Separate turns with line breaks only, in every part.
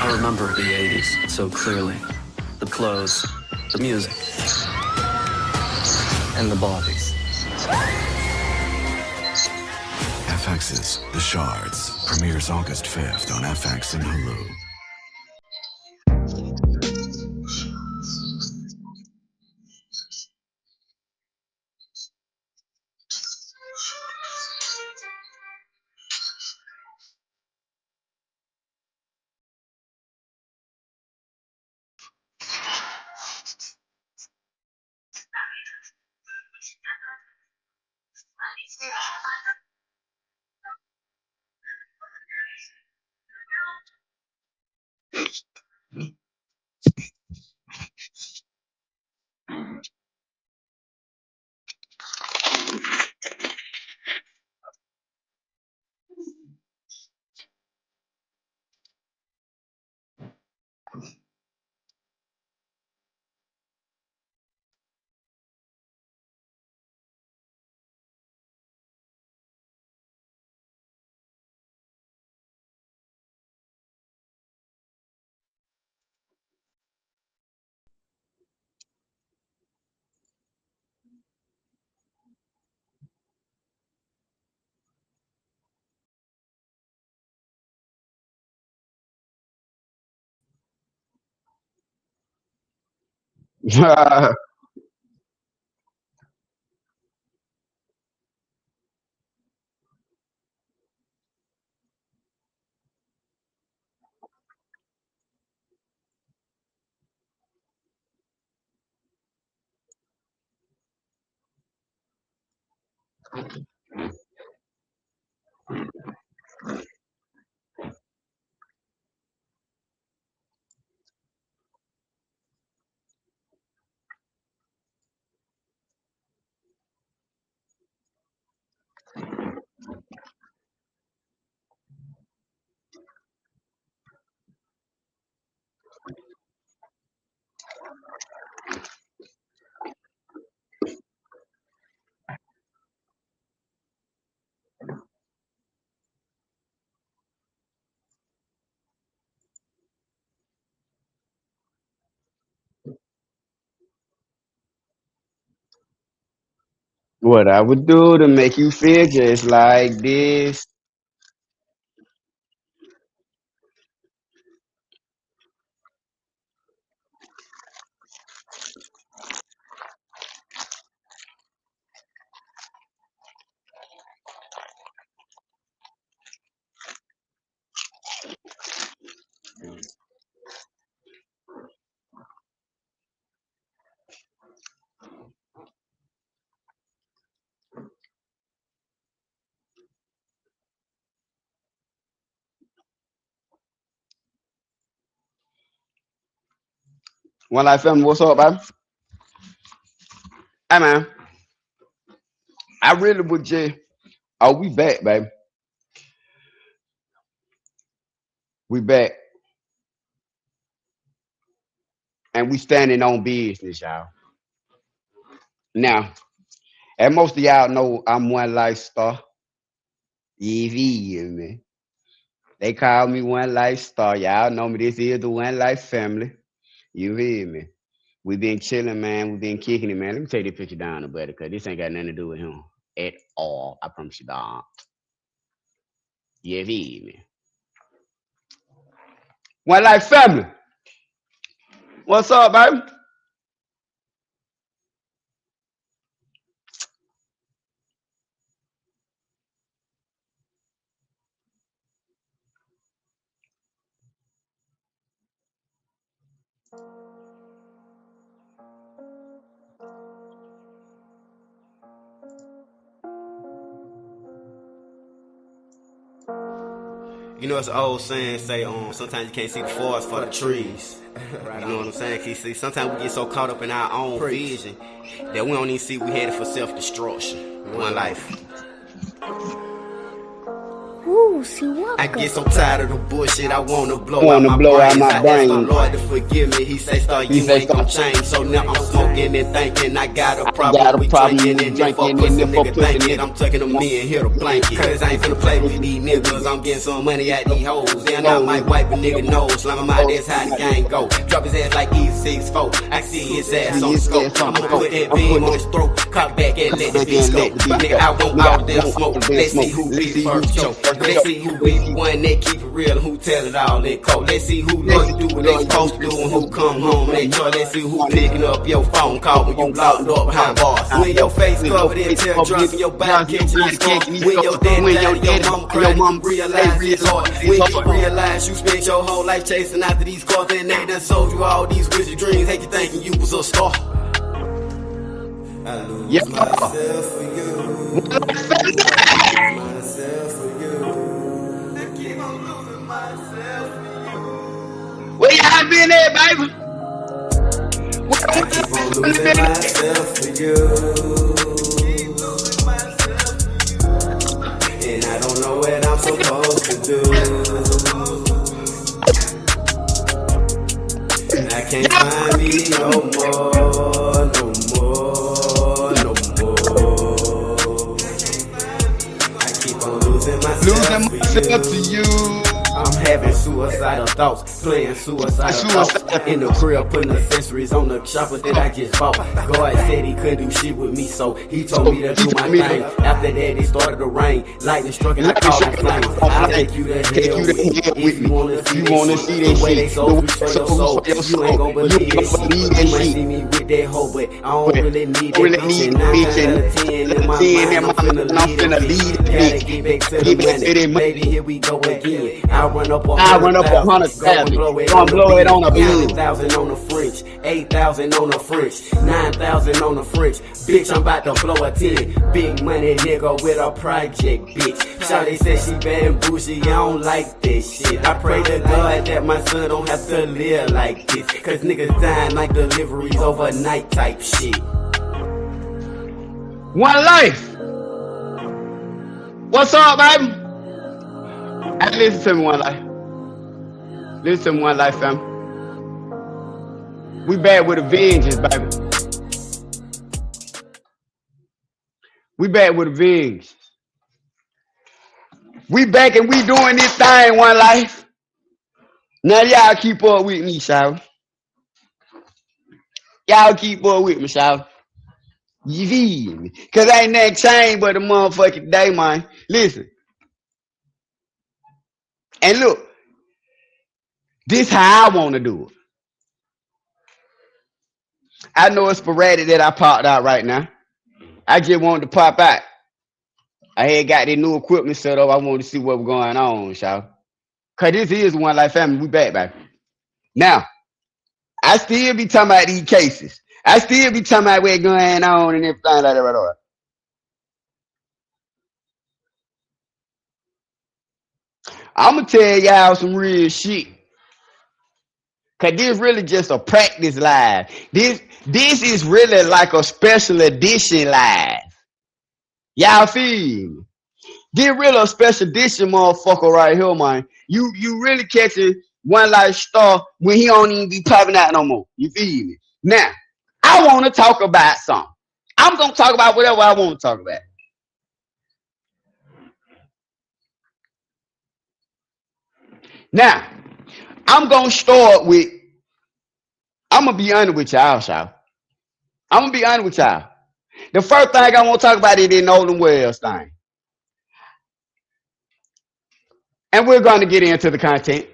I remember the 80s so clearly. The clothes, the music, and the bodies.
FX's The Shards premieres August 5th on FX and Hulu.
What I would do to make you feel just like this. One Life Family, what's up, baby? Hey, man, I really would just. Oh, we back, baby. We back, and we standing on business, y'all. Now, and most of y'all know I'm One Life Star. You feel me? They call me One Life Star. Y'all know me. This is the One Life Family. You feel me? We been chilling, man. We been kicking it, man. Let me take this picture down, buddy, because this ain't got nothing to do with him at all. I promise you, dog. You feel me? One Life Family. What's up, baby?
You know, it's an old saying say, sometimes you can't see the forest for the trees. You know what I'm saying? 'Cause see, sometimes we get so caught up in our own vision that we don't even see we headed for self-destruction. One life.
Ooh, see what?
I get so tired of the bullshit, I wanna blow
Wanna
out my
blow out
brains.
my
I ask
brains.
the Lord to forgive me. He say, "Star, you ain't gon' change." So now I'm smoking and thinking I got a
got
problem
a
with
problem
drinking.
with
And if a
drinking,
pussy
and if a
nigga
pussy
think it,
nigga-
I'm tucking them in, hit a blanket. Cause I ain't finna play with these niggas. I'm getting some money at these hoes. And I might wipe a nigga nose. Slam him out, that's how the gang go. Drop his ass like E64. I see his ass on the scope. I'ma put that beam on his throat. Cock back and let the bitch go. Nigga, I want all the damn smoke. Let's see who be first choke. Let's see who be the one that keep it real, who tell it all in cold. Let's see who loyal do what they supposed to do and who come home and enjoy. Let's see who picking up your phone call when you locked up behind bars. When your face covered in tear drugs and your body catching these scars. When your daddy died and your mama cried, you realize it's hard. When you realize you spent your whole life chasing after these cars and they done sold you all these wizard dreams. Had you thinking you was a star. I lose myself for you. Myself for you. I keep on losing myself for you.
Where y'all been at, baby?
I keep on losing myself for you. Keep losing myself for you. And I don't know what I'm supposed to do. And I can't find me no more, no more, no more. I keep on losing myself for you.
To you.
I'm having suicidal thoughts, playing suicidal thoughts. In the crib, putting accessories on the chopper that I just bought. God said he couldn't do shit with me, so he told me to do my thing. After that, it started to rain. Lightning struck and I caught on flames. I'll take you to hell with me. If you wanna see that the way they sold you for your soul, you ain't gon' believe that shit. You might see me with that hoe, but I don't really need that bitch. And 9 out of 10 in my mind, I'm finna lead it. Gotta get back to the money. Baby, here we go again. I run up 100,000, go and blow it on a beam. 9,000 on the French, 8,000 on the French, 9,000 on the French. Bitch, I'm about to blow a 10. Big money nigga with a project, bitch. Shawty said she bad and bougie, I don't like this shit. I pray to God that my son don't have to live like this. Cause niggas dying like deliveries overnight type shit.
One life. What's up, baby? Hey, listen to me, One Life. Listen to me, One Life, fam. We back with a vengeance, baby. We back with a vengeance. We back and we doing this thing, One Life. Now y'all keep up with me, Shawty. Y'all keep up with me, Shawty. You feel me? Cause ain't that changed but a motherfucking day, man. Listen. And look, this how I want to do it. I know it's sporadic that I popped out right now. I just wanted to pop out. I had got this new equipment set up. I wanted to see what was going on, y'all. Cause this is One Life Family. We back, baby. Now, I still be talking about these cases. I still be talking about what's going on and everything like that right on. I'ma tell y'all some real shit. Cause this really just a practice live. This is really like a special edition live. Y'all feel me? This really a special edition motherfucker right here, man. You really catching One Life Star when he don't even be popping out no more. You feel me? Now, I want to talk about something. I'm gonna talk about whatever I want to talk about. Now, I'm gonna start with. I'm gonna be honest with y'all. I'm gonna be honest with y'all. The first thing I want to talk about is the Nolan Wells thing, and we're gonna get into the content.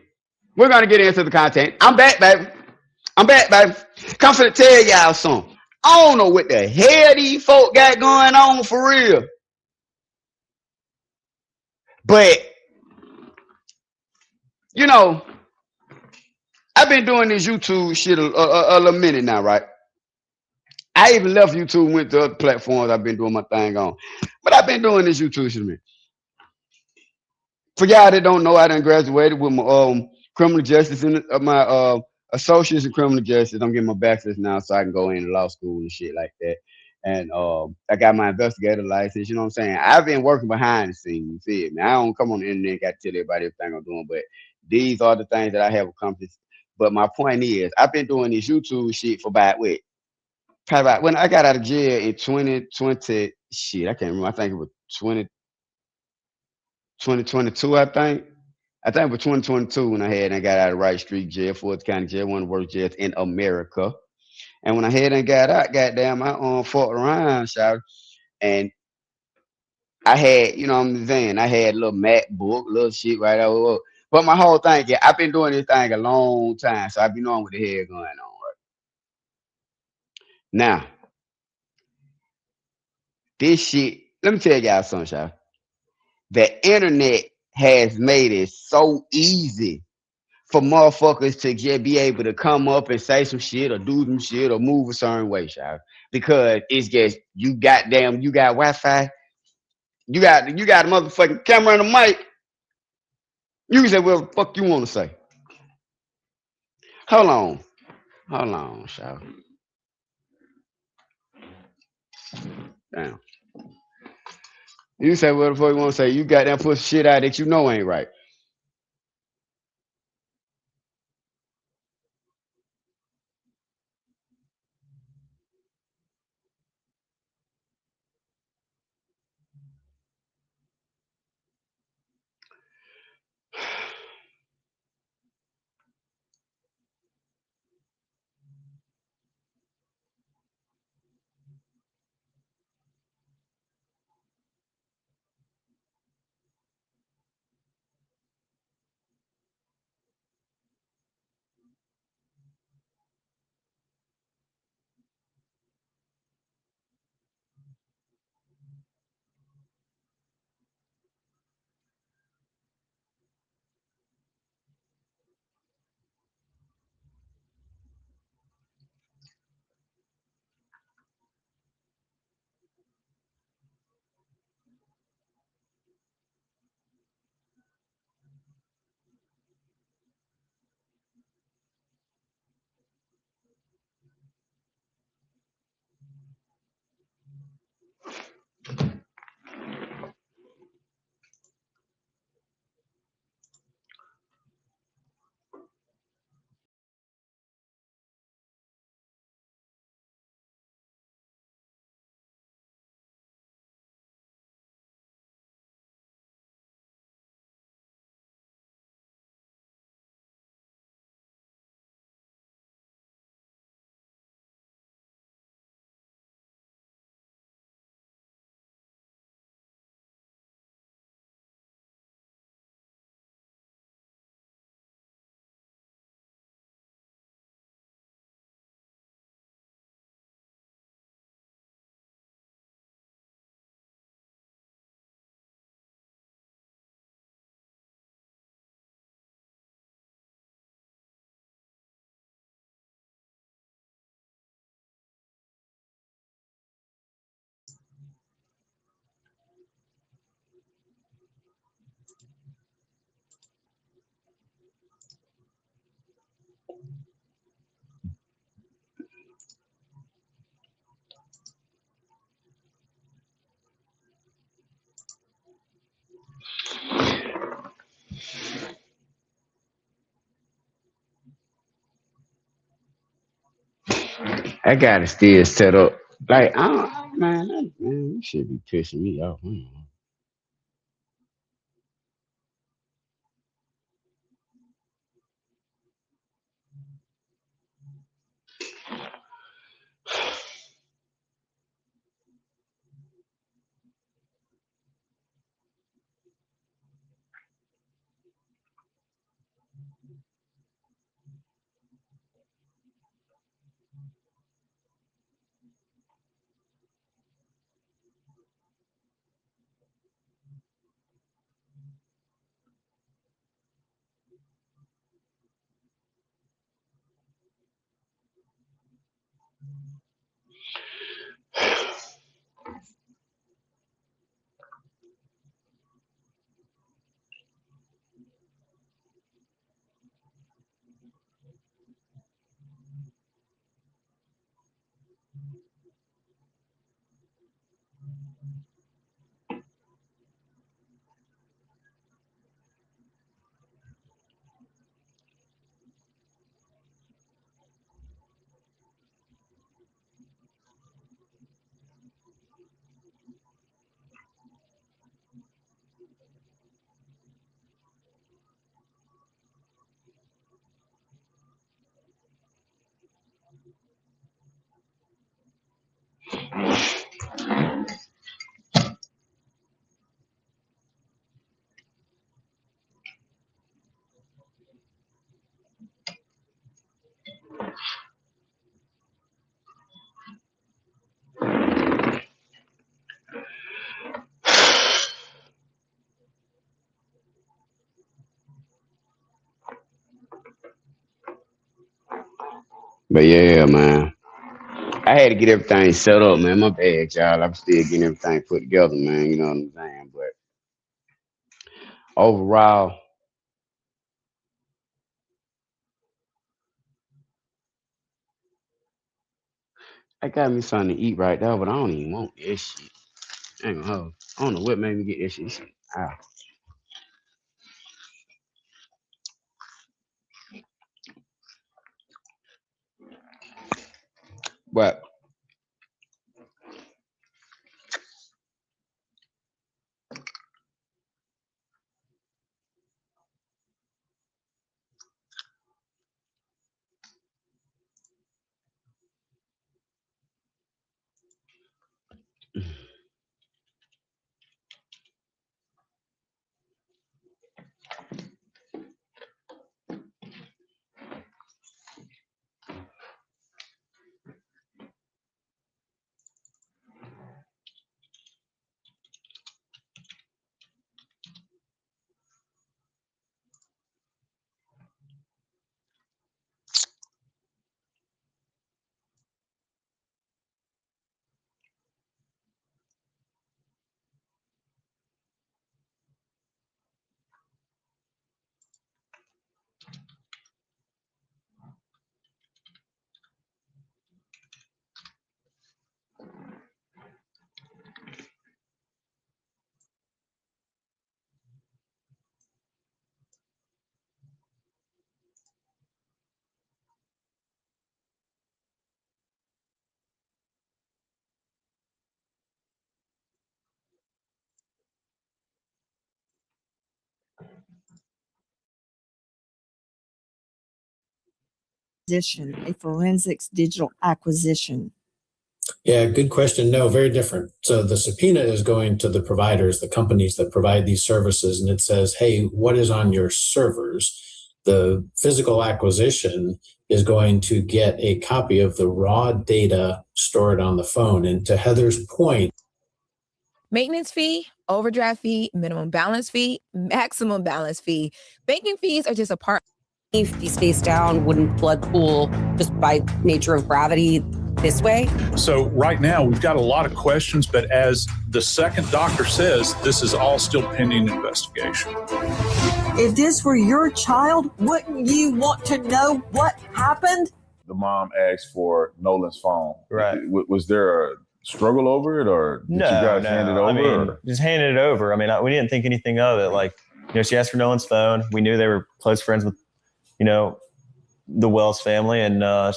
We're gonna get into the content. I'm back, baby. I'm back, baby. Come for to tell y'all something. I don't know what the hell these folk got going on for real, but you know, I've been doing this YouTube shit a little minute now, right? I even left YouTube, went to other platforms I've been doing my thing on. But I've been doing this YouTube shit a minute. For y'all that don't know, I done graduated with my criminal justice and my associates in criminal justice. I'm getting my bachelor's now so I can go into law school and shit like that. And I got my investigator license. You know what I'm saying? I've been working behind the scenes. You feel me? I don't come on the internet and got to tell everybody everything I'm doing, but these are the things that I have accomplished. But my point is, I've been doing this YouTube shit for about what? Probably about when I got out of jail in 2020. Shit, I can't remember. I think it was 2022. I think it was 2022 when I got out of Wright Street Jail, Fort County Jail, one of the worst jails in America. And when I had and got out, goddamn, I fought around, shout, and I had, you know what I'm saying, I had a little MacBook, little shit right over. But my whole thing, yeah, I've been doing this thing a long time, so I be knowing what the hell going on right now. This shit, let me tell y'all something, y'all. The internet has made it so easy for motherfuckers to just be able to come up and say some shit or do some shit or move a certain way, y'all. Because it's just you got Wi-Fi, you got a motherfucking camera and a mic. You can say whatever the fuck you want to say. Hold on. Hold on, y'all. Damn. You say what the fuck you want to say. You got that put shit out that you know ain't right. I got it still set up. Like, I don't, man, you should be pissing me off. But yeah, man. I had to get everything set up, man. My bad, y'all. I'm still getting everything put together, man. You know what I'm saying? But overall, I got me something to eat right now, but I don't even want this shit. I ain't gonna hold. I don't know what made me get this shit. Ah. But
A forensics digital acquisition?
Yeah, good question. No, very different. So the subpoena is going to the providers, the companies that provide these services, and it says, hey, what is on your servers? The physical acquisition is going to get a copy of the raw data stored on the phone. And to Heather's point,
maintenance fee, overdraft fee, minimum balance fee, maximum balance fee. Banking fees are just a part.
If these face down, wouldn't blood pool just by nature of gravity this way?
So right now we've got a lot of questions, but as the second doctor says, this is all still pending investigation.
If this were your child, wouldn't you want to know what happened?
The mom asked for Nolan's phone.
Right.
Was there a struggle over it, or did you guys hand it over?
I mean, just handed it over. I mean, we didn't think anything of it. Like, she asked for Nolan's phone. We knew they were close friends with, the Wells family, and my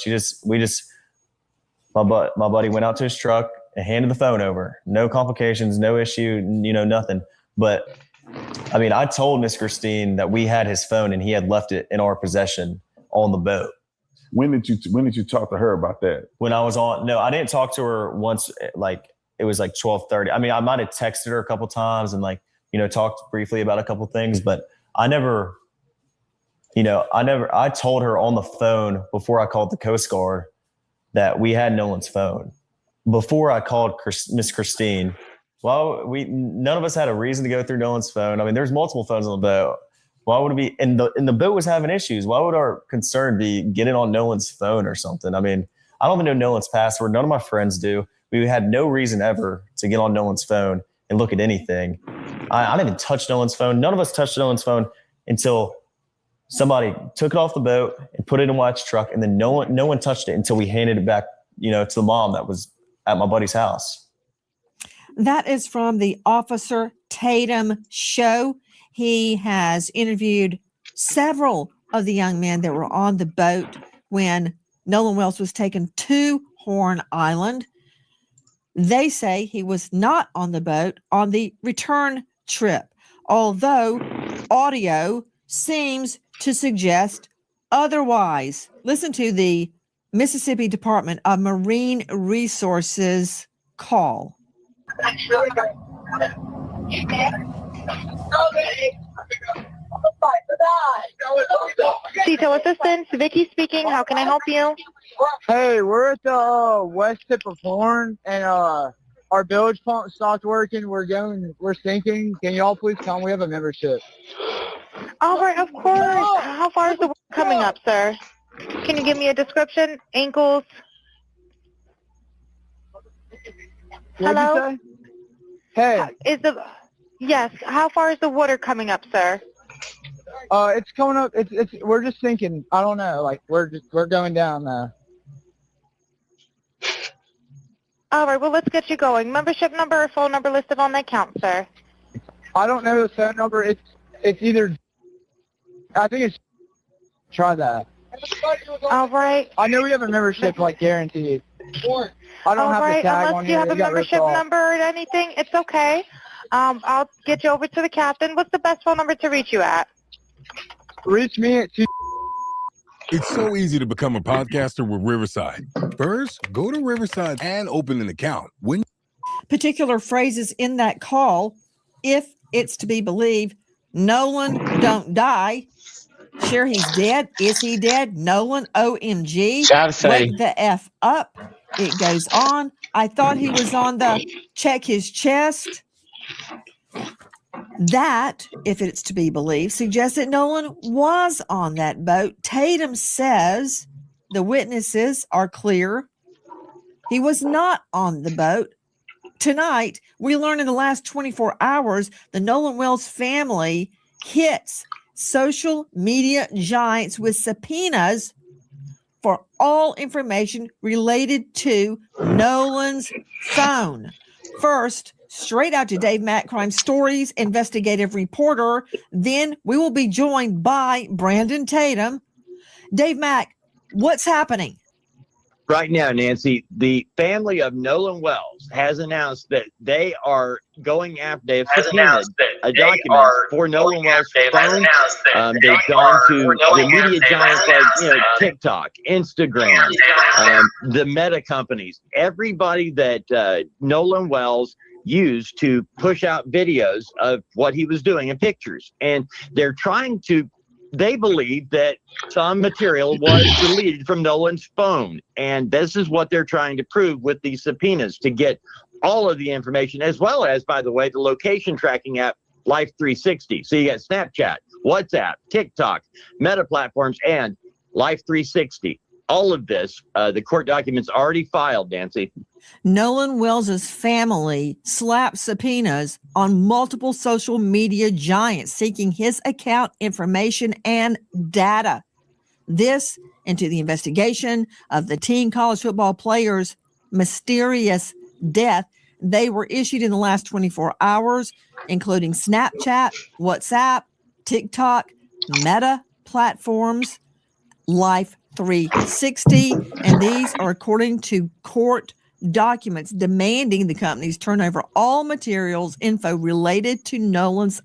buddy went out to his truck and handed the phone over. No complications, no issue, nothing. But I mean, I told Miss Christine that we had his phone and he had left it in our possession on the boat.
When did you talk to her about that?
When I was I didn't talk to her once. Like, it was like 12:30. I mean, I might have texted her a couple times and talked briefly about a couple things, but I told her on the phone before I called the Coast Guard that we had Nolan's phone. Before I called Miss Christine, none of us had a reason to go through Nolan's phone. I mean, there's multiple phones on the boat. Why would it be? And the boat was having issues. Why would our concern be getting on Nolan's phone or something? I mean, I don't even know Nolan's password. None of my friends do. We had no reason ever to get on Nolan's phone and look at anything. I didn't even touch Nolan's phone. None of us touched Nolan's phone until somebody took it off the boat and put it in Wyatt's truck, and then no one touched it until we handed it back, to the mom that was at my buddy's house.
That is from the Officer Tatum show. He has interviewed several of the young men that were on the boat when Nolan Wells was taken to Horn Island. They say he was not on the boat on the return trip, although audio seems to suggest otherwise. Listen to the Mississippi Department of Marine Resources call.
Detail Assistance, Vicky speaking. How can I help you?
Hey, we're at the west tip of Horn, and our bilge pump stopped working. We're sinking. Can y'all please come? We have a membership.
All right, of course. How far is the work coming up, sir? Can you give me a description? Ankles?
What'd you say? Hey.
Yes. How far is the water coming up, sir?
It's coming up. We're just sinking. I don't know. Like we're going down now.
All right. Well, let's get you going. Membership number or phone number listed on the account, sir.
I don't know the phone number. It's either. I think it's. Try that.
All right.
I know we have a membership, like guaranteed. I don't have the tag on
Unless you have a membership number or anything, it's okay. I'll get you over to the captain. What's the best phone number to reach you at?
Reach me at
It's so easy to become a podcaster with Riverside. First, go to Riverside and open an account.
Particular phrases in that call, if it's to be believed, Nolan don't die. Sure, he's dead. Is he dead? Nolan, OMG.
Gotta say.
Wake the F up. It goes on. I thought he was on the check his chest. That, if it's to be believed, suggests that Nolan was on that boat. Tatum says the witnesses are clear. He was not on the boat. Tonight, we learn in the last 24 hours, the Nolan Wells family hits social media giants with subpoenas for all information related to Nolan's phone. First, straight out to Dave Mack, Crime Stories investigative reporter. Then we will be joined by Brandon Tatum. Dave Mack, what's happening?
Right now, Nancy, the family of Nolan Wells has announced that they are going after, they have subpoenaed a document for Nolan Wells' phone. They've gone to the media giants like, TikTok, Instagram, the Meta companies, everybody that Nolan Wells used to push out videos of what he was doing and pictures. And they're trying to, they believe that some material was deleted from Nolan's phone. And this is what they're trying to prove with these subpoenas, to get all of the information, as well as, by the way, the location tracking app, Life 360. So you got Snapchat, WhatsApp, TikTok, Meta platforms, and Life 360. All of this, the court documents already filed, Nancy.
Nolan Wells's family slapped subpoenas on multiple social media giants seeking his account information and data. This into the investigation of the teen college football player's mysterious death. They were issued in the last 24 hours, including Snapchat, WhatsApp, TikTok, Meta platforms, Life 360, and these are according to court documents demanding the companies turn over all materials, info related to Nolan's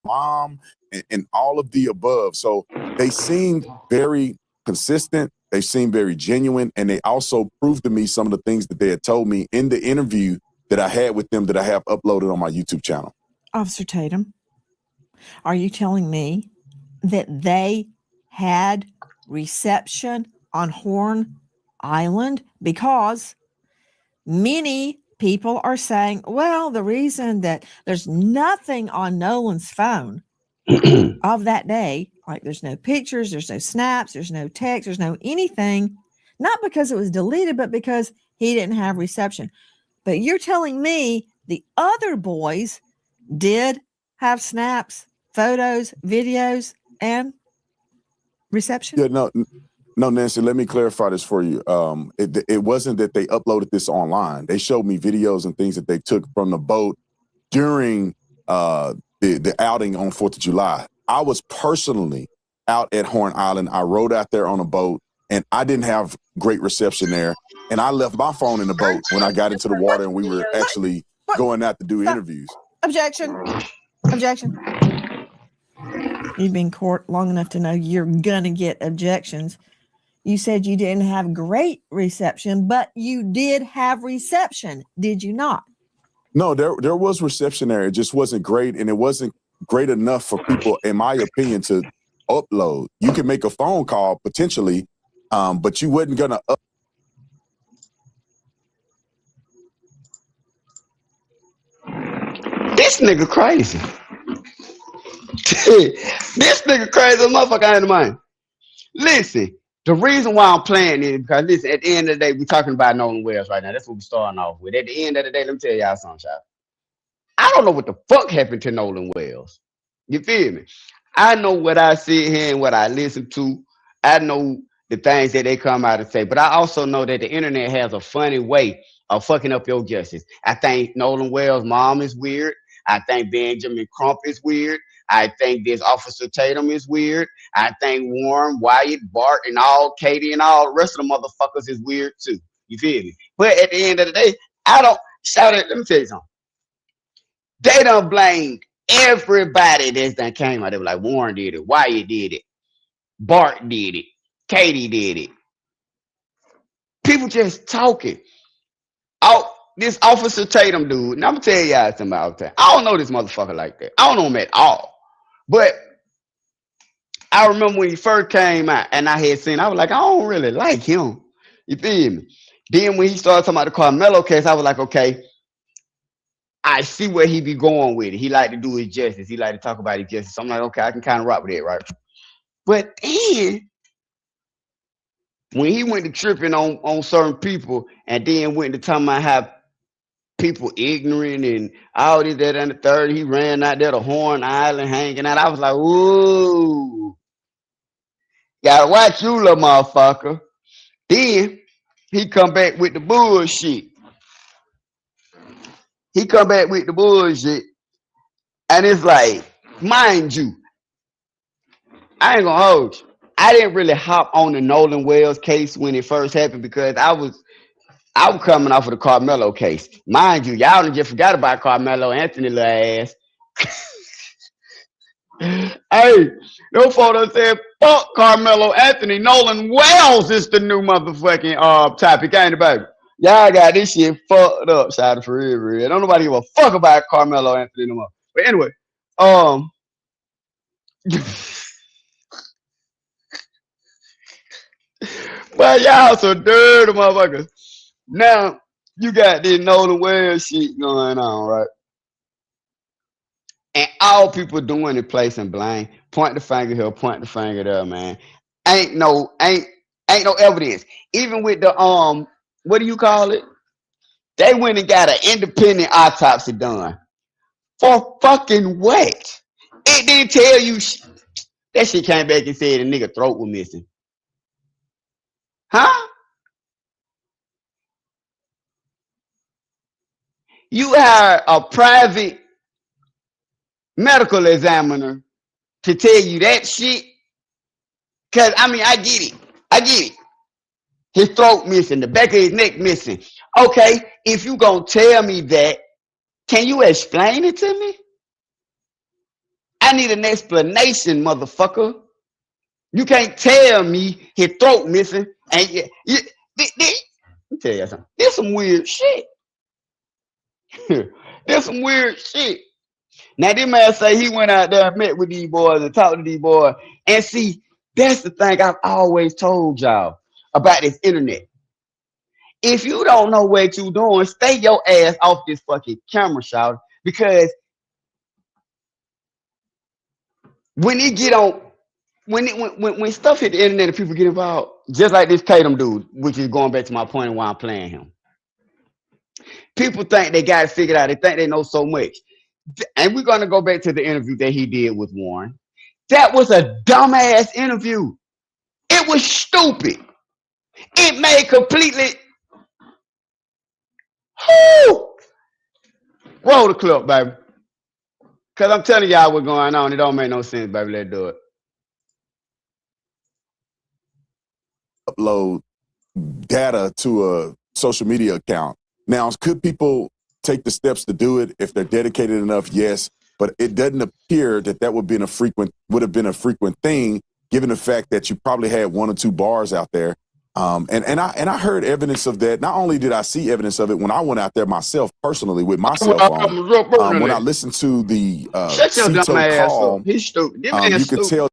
mom, and all of the above. So they seemed very consistent. They seemed very genuine. And they also proved to me some of the things that they had told me in the interview that I had with them that I have uploaded on my YouTube channel.
Officer Tatum, are you telling me that they had reception on Horn Island? Because many people are saying, well, the reason that there's nothing on Nolan's phone of that day, like there's no pictures, there's no snaps, there's no text, there's no anything, not because it was deleted, but because he didn't have reception. But you're telling me the other boys did have snaps, photos, videos, and reception?
Yeah, no, Nancy, let me clarify this for you. It wasn't that they uploaded this online. They showed me videos and things that they took from the boat during the outing on 4th of July. I was personally out at Horn Island. I rode out there on a boat, and I didn't have great reception there. And I left my phone in the boat when I got into the water, and we were actually going out to do interviews.
Objection. Objection. You've been in court long enough to know you're going to get objections. You said you didn't have great reception, but you did have reception, did you not?
No, there was reception there. It just wasn't great, and it wasn't great enough for people, in my opinion, to upload. You can make a phone call potentially, but you wasn't gonna
This nigga crazy. This nigga crazy motherfucker out of the mind. Listen, the reason why I'm playing is because, listen, at the end of the day, we're talking about Nolan Wells right now. That's what we're starting off with. At the end of the day, let me tell y'all something, child. I don't know what the fuck happened to Nolan Wells. You feel me? I know what I sit here and what I listen to. I know the things that they come out and say, but I also know that the internet has a funny way of fucking up your justice. I think Nolan Wells' mom is weird. I think Benjamin Crump is weird. I think this Officer Tatum is weird. I think Warren, Wyatt, Bart, and all Katie and all the rest of the motherfuckers is weird too. You feel me? But at the end of the day, I don't shout it. Let me tell you something. They done blamed everybody that's done came out. They were like, Warren did it, Wyatt did it, Bart did it, Katie did it. People just talking. Oh, this Officer Tatum dude, and I'm gonna tell y'all something about that. I don't know this motherfucker like that. I don't know him at all. But I remember when he first came out and I had seen, I was like, I don't really like him. You feel me? Then when he started talking about the Carmelo case, I was like, okay, I see where he be going with it. He like to do his justice. He like to talk about his justice. So I'm like, okay, I can kind of rock with it, right? But then when he went to tripping on certain people and then went to talking about how people ignorant and all this, that, and the third, he ran out there to Horn Island hanging out. I was like, ooh, gotta watch you, little motherfucker. Then he come back with the bullshit. And it's like, mind you, I ain't gonna hold you. I didn't really hop on the Nolan Wells case when it first happened because I was coming off of the Carmelo case. Mind you, y'all done just forgot about Carmelo Anthony little ass. Hey, no photo said, fuck Carmelo Anthony. Nolan Wells is the new motherfucking topic, ain't it, baby? Y'all got this shit fucked up, shout out for real. Don't nobody give a fuck about Carmelo Anthony no more. But anyway, but y'all so dirty motherfuckers. Now you got this Nolan Wells shit going on, right? And all people doing is placing blame. Point the finger here, point the finger there, man. Ain't no evidence. Even with the what do you call it? They went and got an independent autopsy done. For fucking what? It didn't tell you that shit came back and said the nigga throat was missing. Huh? You hire a private medical examiner to tell you that shit? Cause I mean, I get it. His throat missing, the back of his neck missing. Okay, if you gonna tell me that, can you explain it to me? I need an explanation, motherfucker. You can't tell me his throat missing. And let me tell you something. There's some weird shit. There's some weird shit. Now, this man say he went out there and met with these boys and talked to these boys. And see, that's the thing I've always told y'all about this internet. If you don't know what you're doing, stay your ass off this fucking camera, shout. Because when it get on, when stuff hit the internet and people get involved, just like this Tatum dude, which is going back to my point of why I'm playing him. People think they got it figured out. They think they know so much. And we're going to go back to the interview that he did with Warren. That was a dumbass interview. It was stupid. It made completely... Whoo! Roll the clip, baby. Because I'm telling y'all what's going on. It don't make no sense, baby. Let's do it.
Upload data to a social media account. Now, could people take the steps to do it if they're dedicated enough? Yes, but it doesn't appear that that would have been a frequent thing, given the fact that you probably had 1 or 2 bars out there. And I heard evidence of that. Not only did I see evidence of it when I went out there myself personally with my cell phone. When I listened to the Cito call,
he's stupid.
You could tell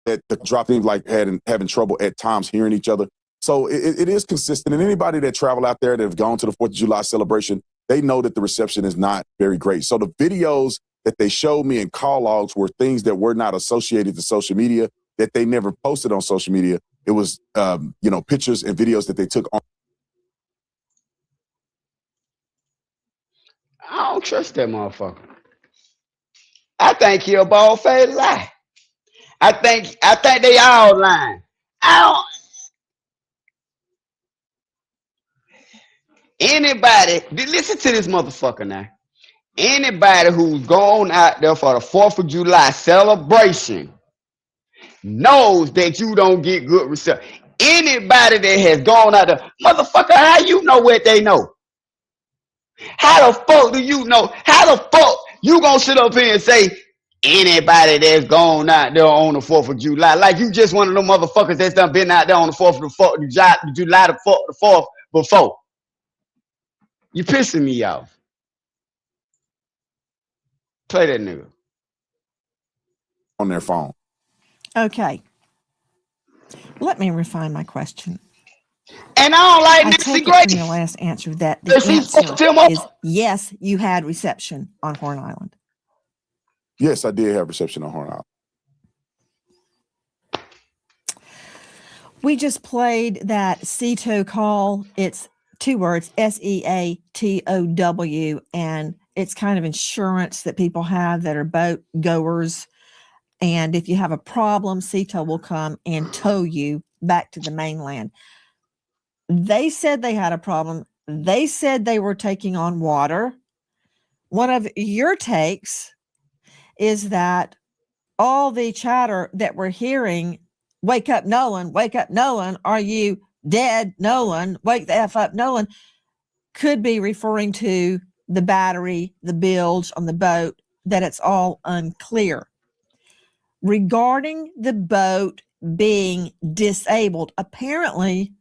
that the drop things like having trouble at times hearing each other. So it is consistent. And anybody that travel out there that have gone to the 4th of July celebration, they know that the reception is not very great. So the videos that they showed me in call logs were things that were not associated to social media, that they never posted on social media. It was, pictures and videos that they took on.
I don't trust that motherfucker. I think he a bald-faced lie. I think they all lying. Anybody, listen to this motherfucker now. Anybody who's gone out there for the 4th of July celebration knows that you don't get good reception. Anybody that has gone out there, motherfucker, how you know what they know? How the fuck do you know? How the fuck you gonna sit up here and say anybody that's gone out there on the 4th of July? Like you just one of them motherfuckers that's done been out there on the 4th of July the 4th before. You pissing me off. Play that nigga.
On their phone.
Okay. Let me refine my question.
And I don't like
Nancy
Grace.
From your last answer that the answer is yes, you had reception on Horn Island.
Yes, I did have reception on Horn Island.
We just played that Cito call. It's 2 words, SEATOW, and it's kind of insurance that people have that are boat goers. And if you have a problem, Cito will come and tow you back to the mainland. They said they had a problem. They said they were taking on water. One of your takes is that all the chatter that we're hearing, wake up, Nolan, are you dead, Nolan, wake the F up, Nolan, could be referring to the battery, the bilge on the boat, that it's all unclear. Regarding the boat being disabled, apparently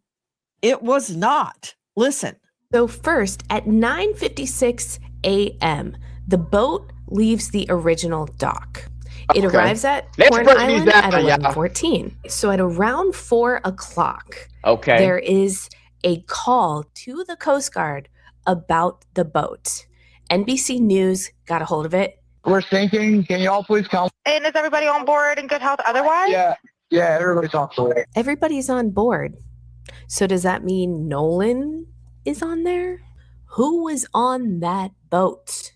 it was not. Listen.
So first, at 9:56 a.m., the boat leaves the original dock. It arrives at Horn Island at 11:14. So at around 4 o'clock, there is a call to the Coast Guard about the boat. NBC News got a hold of it.
We're sinking. Can you all please come?
And is everybody on board in good health otherwise?
Yeah, everybody's on board.
Everybody's on board. So does that mean Nolan is on there? Who was on that boat?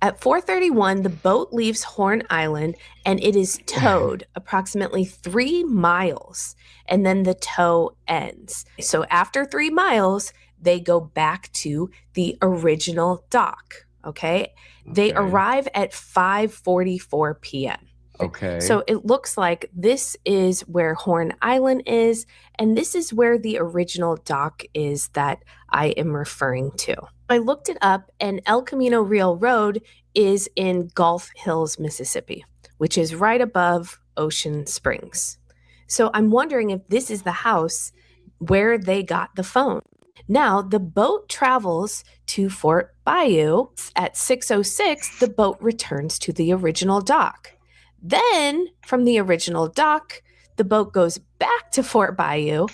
At 4:31, the boat leaves Horn Island and it is towed approximately 3 miles, and then the tow ends. So after 3 miles, they go back to the original dock, okay? They arrive at 5:44 p.m.
Okay.
So it looks like this is where Horn Island is, and this is where the original dock is that I am referring to. I looked it up, and El Camino Real Road is in Gulf Hills, Mississippi, which is right above Ocean Springs. So I'm wondering if this is the house where they got the phone. Now, the boat travels to Fort Bayou. At 6:06, the boat returns to the original dock. Then, from the original dock, the boat goes back to Fort Bayou,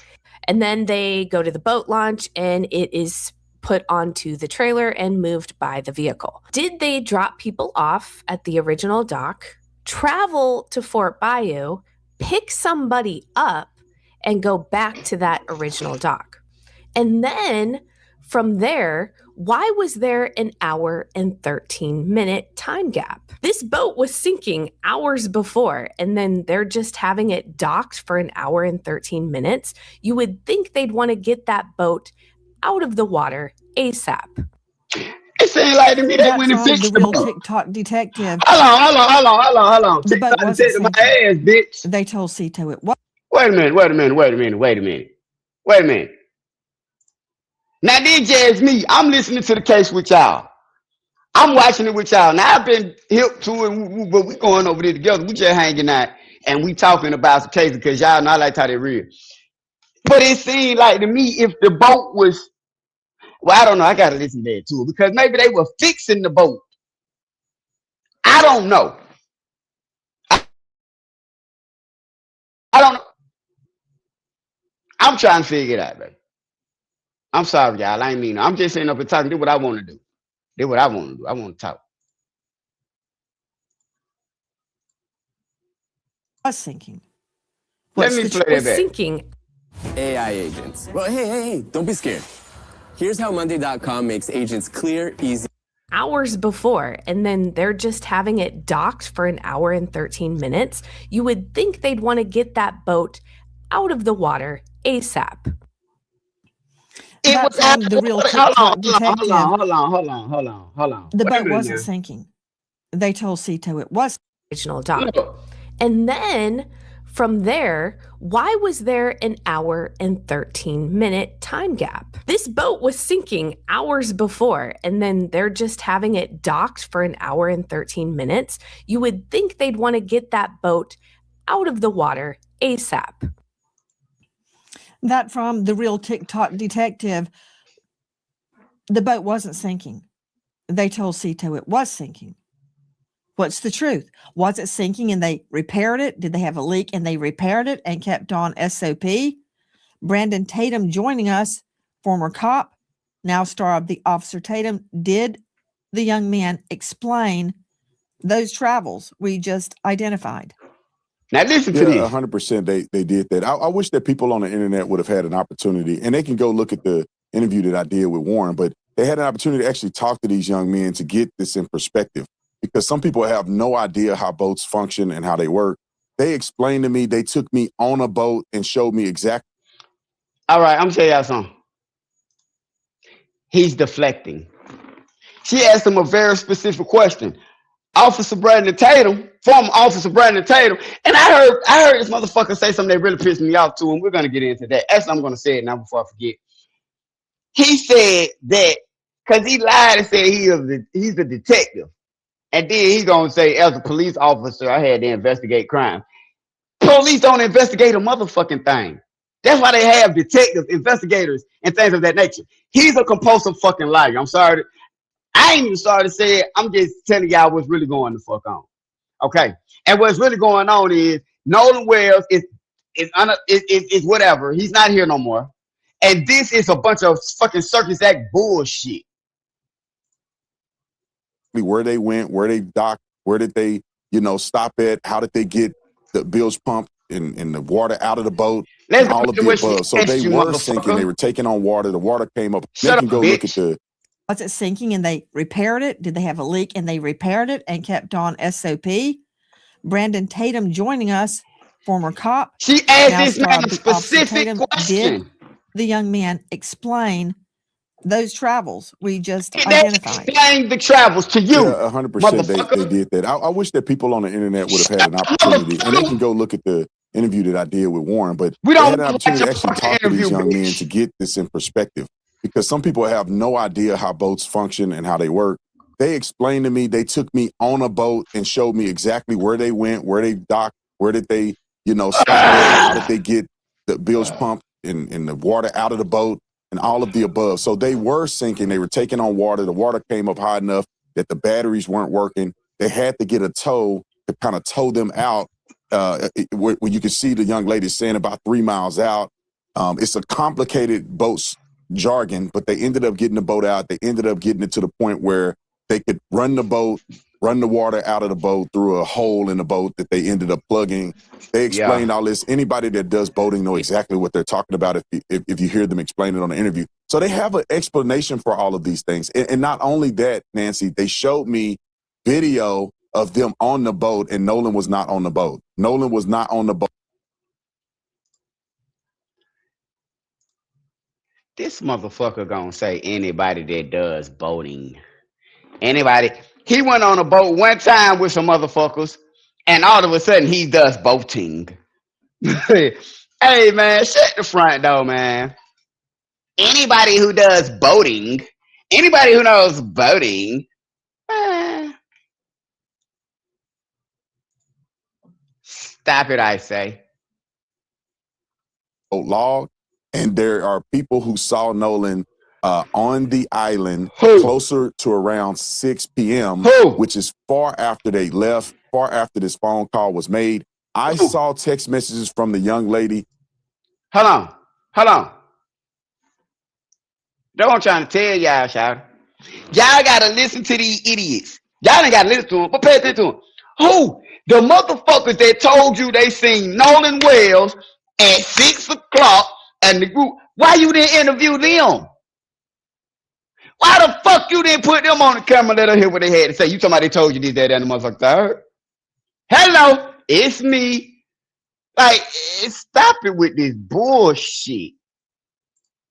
and then they go to the boat launch, and it is put onto the trailer and moved by the vehicle. Did they drop people off at the original dock, travel to Fort Bayou, pick somebody up, and go back to that original dock? And then from there, why was there an hour and 13-minute time gap? This boat was sinking hours before, and then they're just having it docked for an hour and 13 minutes. You would think they'd want to get that boat out of the water ASAP.
It seemed like to me they went and fixed
the real TikTok detective.
Hold on.
The boat wasn't
my ass, bitch.
They told Cito it was.
Wait a minute. Now, this just me. I'm listening to the case with y'all. I'm watching it with y'all. Now, I've been hip to it, but we going over there together. We just hanging out, and we talking about the case because y'all know I like how they real. But it seemed like to me, if the boat was, well, I don't know. I got to listen to it too, because maybe they were fixing the boat. I don't know. I don't know. I'm trying to figure it out, baby. I'm sorry, y'all. I ain't mean. I'm just sitting up and talking. Do what I want to do. I want to talk.
I was thinking.
Let me play that back.
Sinking.
AI agents. Well, hey, don't be scared. Here's how Monday.com makes agents clear, easy.
Hours before, and then they're just having it docked for an hour and 13 minutes. You would think they'd want to get that boat out of the water ASAP.
It was
from the real TikTok detective.
Hold on.
The boat wasn't sinking. They told Cito it was.
Original dock. And then from there, why was there an hour and 13-minute time gap? This boat was sinking hours before, and then they're just having it docked for an hour and 13 minutes. You would think they'd want to get that boat out of the water ASAP.
That from the real TikTok detective. The boat wasn't sinking. They told Cito it was sinking. What's the truth? Was it sinking and they repaired it? Did they have a leak and they repaired it and kept on SOP? Brandon Tatum joining us, former cop, now star of The Officer Tatum. Did the young man explain those travels we just identified?
Now listen to this.
100% they did that. I wish that people on the internet would have had an opportunity, and they can go look at the interview that I did with Warren, but they had an opportunity to actually talk to these young men to get this in perspective, because some people have no idea how boats function and how they work. They explained to me, they took me on a boat and showed me exactly.
All right, I'm gonna tell y'all something. He's deflecting. She asked him a very specific question. Officer Brandon Tatum, former Officer Brandon Tatum, and I heard this motherfucker say something that really pissed me off too, and we're gonna get into that. Actually, I'm gonna say it now before I forget. He said that because he lied and said he's a detective, and then he's gonna say, as a police officer, I had to investigate crime. Police don't investigate a motherfucking thing. That's why they have detectives, investigators, and things of that nature. He's a compulsive fucking liar. I'm sorry. I ain't even sorry to say it. I'm just telling y'all what's really going the fuck on. Okay. And what's really going on is Nolan Wells is whatever. He's not here no more. And this is a bunch of fucking circus act bullshit.
Where they went, where they docked, where did they, stop at? How did they get the bilge pumped and the water out of the boat? And all of the above. So they were sinking. They were taking on water. The water came up. They can go look at the.
Was it sinking and they repaired it? Did they have a leak and they repaired it and kept on SOP? Brandon Tatum joining us, former cop.
She asked this man a specific question.
Did the young man explain those travels we just identified.
Explain the travels to you.
Yeah, 100%. They did that. I wish that people on the internet would have had an opportunity, and they can go look at the interview that I did with Warren. But
We
they
don't
had an opportunity to actually talk to these
interview,
young men
bitch.
to get this in perspective, because some people have no idea how boats function and how they work. They explained to me. They took me on a boat and showed me exactly where they went, where they docked, where did they, stop at, how did they get the bilge pump and the water out of the boat, and all of the above. So they were sinking. They were taking on water. The water came up high enough that the batteries weren't working. They had to get a tow to kind of tow them out. Where you can see the young lady saying about 3 miles out. It's a complicated boat's jargon, but they ended up getting the boat out. They ended up getting it to the point where they could run the boat, run the water out of the boat through a hole in the boat that they ended up plugging. They explained all this. Anybody that does boating know exactly what they're talking about if you hear them explain it on the interview. So they have an explanation for all of these things. And not only that, Nancy, they showed me video of them on the boat, and Nolan was not on the boat. Nolan was not on the boat.
This motherfucker gonna say anybody that does boating. Anybody. He went on a boat one time with some motherfuckers, and all of a sudden he does boating. Hey, man, shut the front door, man. Anybody who does boating, anybody who knows boating, stop it, I say.
Log, and there are people who saw Nolan on the island closer to around 6 p.m., which is far after they left, far after this phone call was made. I saw text messages from the young lady.
Hold on. That's what I'm trying to tell y'all, shout. Y'all gotta listen to these idiots. Y'all ain't gotta listen to them, but pay attention to them. Who? The motherfuckers that told you they seen Nolan Wells at 6 o'clock and the group. Why you didn't interview them? Why the fuck you didn't put them on the camera? Let them hear what they had to say. You talking about they told you this, that, and the motherfucker third? Hello, it's me. Like, stop it with this bullshit.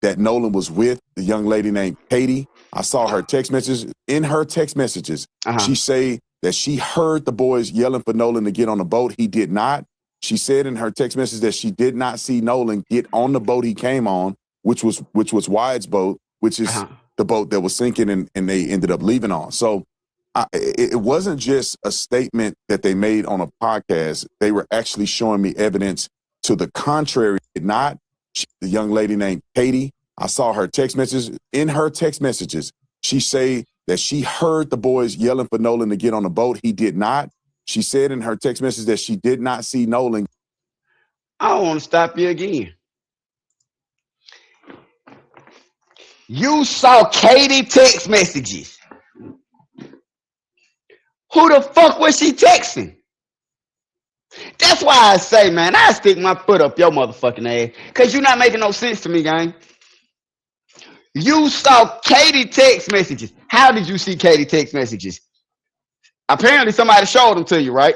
That Nolan was with the young lady named Katie. I saw her text messages. In her text messages, she say that she heard the boys yelling for Nolan to get on the boat. He did not. She said in her text message that she did not see Nolan get on the boat he came on, which was Wyatt's boat, which is the boat that was sinking and they ended up leaving on. So it wasn't just a statement that they made on a podcast. They were actually showing me evidence to the contrary. Not the young lady named Katie. I saw her text messages. In her text messages, she say that she heard the boys yelling for Nolan to get on the boat. He did not. She said in her text message that she did not see Nolan.
I don't want to stop you again. You saw Katie text messages. Who the fuck was she texting? That's why I say, man, I stick my foot up your motherfucking ass. Because you're not making no sense to me, gang. You saw Katie text messages. How did you see Katie text messages? Apparently somebody showed them to you, right?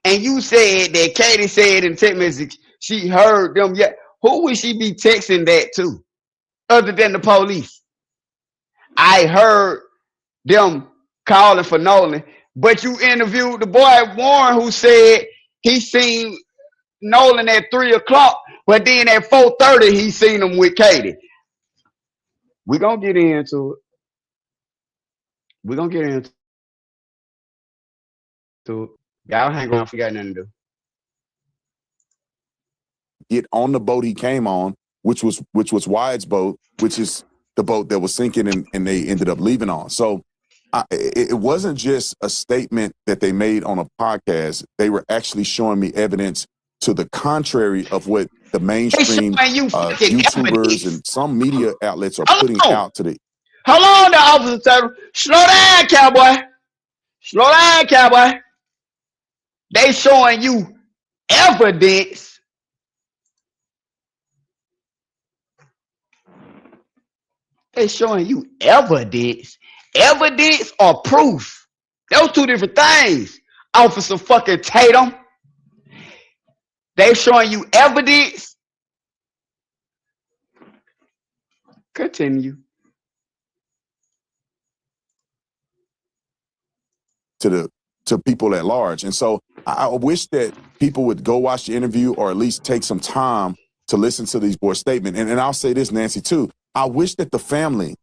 And you said that Katie said in text message she heard them. Yeah, who would she be texting that to other than the police? I heard them calling for Nolan, but you interviewed the boy Warren who said he seen Nolan at 3 o'clock, but then at 4:30 he seen him with Katie. We're gonna get into it. We're gonna get into it. Y'all hang on, we got nothing to do.
Get on the boat he came on, which was Wyatt's boat, which is the boat that was sinking and they ended up leaving on. So it wasn't just a statement that they made on a podcast. They were actually showing me evidence to the contrary of what the mainstream YouTubers and some media outlets are putting out to the.
Hold on, the officer Tatum. Slow down, cowboy. Slow down, cowboy. They showing you evidence. They showing you evidence. Evidence or proof. Those two different things. Officer fucking Tatum. They showing you evidence. Continue.
to people at large. And so I wish that people would go watch the interview or at least take some time to listen to these boys' statement. And I'll say this, Nancy, too. I wish that the family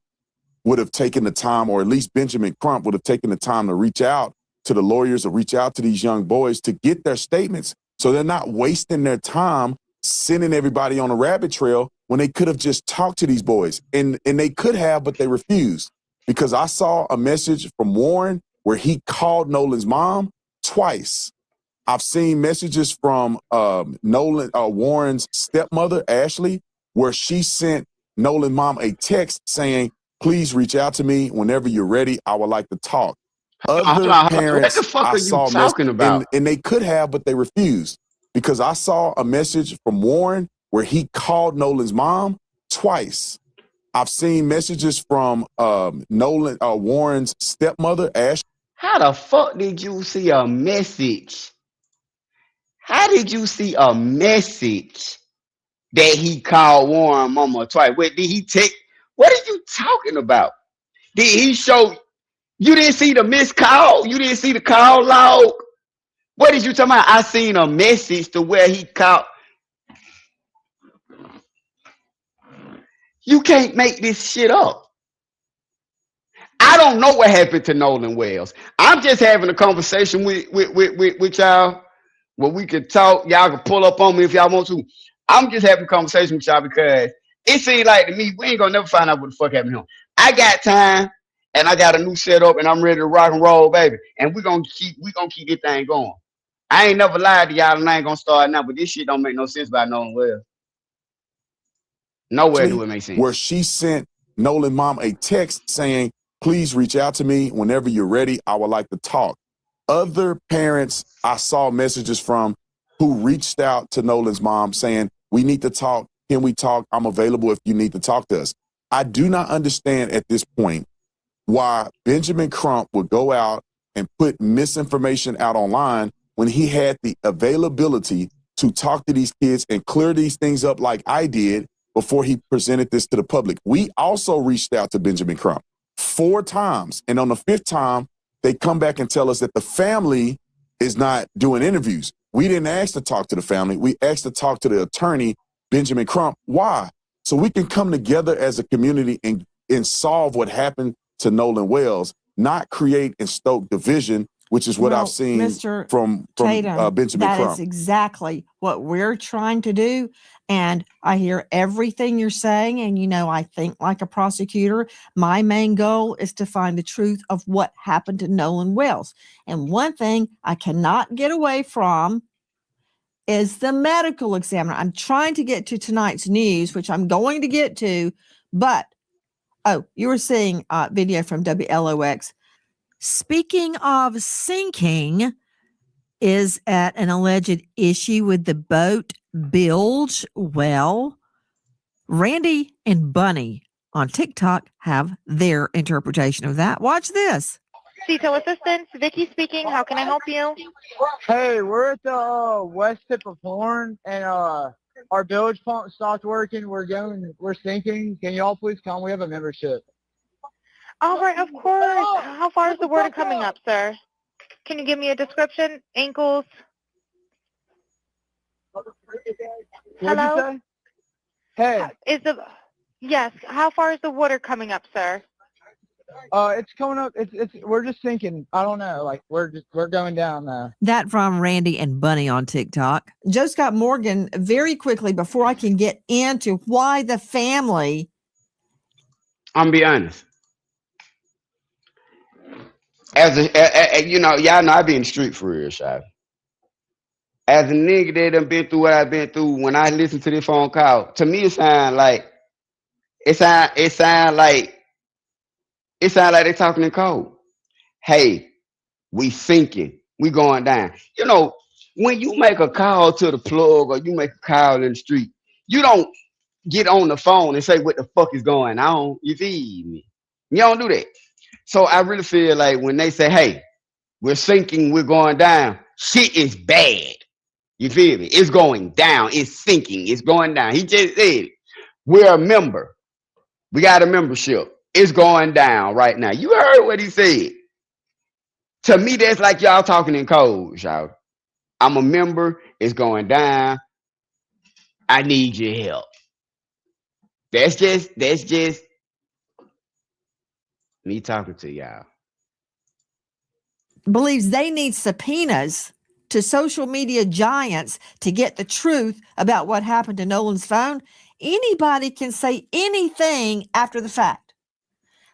would have taken the time, or at least Benjamin Crump would have taken the time to reach out to the lawyers or reach out to these young boys to get their statements so they're not wasting their time sending everybody on a rabbit trail when they could have just talked to these boys. And they could have, but they refused. Because I saw a message from Warren where he called Nolan's mom twice. I've seen messages from Warren's stepmother, Ashley, where she sent Nolan's mom a text saying, please reach out to me whenever you're ready. I would like to talk. Other parents,
what the fuck
I
are you
saw
talking about?
and they could have, but they refused. Because I saw a message from Warren where he called Nolan's mom twice. I've seen messages from Warren's stepmother, Ashley.
How the fuck did you see a message? How did you see a message that he called Warren mama twice? What did he take? What are you talking about? Did he show you didn't see the missed call? You didn't see the call log? What did you talking about? I seen a message to where he called. You can't make this shit up. I don't know what happened to Nolan Wells. I'm just having a conversation with y'all where we could talk. Y'all can pull up on me if y'all want to. I'm just having a conversation with y'all because it seems like to me we ain't gonna never find out what the fuck happened to him. I got time and I got a new setup and I'm ready to rock and roll, baby. And we're gonna keep this thing going. I ain't never lied to y'all and I ain't gonna start now, but this shit don't make no sense about Nolan Wells. Nowhere do it make sense.
Where she sent Nolan's mom a text saying, please reach out to me whenever you're ready. I would like to talk. Other parents I saw messages from who reached out to Nolan's mom saying, we need to talk. Can we talk? I'm available if you need to talk to us. I do not understand at this point why Benjamin Crump would go out and put misinformation out online when he had the availability to talk to these kids and clear these things up like I did before he presented this to the public. We also reached out to Benjamin Crump 4 times. And on the 5th time, they come back and tell us that the family is not doing interviews. We didn't ask to talk to the family. We asked to talk to the attorney, Benjamin Crump. Why? So we can come together as a community and solve what happened to Nolan Wells, not create and stoke division, which is what I've seen
Mr.
from
Tatum,
Benjamin Crump.
That is exactly what we're trying to do. And I hear everything you're saying. And, you know, I think like a prosecutor, my main goal is to find the truth of what happened to Nolan Wells. And one thing I cannot get away from is the medical examiner. I'm trying to get to tonight's news, which I'm going to get to. But, you were seeing a video from WLOX. Speaking of sinking, is at an alleged issue with the boat bilge. Well, Randy and Bunny on TikTok have their interpretation of that. Watch this.
CETO Assistance, Vicky speaking. How can I help you?
Hey, we're at the west tip of Horn, and our bilge pump stopped working. We're sinking. Can y'all please come? We have a membership.
All right, of course. How far is the water coming up, sir? Can you give me a description? Ankles? Hello?
Hey.
Yes. How far is the water coming up, sir?
It's coming up. We're just sinking. I don't know. Like we're going down now.
That from Randy and Bunny on TikTok. Joe Scott Morgan, very quickly before I can get into why the family.
I'm be honest. You know, y'all know I be in the street for real, Shy. As a nigga that done been through what I've been through, when I listen to this phone call, to me it sound like they talking in code. Hey, we sinking, we going down. You know, when you make a call to the plug or you make a call in the street, you don't get on the phone and say what the fuck is going on. You feel me? You don't do that. So I really feel like when they say, hey, we're sinking, we're going down, shit is bad. You feel me? It's going down. It's sinking. It's going down. He just said it. We're a member. We got a membership. It's going down right now. You heard what he said. To me, that's like y'all talking in codes, y'all. I'm a member. It's going down. I need your help. That's just me talking to y'all.
Believes they need subpoenas to social media giants to get the truth about what happened to Nolan's phone. Anybody can say anything after the fact.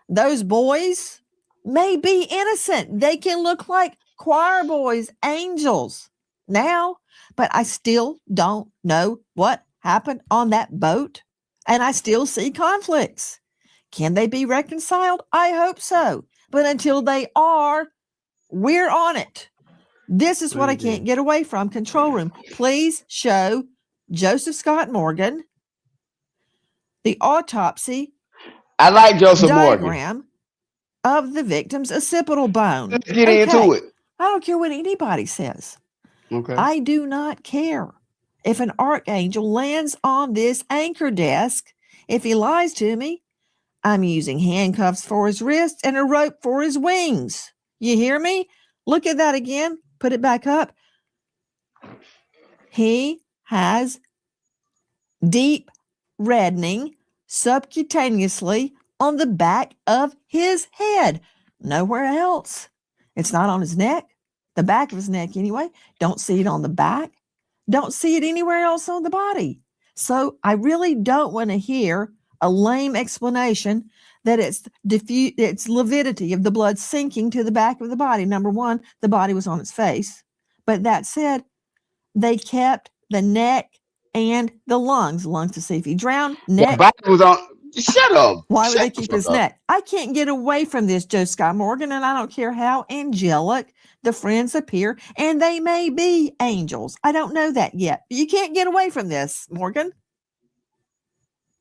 Those boys may be innocent. They can look like choir boys, angels now, but I still don't know what happened on that boat. And I still see conflicts. Can they be reconciled? I hope so. But until they are, we're on it. This is what I can't get away from. Control room, please show Joseph Scott Morgan the autopsy
I like Joseph
diagram
Morgan.
of the victim's occipital bone.
Let's get into it.
I don't care what anybody says.
Okay.
I do not care if an archangel lands on this anchor desk. If he lies to me, I'm using handcuffs for his wrists and a rope for his wings. You hear me? Look at that again. Put it back up. He has deep reddening subcutaneously on the back of his head. Nowhere else. It's not on his neck, the back of his neck anyway. Don't see it on the back. Don't see it anywhere else on the body. So I really don't want to hear a lame explanation that it's lividity of the blood sinking to the back of the body. Number one, the body was on its face. But that said, they kept the neck and the lungs to see if he drowned. Neck.
The body was on. Shut up.
Why would
Shut
they keep
the
his
fuck up.
neck? I can't get away from this, Joe Scott Morgan, and I don't care how angelic the friends appear, and they may be angels. I don't know that yet. You can't get away from this, Morgan.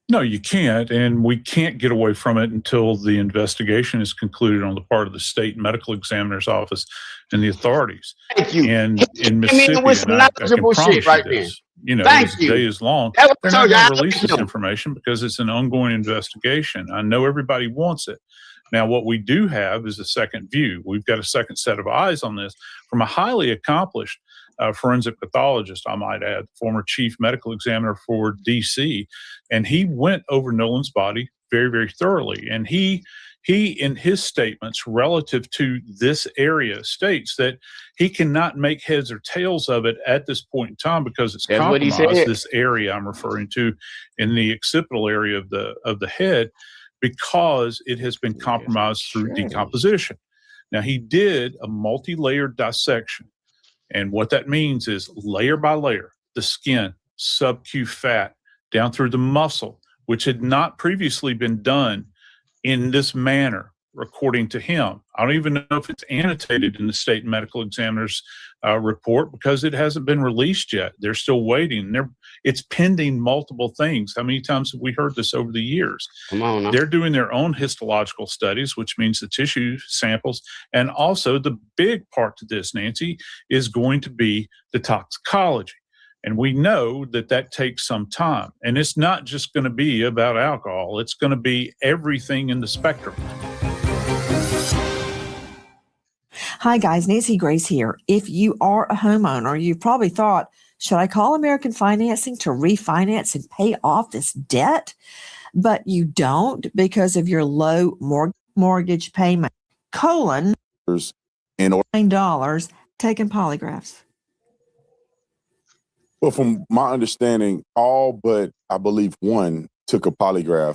No, you can't, and we can't get away from it until the investigation is concluded on the part of the state medical examiner's office and the authorities.
Thank you.
And in Mississippi,
with some
and I can
knowledgeable
promise
shit right
you
there.
this, you know,
Thank
as
you.
the day is long,
That's what
they're
I
not
told you.
going
I
to release
like
this
him.
information because it's an ongoing investigation. I know everybody wants it. Now, what we do have is a second view. We've got a second set of eyes on this from a highly accomplished forensic pathologist, I might add, former chief medical examiner for DC. And he went over Nolan's body very, very thoroughly. And he in his statements relative to this area states that he cannot make heads or tails of it at this point in time because it's
That's what he
compromised,
said.
this area I'm referring to in the occipital area of the head, because it has been compromised through decomposition. Now, he did a multi-layered dissection. And what that means is layer by layer, the skin, sub-Q fat, down through the muscle, which had not previously been done in this manner, according to him. I don't even know if it's annotated in the state medical examiner's report because it hasn't been released yet. They're still waiting. It's pending multiple things. How many times have we heard this over the years?
Come on now.
They're doing their own histological studies, which means the tissue samples. And also the big part to this, Nancy, is going to be the toxicology. And we know that takes some time. And it's not just going to be about alcohol. It's going to be everything in the spectrum.
Hi, guys. Nancy Grace here. If you are a homeowner, you've probably thought, should I call American Financing to refinance and pay off this debt? But you don't because of your low mortgage payment. $9 taking polygraphs.
Well, from my understanding, all but I believe one took a polygraph,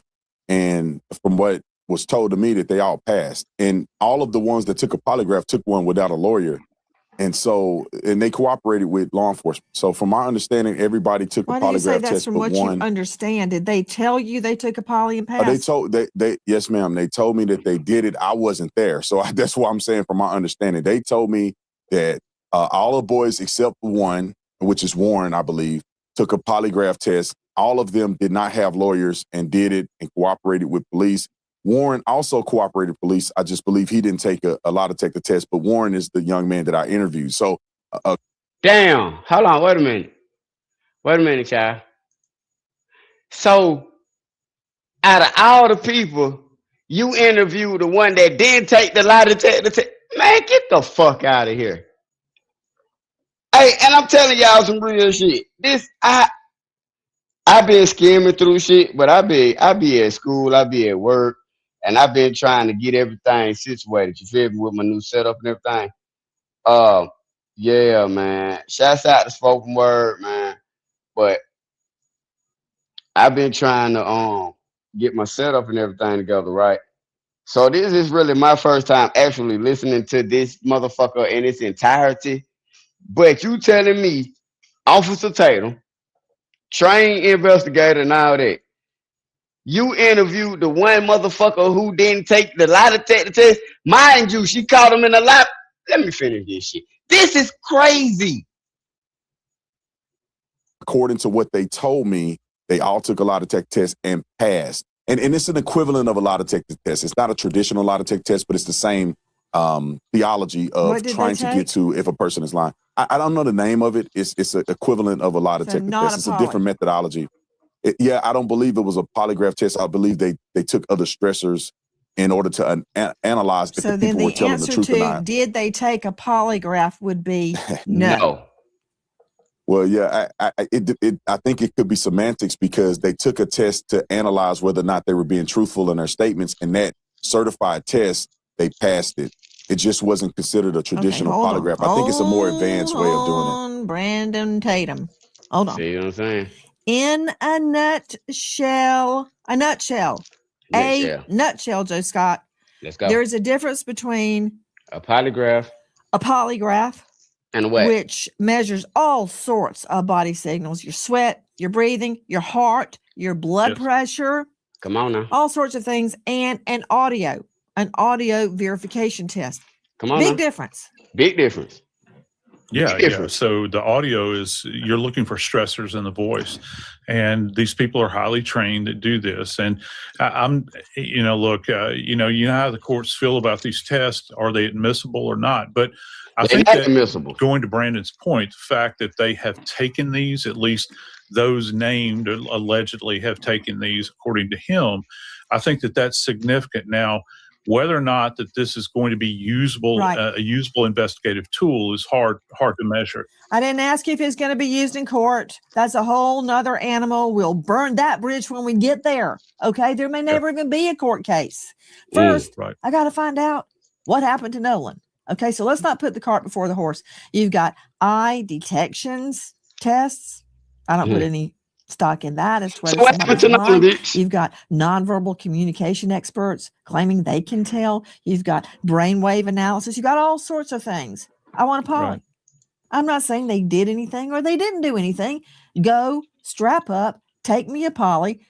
and from what was told to me that they all passed, and all of the ones that took a polygraph took one without a lawyer, and they cooperated with law enforcement. So, from my understanding, everybody took
Why
a
do you say
polygraph
that's
test
from
but
what
one.
you understand? Did they tell you they took a poly and passed?
Yes, ma'am. They told me that they did it. I wasn't there, so that's what I'm saying. From my understanding, they told me that all the boys except one, which is Warren, I believe, took a polygraph test. All of them did not have lawyers and did it and cooperated with police. Warren also cooperated with police. I just believe he didn't take a lot to take the test, but Warren is the young man that I interviewed. So,
Damn. Hold on. Wait a minute, child. So, out of all the people, you interviewed the one that didn't take the lie detector test. Man, get the fuck out of here. Hey, and I'm telling y'all some real shit. I been skimming through shit, but I be at school, I be at work, and I've been trying to get everything situated. You feel me with my new setup and everything. Uh, yeah, man. Shouts out to spoken word, man. But I've been trying to get my setup and everything together, right? So this is really my first time actually listening to this motherfucker in its entirety. But you telling me, Officer Tatum, trained investigator and all that. You interviewed the one motherfucker who didn't take the lie detector test. Mind you, she caught him in a lie. Let me finish this shit. This is crazy.
According to what they told me, they all took a lie detector test and passed. And it's an equivalent of a lie detector test. It's not a traditional lie detector test, but it's the same theology of trying to get to if a person is lying. I don't know the name of it. It's an equivalent of a lie detector test. It's a different methodology. Yeah, I don't believe it was a polygraph test. I believe they took other stressors in order to analyze if the people were telling the truth or not.
Did they take a polygraph would be no.
Well, yeah, I think it could be semantics because they took a test to analyze whether or not they were being truthful in their statements, and that certified test, they passed it. It just wasn't considered a traditional polygraph. I think it's a more advanced way of doing it.
Brandon Tatum. Hold on.
See what I'm saying?
In a nutshell, Joe Scott.
Let's go.
There is a difference between
a polygraph
and
what?
Which measures all sorts of body signals: your sweat, your breathing, your heart, your blood pressure.
Come on now.
All sorts of things, and an audio verification test.
Come on.
Big difference.
Big difference.
Yeah. So the audio is you're looking for stressors in the voice, and these people are highly trained that do this. And I'm, look, you know how the courts feel about these tests. Are they admissible or not? But I think that going to Brandon's point, the fact that they have taken these, at least those named allegedly have taken these, according to him, I think that that's significant. Now, whether or not that this is going to be usable, a usable investigative tool is hard to measure.
I didn't ask you if it's going to be used in court. That's a whole nother animal. We'll burn that bridge when we get there. Okay. There may never even be a court case. First, I got to find out what happened to Nolan. Okay. So let's not put the cart before the horse. You've got eye detections tests. I don't put any stock in that as to whether somebody's lying. You've got nonverbal communication experts claiming they can tell. You've got brainwave analysis. You've got all sorts of things. I want a poly. Right. I'm not saying they did anything or they didn't do anything. Go, strap up, take me a poly.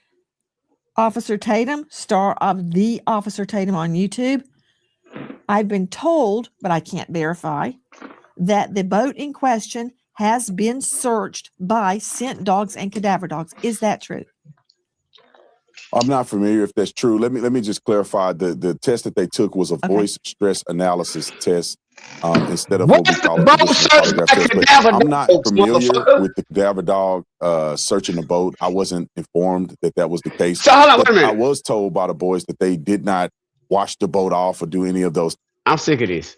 Officer Tatum, star of the Officer Tatum on YouTube. I've been told, but I can't verify, that the boat in question has been searched by scent dogs and cadaver dogs. Is that true?
I'm not familiar if that's true. Let me just clarify. The test that they took was a voice stress analysis test instead of what we call a traditional polygraph test. But I'm not familiar with the cadaver dog searching the boat. I wasn't informed that was the case.
So hold on, wait a minute.
I was told by the boys that they did not wash the boat off or do any of those.
I'm sick of this.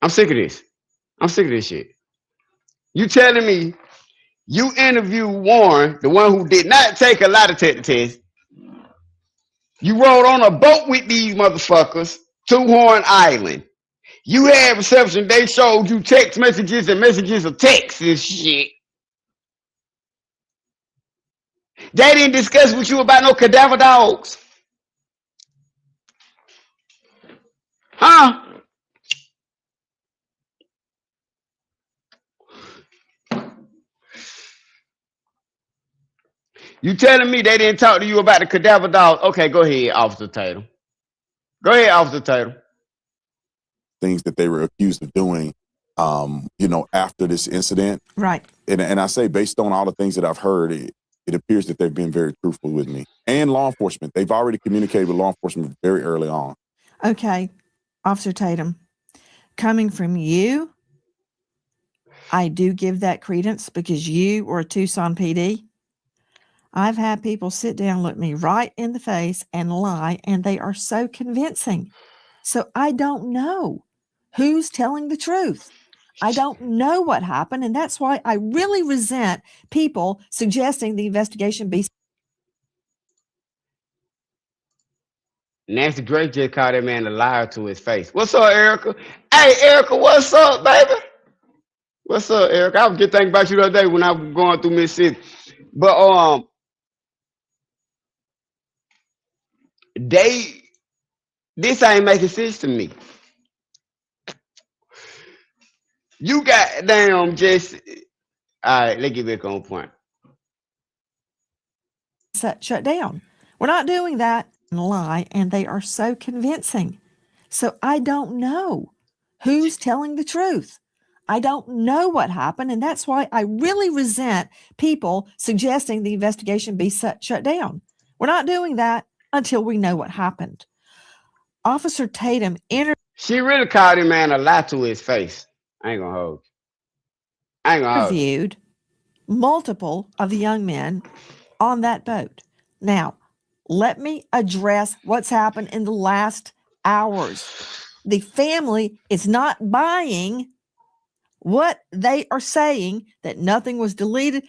I'm sick of this shit. You telling me you interviewed Warren, the one who did not take a lie detector test. You rode on a boat with these motherfuckers to Horn Island. You had reception. They showed you text messages and messages of text and shit. They didn't discuss with you about no cadaver dogs. Huh? You telling me they didn't talk to you about the cadaver dogs? Okay, go ahead, Officer Tatum. Go ahead, Officer Tatum.
Things that they were accused of doing, after this incident.
Right.
And I say, based on all the things that I've heard, it appears that they've been very truthful with me and law enforcement. They've already communicated with law enforcement very early on.
Okay, Officer Tatum, coming from you, I do give that credence because you were a Tucson PD. I've had people sit down, look me right in the face and lie, and they are so convincing. So I don't know who's telling the truth? I don't know what happened, and that's why I really resent people suggesting the investigation be.
Nancy Drake just called that man a liar to his face. What's up, Erica? Hey, Erica, what's up, baby? What's up, Erica? I was just thinking about you the other day when I was going through Mississippi. But this ain't making sense to me. You got damn just all right, let's get back on point.
Shut down. We're not doing that. Lie, and they are so convincing. So I don't know who's telling the truth. I don't know what happened, and that's why I really resent people suggesting the investigation be shut down. We're not doing that until we know what happened. Officer Tatum
She really called him man a lie to his face. I ain't gonna hold you.
interviewed multiple of the young men on that boat. Now, let me address what's happened in the last hours. The family is not buying what they are saying, that nothing was deleted.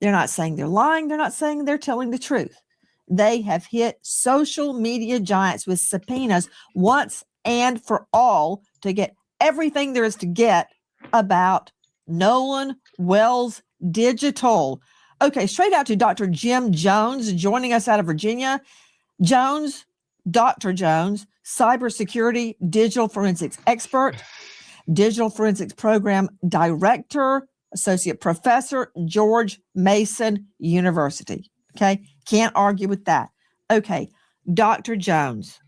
They're not saying they're lying. They're not saying they're telling the truth. They have hit social media giants with subpoenas once and for all to get everything there is to get about Nolan Wells Digital. Okay, straight out to Dr. Jim Jones joining us out of Virginia. Dr. Jones, cybersecurity digital forensics expert, digital forensics program director, associate professor, George Mason University. Okay, can't argue with that. Okay, Dr. Jones,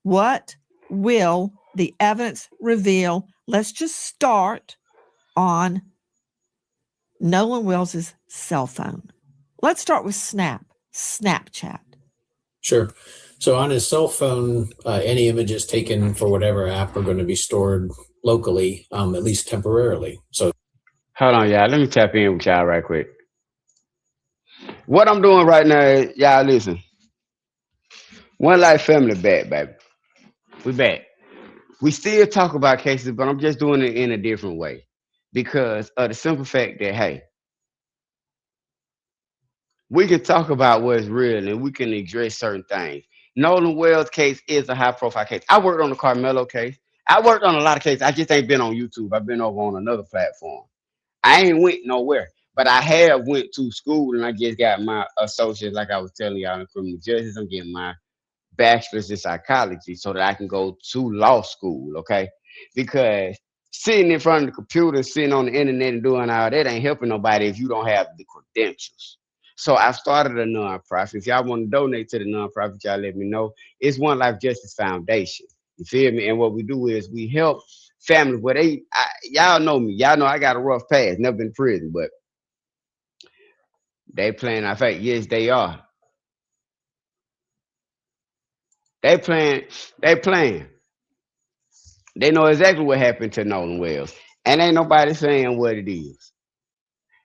what will the evidence reveal? Let's just start on Nolan Wells's cell phone. Let's start with Snapchat.
Sure. So on his cell phone, any images taken for whatever app are going to be stored locally, at least temporarily. So
hold on, y'all. Let me tap in with y'all right quick. What I'm doing right now is, y'all listen. One Life Family back, baby. We back. We still talk about cases, but I'm just doing it in a different way. Because of the simple fact that, hey, we can talk about what's real and we can address certain things. Nolan Wells case is a high profile case. I worked on the Carmelo case. I worked on a lot of cases. I just ain't been on YouTube. I've been over on another platform. I ain't went nowhere, but I have went to school and I just got my associate, like I was telling y'all, in criminal justice. I'm getting my bachelor's in psychology so that I can go to law school, okay? Because sitting in front of the computer, sitting on the internet and doing all that ain't helping nobody if you don't have the credentials. So I started a nonprofit. If y'all want to donate to the nonprofit, y'all let me know. It's One Life Justice Foundation. You feel me? And what we do is we help families where y'all know me. Y'all know I got a rough past. Never been in prison, but they playing our fate. Yes, they are. They playing. They know exactly what happened to Nolan Wells. And ain't nobody saying what it is.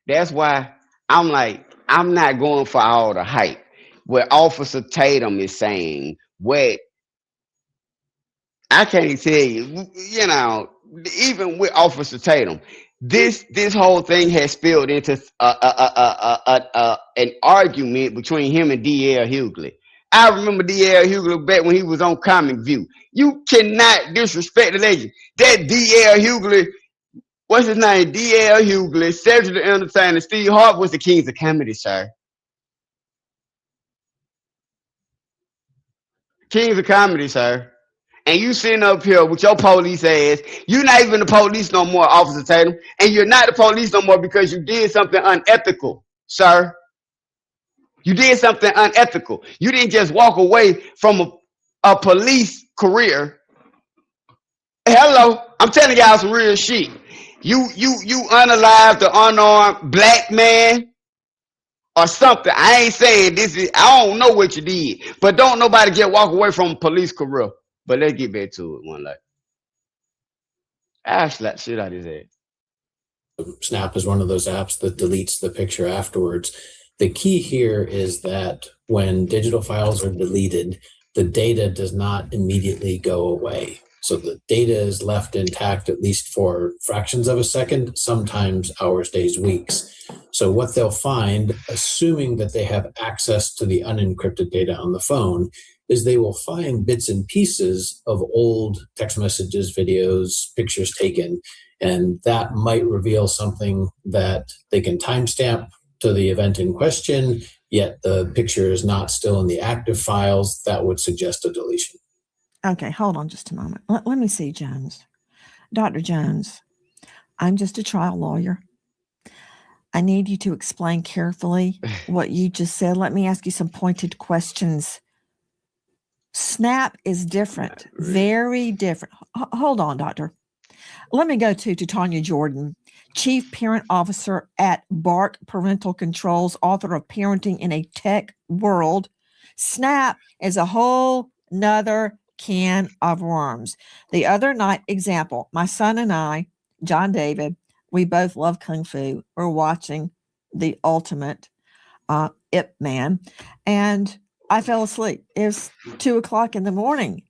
That's why I'm like, I'm not going for all the hype. What Officer Tatum is saying, what I can't tell you, you know, even with Officer Tatum, this whole thing has spilled into an argument between him and D.L. Hughley. I remember D.L. Hughley back when he was on Comic View. You cannot disrespect the legend. That D.L. Hughley, what's his name? D.L. Hughley, Cedric the Entertainer, Steve Harvey was the kings of comedy, sir. Kings of comedy, sir. And you sitting up here with your police ass. You're not even the police no more, Officer Tatum. And you're not the police no more because you did something unethical, sir. You did something unethical. You didn't just walk away from a police career. Hello, I'm telling y'all some real shit. You unalived the unarmed black man or something. I ain't saying this is, I don't know what you did, but don't nobody just walk away from a police career. But let's get back to it. One life. I slapped shit out of his head.
Snap is one of those apps that deletes the picture afterwards. The key here is that when digital files are deleted, the data does not immediately go away. So the data is left intact at least for fractions of a second, sometimes hours, days, weeks. So what they'll find, assuming that they have access to the unencrypted data on the phone, is they will find bits and pieces of old text messages, videos, pictures taken, and that might reveal something that they can timestamp to the event in question, yet the picture is not still in the active files. That would suggest a deletion.
Okay, hold on just a moment. Let me see, Jones. Dr. Jones, I'm just a trial lawyer. I need you to explain carefully what you just said. Let me ask you some pointed questions. Snap is different, very different. Hold on, doctor. Let me go to Tanya Jordan, Chief Parent Officer at Bark Parental Controls, author of Parenting in a Tech World. Snap is a whole nother can of worms. The other night, example, my son and I, John David, we both love Kung Fu. We're watching The Ultimate Ip Man, and I fell asleep. It was 2:00 in the morning.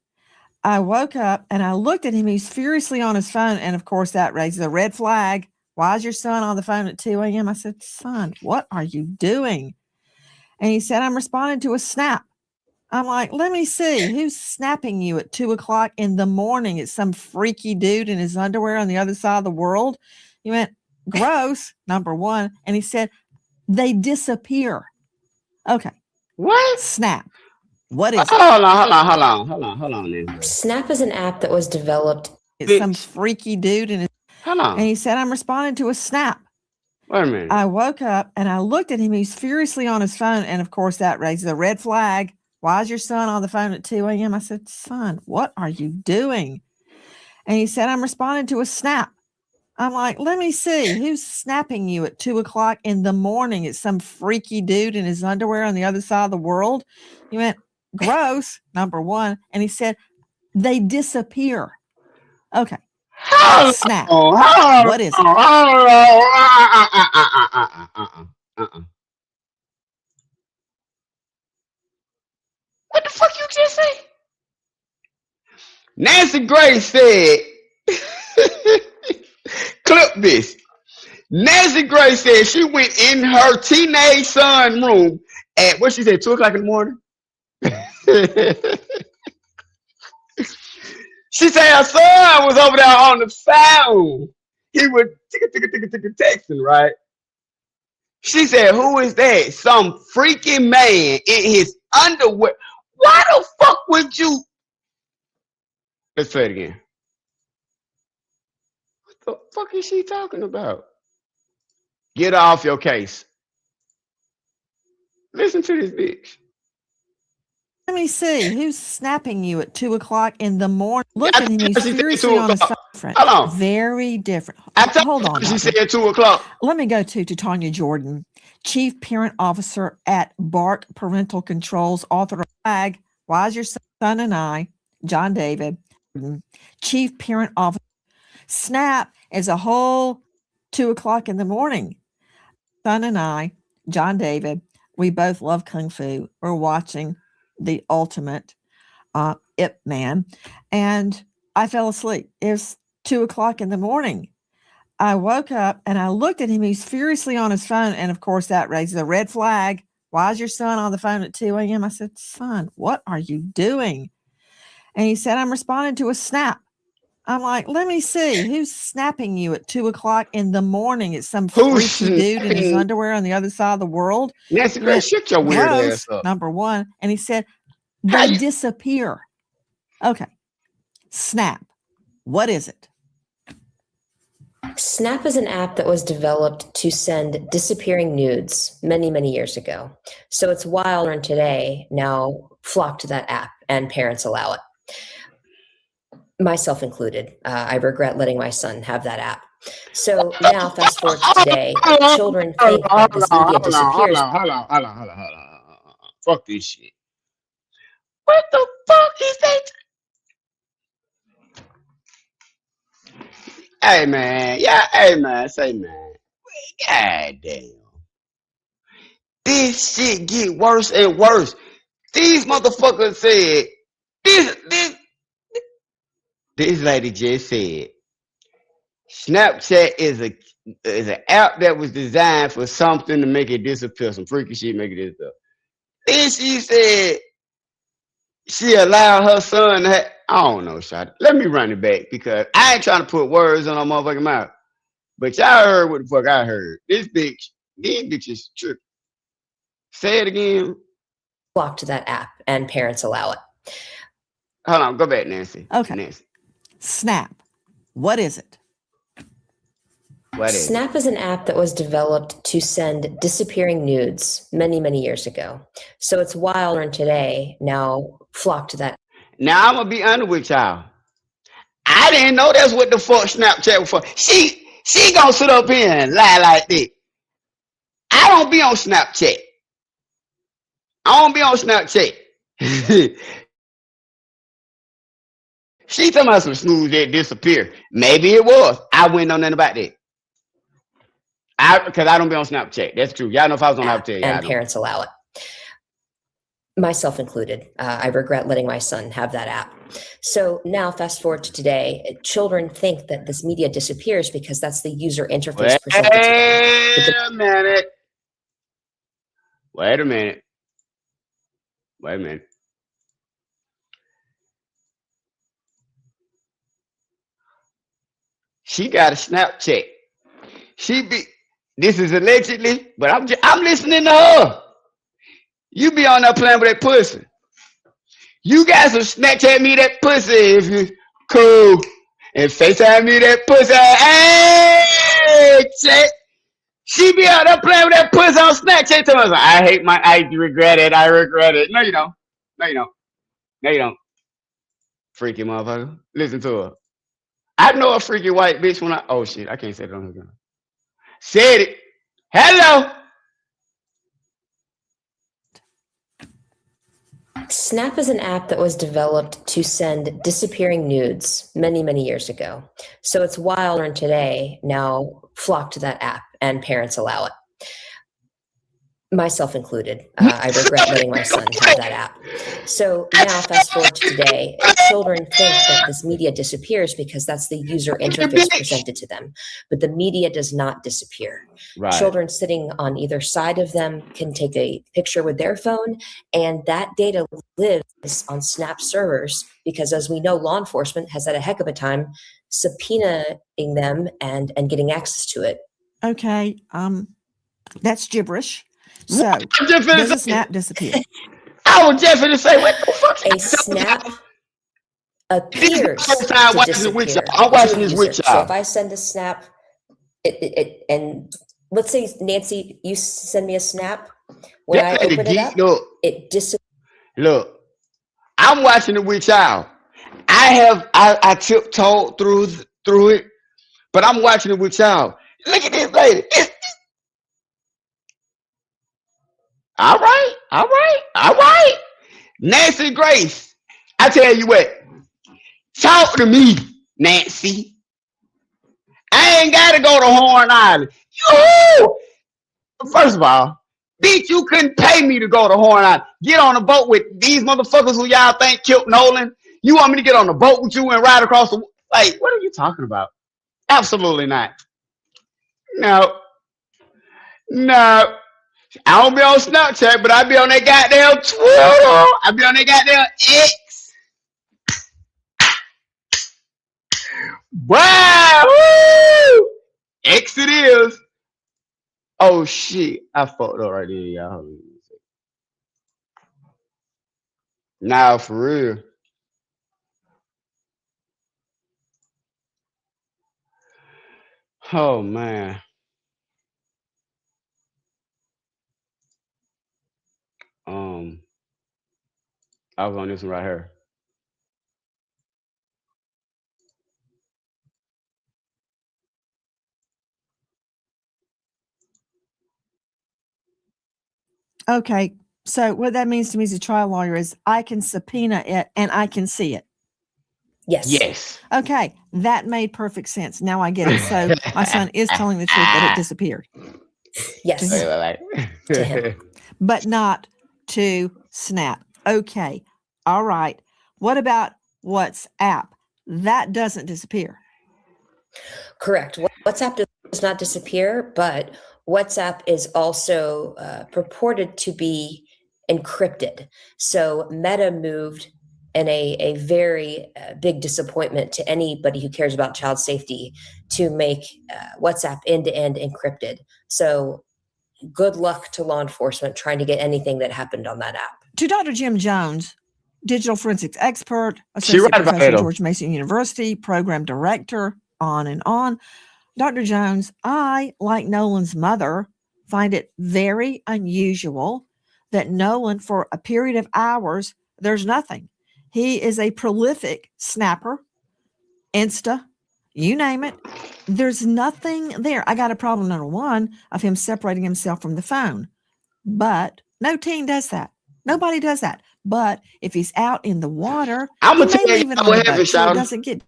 I woke up and I looked at him. He's furiously on his phone. And of course, that raises a red flag. Why is your son on the phone at 2 a.m.? I said, son, what are you doing? And he said, I'm responding to a snap. I'm like, let me see. Who's snapping you at 2:00 in the morning? It's some freaky dude in his underwear on the other side of the world. He went, gross, number one. And he said, they disappear. Okay.
What?
Snap. What is it?
Hold on.
Snap is an app that was developed.
It's some freaky dude in his.
Hold on.
And he said, I'm responding to a snap.
Wait a minute.
I woke up and I looked at him. He's furiously on his phone. And of course, that raises a red flag. Why is your son on the phone at 2 a.m.? I said, son, what are you doing? And he said, I'm responding to a snap. I'm like, let me see. Who's snapping you at 2:00 in the morning? It's some freaky dude in his underwear on the other side of the world. He went, gross, number one. And he said, they disappear. Okay. Snap. What is it?
What the fuck you just say? Nancy Grace said, clip this. Nancy Grace said she went in her teenage son room at, what she said, 2:00 in the morning? She said her son was over there on the phone. He was texting, right? She said, who is that? Some freaking man in his underwear. Why the fuck would you? Let's say it again. What the fuck is she talking about? Get off your case. Listen to this bitch.
Let me see. Who's snapping you at 2:00 in the morning? Look at him. He's furiously on his phone.
Hold on.
Very different.
Hold on. She said 2:00.
Let me go to Tanya Jordan, Chief Parent Officer at Bark Parental Controls, author of Flag. Why is your son and I, John David, Chief Parent Officer. Snap is a whole 2:00 in the morning. Son and I, John David, we both love Kung Fu. We're watching The Ultimate Ip Man, and I fell asleep. It was 2:00 in the morning. I woke up and I looked at him. He's furiously on his phone. And of course, that raises a red flag. Why is your son on the phone at 2 a.m.? I said, son, what are you doing? And he said, I'm responding to a snap. I'm like, let me see. Who's snapping you at 2:00 in the morning? It's some freaky dude in his underwear on the other side of the world.
Nancy Grace, shut your weird ass up.
Number one. And he said, they disappear. Okay. Snap. What is it?
Snap is an app that was developed to send disappearing nudes many, many years ago. So it's wild, and today now flock to that app, and parents allow it. Myself included. I regret letting my son have that app. So now, fast forward to today, children think that this media disappears.
Hold on. Fuck this shit. What the fuck is that? Hey man, say man. God damn. This shit get worse and worse. These motherfuckers said this This lady just said Snapchat is an app that was designed for something to make it disappear. Some freaky shit make it disappear. Then she said she allowed her son to have, I don't know, Shot. Let me run it back because I ain't trying to put words on her motherfucking mouth. But y'all heard what the fuck I heard. This bitch, these bitches tripping. Say it again.
Block to that app and parents allow it.
Hold on, go back, Nancy.
Okay.
Nancy.
Snap. What is it?
What is
Snap is an app that was developed to send disappearing nudes many, many years ago. So it's wild and today now flock to that.
Now I'm gonna be honest with y'all. I didn't know that's what the fuck Snapchat was for. She gonna sit up here and lie like that. I don't be on Snapchat. I don't be on Snapchat. She talking about some snooze that disappear. Maybe it was. I wouldn't know nothing about that. Because I don't be on Snapchat. That's true. Y'all know if I was on Snapchat, yeah,
And parents allow it. Myself included. I regret letting my son have that app. So now fast forward to today, children think that this media disappears because that's the user interface presented to them.
Wait a minute. Wait a minute. She got a Snapchat. This is allegedly, but I'm listening to her. You be on there playing with that pussy. You guys will Snapchat me that pussy if you cool. And FaceTime me that pussy. Hey, check. She be out there playing with that pussy on Snapchat. I regret it. I regret it. No, you don't. No, you don't. No, you don't. Freaky motherfucker. Listen to her. I know a freaky white bitch when oh shit, I can't say it on her. Said it. Hello.
Snap is an app that was developed to send disappearing nudes many, many years ago. So it's wild and today now flock to that app and parents allow it. Myself included. I regret letting my son have that app. So now fast forward to today, children think that this media disappears because that's the user interface presented to them. But the media does not disappear.
Right.
Children sitting on either side of them can take a picture with their phone, and that data lives on Snap servers because, as we know, law enforcement has had a heck of a time subpoenaing them and getting access to it.
Okay, that's gibberish. So does a snap disappear?
I was just gonna say, what the fuck?
A snap appears to
watching
disappear.
with y'all. I'm watching this with
So
y'all.
if I send a snap, and let's say, Nancy, you send me a snap. When I open it up, it disappears.
Look, I'm watching it with y'all. I tiptoed through it, but I'm watching it with y'all. Look at this lady. All right. Nancy Grace, I tell you what, talk to me, Nancy. I ain't got to go to Horn Island. First of all, bitch, you couldn't pay me to go to Horn Island. Get on a boat with these motherfuckers who y'all think killed Nolan. You want me to get on the boat with you and ride across the... Like, what are you talking about? Absolutely not. No. I don't be on Snapchat, but I be on that goddamn Twitter. I be on that goddamn X. Wow! Woo! X it is. Oh shit! I fucked up right there, y'all. Now for real. Oh man. I was on this one right here.
Okay, so what that means to me as a trial lawyer is I can subpoena it and I can see it.
Yes.
Okay, that made perfect sense. Now I get it. So my son is telling the truth that it disappeared.
Yes.
To him, but not to Snap. Okay. All right. What about WhatsApp? that doesn't disappear.
Correct. WhatsApp does not disappear, but WhatsApp is also purported to be encrypted. So Meta moved in a very big disappointment to anybody who cares about child safety to make WhatsApp end-to-end encrypted. So good luck to law enforcement trying to get anything that happened on that app.
To Dr. Jim Jones, digital forensics expert, associate professor, George Mason University, program director, on and on. Dr. Jones, I, like Nolan's mother, find it very unusual that Nolan, for a period of hours, there's nothing. He is a prolific snapper, Insta, you name it. There's nothing there. I got a problem, number one, of him separating himself from the phone. But no teen does that. Nobody does that. But if he's out in the water,
I'm
he
gonna
may
tell you
leave it on
what
the boat
happened,
so it
Shawty.
doesn't get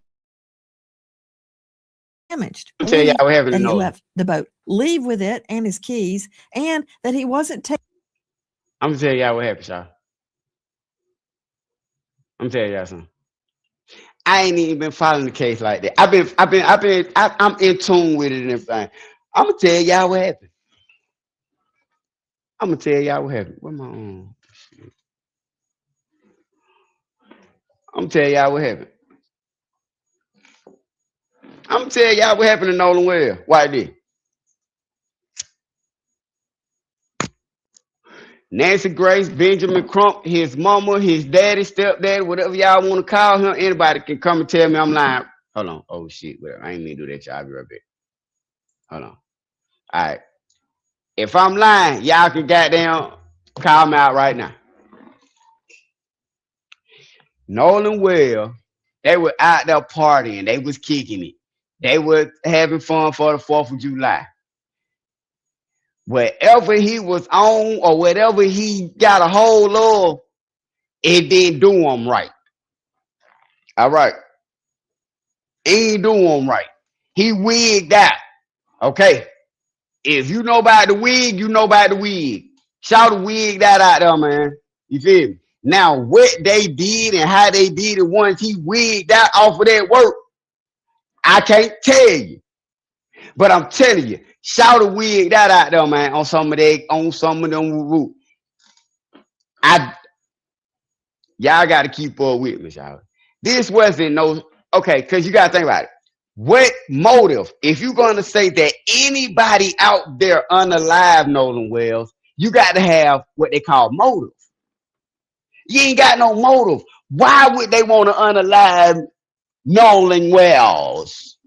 damaged.
I'm gonna tell you what happened
That
to
he
Nolan.
left the boat, leave with it and his keys, and that he wasn't taking.
I'm gonna tell y'all what happened, y'all. I'm gonna tell y'all something. I ain't even been following the case like that. I'm in tune with it and everything. I'm gonna tell y'all what happened. I'm gonna tell y'all what happened. Where my I'm gonna tell y'all what happened. I'm gonna tell y'all what happened to Nolan Well. Why did? Nancy Grace, Benjamin Crump, his mama, his daddy, stepdaddy, whatever y'all want to call him, anybody can come and tell me I'm lying. Hold on. Oh shit, whatever. I ain't mean to do that, y'all. I'll be right back. Hold on. All right. If I'm lying, y'all can goddamn call me out right now. Nolan Well, they were out there partying. They was kicking it. They were having fun for the 4th of July. Wherever he was on or whatever he got a hold of, it didn't do him right. All right. He ain't do him right. He wigged out. Okay. If you know about the wig, you know about the wig. Shout the wig that out there, man. You feel me? Now, what they did and how they did it once he wigged out off of that work, I can't tell you. But I'm telling you, shout a wig that out there, man, on some of them. Y'all got to keep up with me, y'all. This wasn't no, okay, because you got to think about it. What motive? If you're going to say that anybody out there unalive Nolan Wells, you got to have what they call motive. You ain't got no motive. Why would they want to unalive Nolan Wells?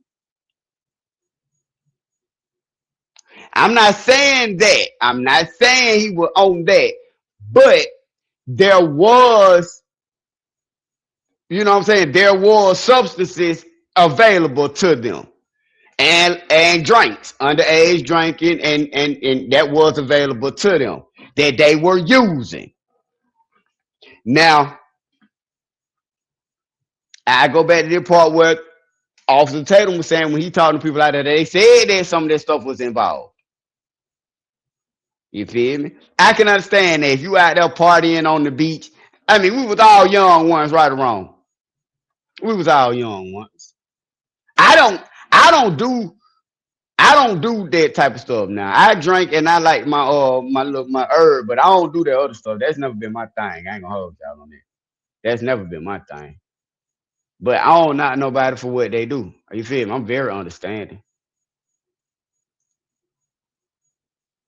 I'm not saying that. I'm not saying he was on that. But there was, you know what I'm saying? There was substances available to them. And drinks, underage drinking, and that was available to them that they were using. Now, I go back to the part where Officer Tatum was saying when he talking to people out there, they said that some of that stuff was involved. You feel me? I can understand that if you out there partying on the beach. I mean, we was all young ones, right or wrong. We was all young ones. I don't do that type of stuff now. I drink and I like my herb, but I don't do that other stuff. That's never been my thing. I ain't gonna hold y'all on that. That's never been my thing. But I don't knock nobody for what they do. You feel me? I'm very understanding.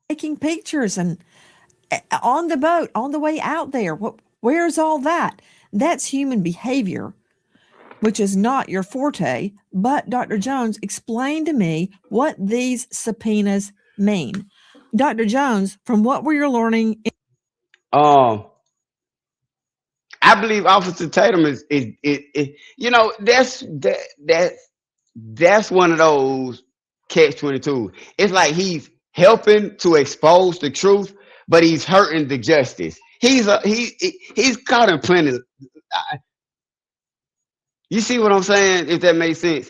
Taking pictures and on the boat, on the way out there. Where's all that? That's human behavior, which is not your forte. But Dr. Jones, explain to me what these subpoenas mean. Dr. Jones, from what we're learning.
I believe Officer Tatum is you know, that's one of those catch-22. It's like he's helping to expose the truth, but he's hurting the justice. He's caught in plenty. You see what I'm saying? If that makes sense.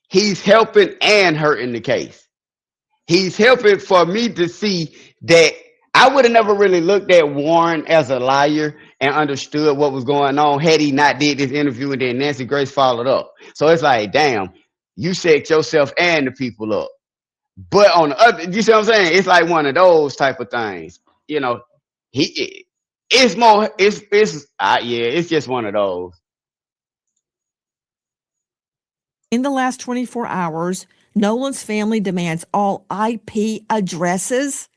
He's helping and hurting the case. He's helping for me to see that I would have never really looked at Warren as a liar and understood what was going on had he not did this interview and then Nancy Grace followed up. So it's like, damn, you set yourself and the people up. But on the other, you see what I'm saying? It's like one of those type of things. You know, it's more, yeah, it's just one of those.
In the last 24 hours, Nolan's family demands all IP addresses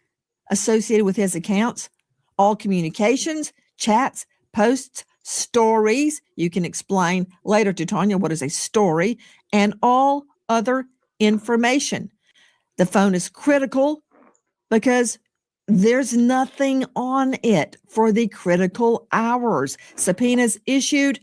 associated with his accounts, all communications, chats, posts, stories. You can explain later to Tanya what is a story, and all other information. The phone is critical because there's nothing on it for the critical hours. Subpoenas issued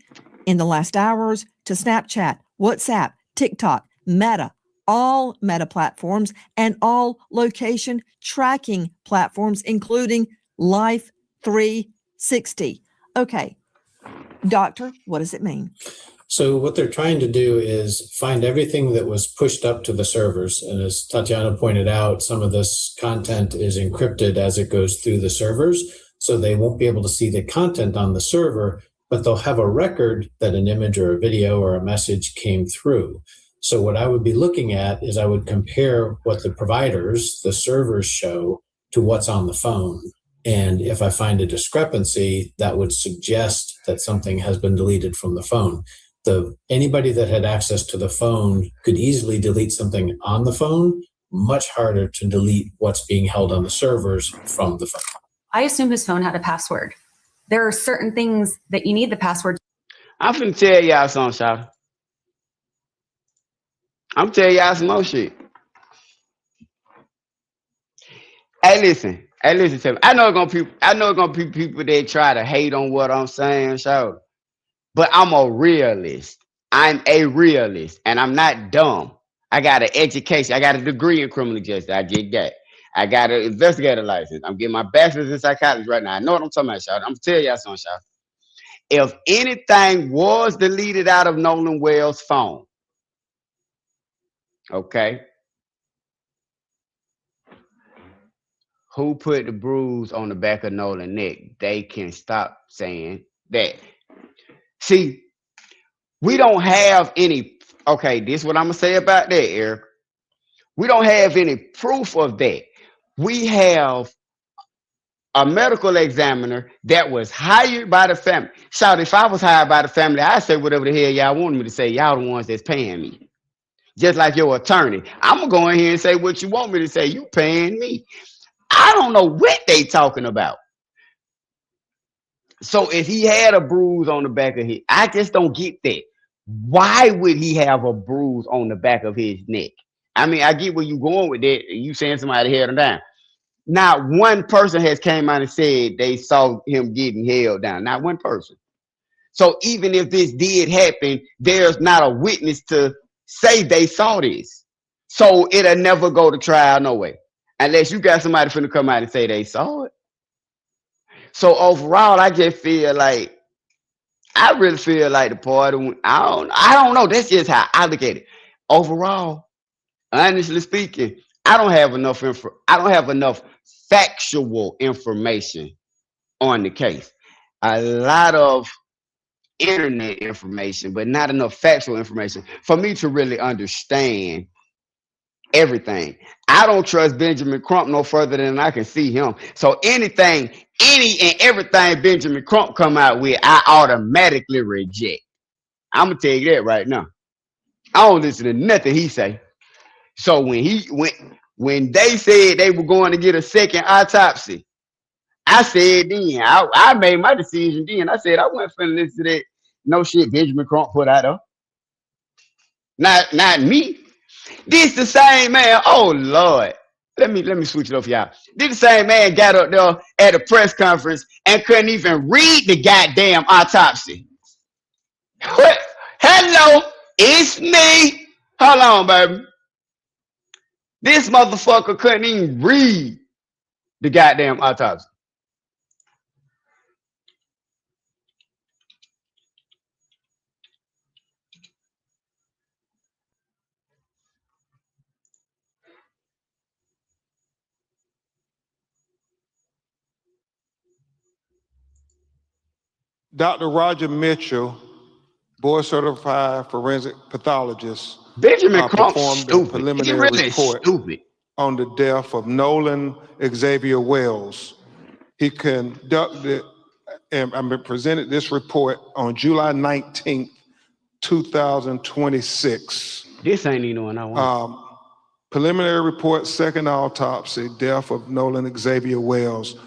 in the last hours to Snapchat, WhatsApp, TikTok, Meta, all Meta platforms, and all location tracking platforms, including Life 360. Okay, doctor, what does it mean?
So what they're trying to do is find everything that was pushed up to the servers. And as Tatiana pointed out, some of this content is encrypted as it goes through the servers. So they won't be able to see the content on the server, but they'll have a record that an image or a video or a message came through. So what I would be looking at is I would compare what the providers, the servers show to what's on the phone. And if I find a discrepancy, that would suggest that something has been deleted from the phone. Anybody that had access to the phone could easily delete something on the phone, much harder to delete what's being held on the servers from the phone.
I assume his phone had a password. There are certain things that you need the password.
I'm finna tell y'all something, Shawty. I'm telling y'all some more shit. Hey, listen to me. I know it's gonna be people that try to hate on what I'm saying, Shawty. But I'm a realist. I'm a realist, and I'm not dumb. I got an education. I got a degree in criminal justice. I get that. I got an investigator license. I'm getting my bachelor's in psychology right now. I know what I'm talking about, Shawty. I'm gonna tell y'all something, Shawty. If anything was deleted out of Nolan Wells' phone, okay, who put the bruise on the back of Nolan's neck? They can stop saying that. See, we don't have any. Okay, this is what I'm gonna say about that, Eric. We don't have any proof of that. We have a medical examiner that was hired by the family. Shout, if I was hired by the family, I'd say whatever the hell y'all wanted me to say. Y'all the ones that's paying me. Just like your attorney. I'm gonna go in here and say what you want me to say. You paying me. I don't know what they talking about. So if he had a bruise on the back of his, I just don't get that. Why would he have a bruise on the back of his neck? I mean, I get where you going with that. You saying somebody held him down. Not one person has came out and said they saw him getting held down. Not one person. So even if this did happen, there's not a witness to say they saw this. So it'll never go to trial, no way. Unless you got somebody finna come out and say they saw it. So overall, I just feel like I really feel like the party. I don't know. That's just how I look at it. Overall, honestly speaking, I don't have enough I don't have enough factual information on the case. A lot of internet information, but not enough factual information for me to really understand everything. I don't trust Benjamin Crump no further than I can see him. So any and everything Benjamin Crump come out with, I automatically reject. I'm gonna tell you that right now. I don't listen to nothing he say. So when they said they were going to get a second autopsy, I said then I made my decision then. I said I wasn't finna listen to that no shit Benjamin Crump put out of. Not me. This the same man. Oh Lord. Let me switch it up for y'all. This the same man got up there at a press conference and couldn't even read the goddamn autopsy. What? Hello, it's me. Hold on, baby. This motherfucker couldn't even read the goddamn autopsy.
Dr. Roger Mitchell, board certified forensic pathologist,
Benjamin Crump's
performed a
stupid. He
preliminary
really
report
stupid.
on the death of Nolan Xavier Wells. He conducted and presented this report on July 19th, 2026.
This ain't even one I want.
Preliminary report, second autopsy, death of Nolan Xavier Wells.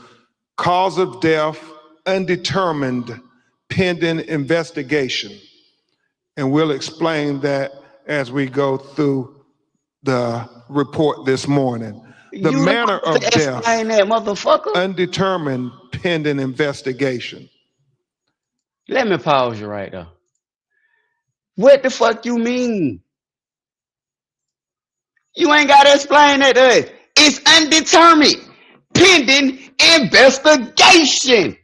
Cause of death, undetermined, pending investigation. And we'll explain that as we go through the report this morning. The manner of death,
that motherfucker.
Undetermined, pending investigation.
Let me pause you right there. What the fuck you mean? You ain't gotta explain that to us. It's undetermined, pending investigation.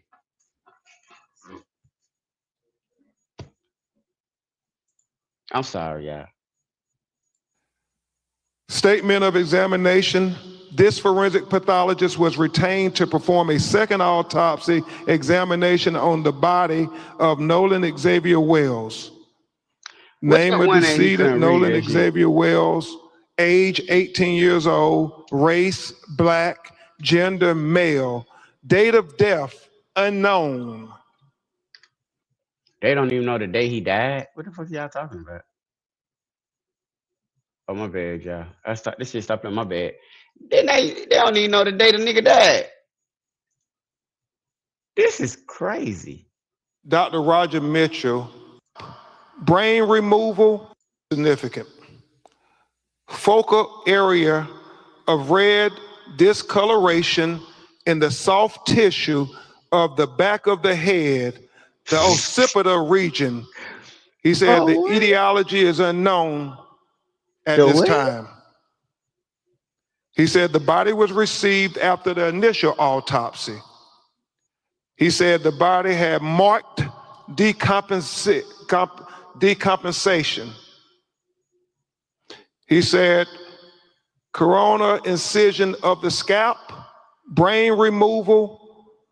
I'm sorry, y'all.
Statement of examination. This forensic pathologist was retained to perform a second autopsy examination on the body of Nolan Xavier Wells. Name of decedent, Nolan Xavier Wells. Age 18 years old. Race, black. Gender, male. Date of death, unknown.
They don't even know the day he died. What the fuck y'all talking about? Oh, my bad, y'all. This shit stopped on my bad. Then they don't even know the day the nigga died. This is crazy.
Dr. Roger Mitchell. Brain removal, significant. Focal area of red discoloration in the soft tissue of the back of the head, the occipital region. He said the etiology is unknown at this time. He said the body was received after the initial autopsy. He said the body had marked decompensation. He said corona incision of the scalp, brain removal,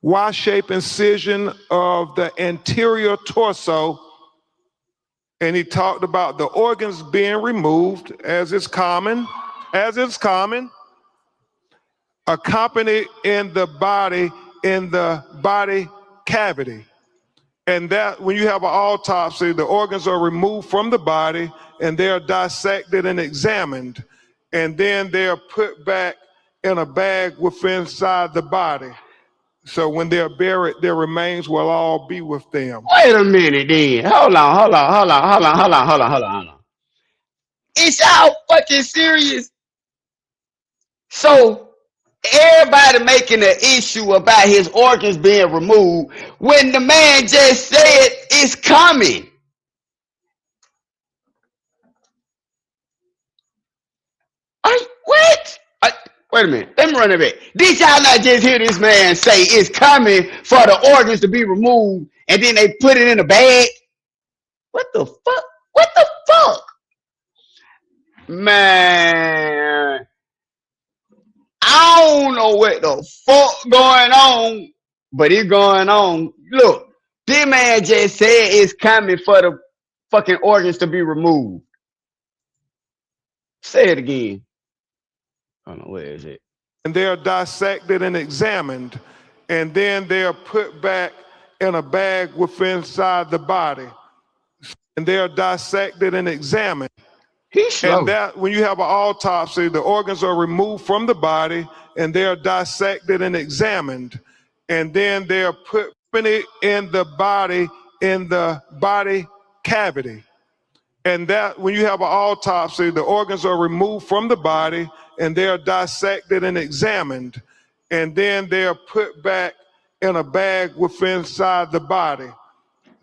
Y-shaped incision of the anterior torso, and he talked about the organs being removed, as is common, accompanied in the body cavity. And that when you have an autopsy, the organs are removed from the body and they're dissected and examined. And then they're put back in a bag within inside the body. So when they're buried, their remains will all be with them.
Wait a minute then. Hold on. Is y'all fucking serious? So everybody making an issue about his organs being removed when the man just said it's coming. What? Wait a minute. Let me run it back. Did y'all not just hear this man say it's coming for the organs to be removed and then they put it in a bag? What the fuck? What the fuck? Man, I don't know what the fuck going on, but it's going on. Look, this man just said it's coming for the fucking organs to be removed. Say it again. I don't know, where is it?
And they're dissected and examined, and then they're put back in a bag within inside the body. And they're dissected and examined.
He's slow.
And that when you have an autopsy, the organs are removed from the body and they're dissected and examined. And then they're put in the body cavity. And that when you have an autopsy, the organs are removed from the body and they're dissected and examined. And then they're put back in a bag within inside the body.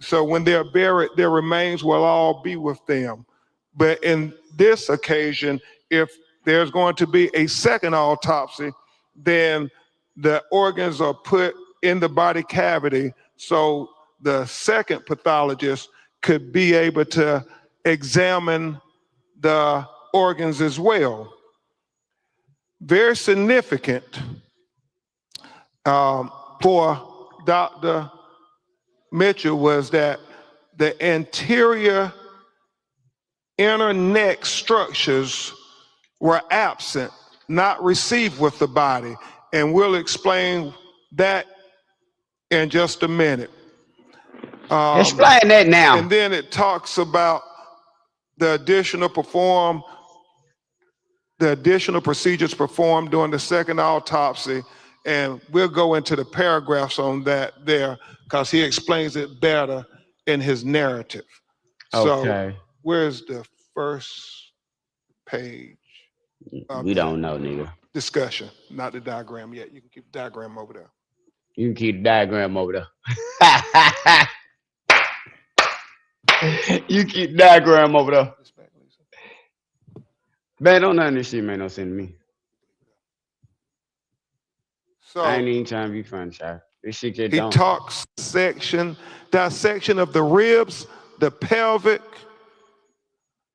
So when they're buried, their remains will all be with them. But in this occasion, if there's going to be a second autopsy, then the organs are put in the body cavity. So the second pathologist could be able to examine the organs as well. Very significant for Dr. Mitchell was that the anterior inner neck structures were absent, not received with the body. And we'll explain that in just a minute.
Explain that now.
And then it talks about the additional procedures performed during the second autopsy. And we'll go into the paragraphs on that there because he explains it better in his narrative.
Okay.
So where's the first page?
We don't know, nigga.
Discussion, not the diagram yet. You can keep the diagram over there.
You can keep the diagram over there. You keep the diagram over there. Man, don't none of this shit make no sense to me.
So
I ain't even trying to be funny, child. This shit get
he
dumb.
talks dissection of the ribs, the pelvic,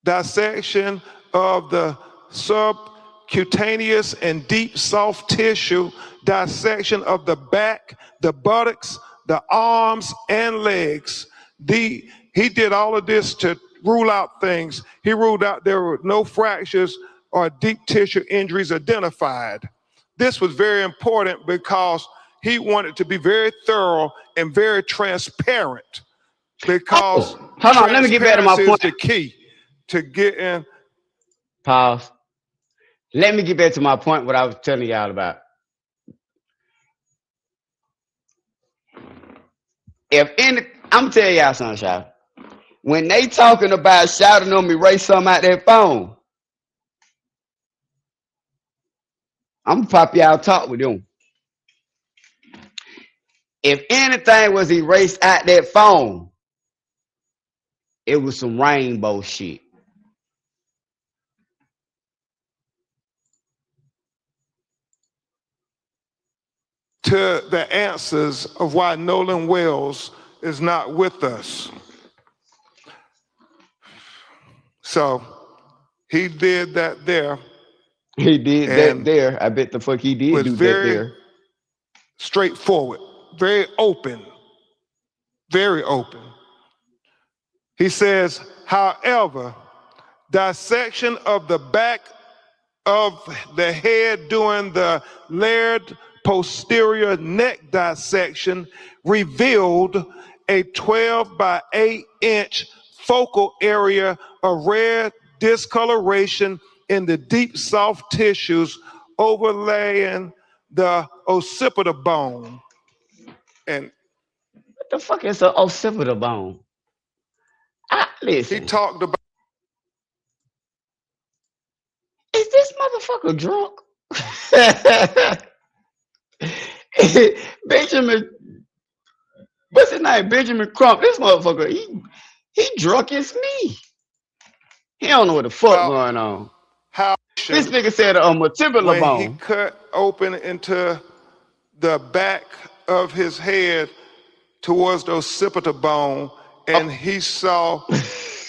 dissection of the subcutaneous and deep soft tissue, dissection of the back, the buttocks, the arms, and legs. He did all of this to rule out things. He ruled out there were no fractures or deep tissue injuries identified. This was very important because he wanted to be very thorough and very transparent because
hold on, let me get back to my point.
Transparency is the key to getting.
Pause. Let me get back to my point, what I was telling y'all about. I'm telling y'all something, child. When they talking about shouting on me, erase something out their phone, I'm gonna pop y'all talk with them. If anything was erased out that phone, it was some rainbow shit.
To the answers of why Nolan Wells is not with us. So he did that there.
He did that there. I bet the fuck he did do that there.
Straightforward, very open, very open. He says, however, dissection of the back of the head during the layered posterior neck dissection revealed a 12 by 8 inch focal area of rare discoloration in the deep soft tissues overlaying the occipital bone. And
what the fuck is an occipital bone? Listen.
He talked about.
Is this motherfucker drunk? Benjamin, what's his name? Benjamin Crump. This motherfucker, he drunk as me. He don't know what the fuck going on.
How
this nigga said a mandibular
when
bone.
He cut open into the back of his head towards the occipital bone, and he saw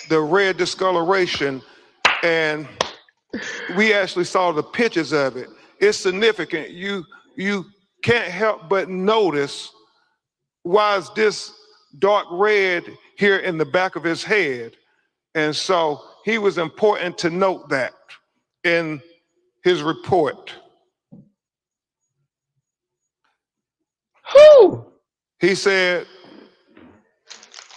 the red discoloration, and we actually saw the pictures of it. It's significant. You can't help but notice, why is this dark red here in the back of his head? And so he was important to note that in his report.
Who?
He said,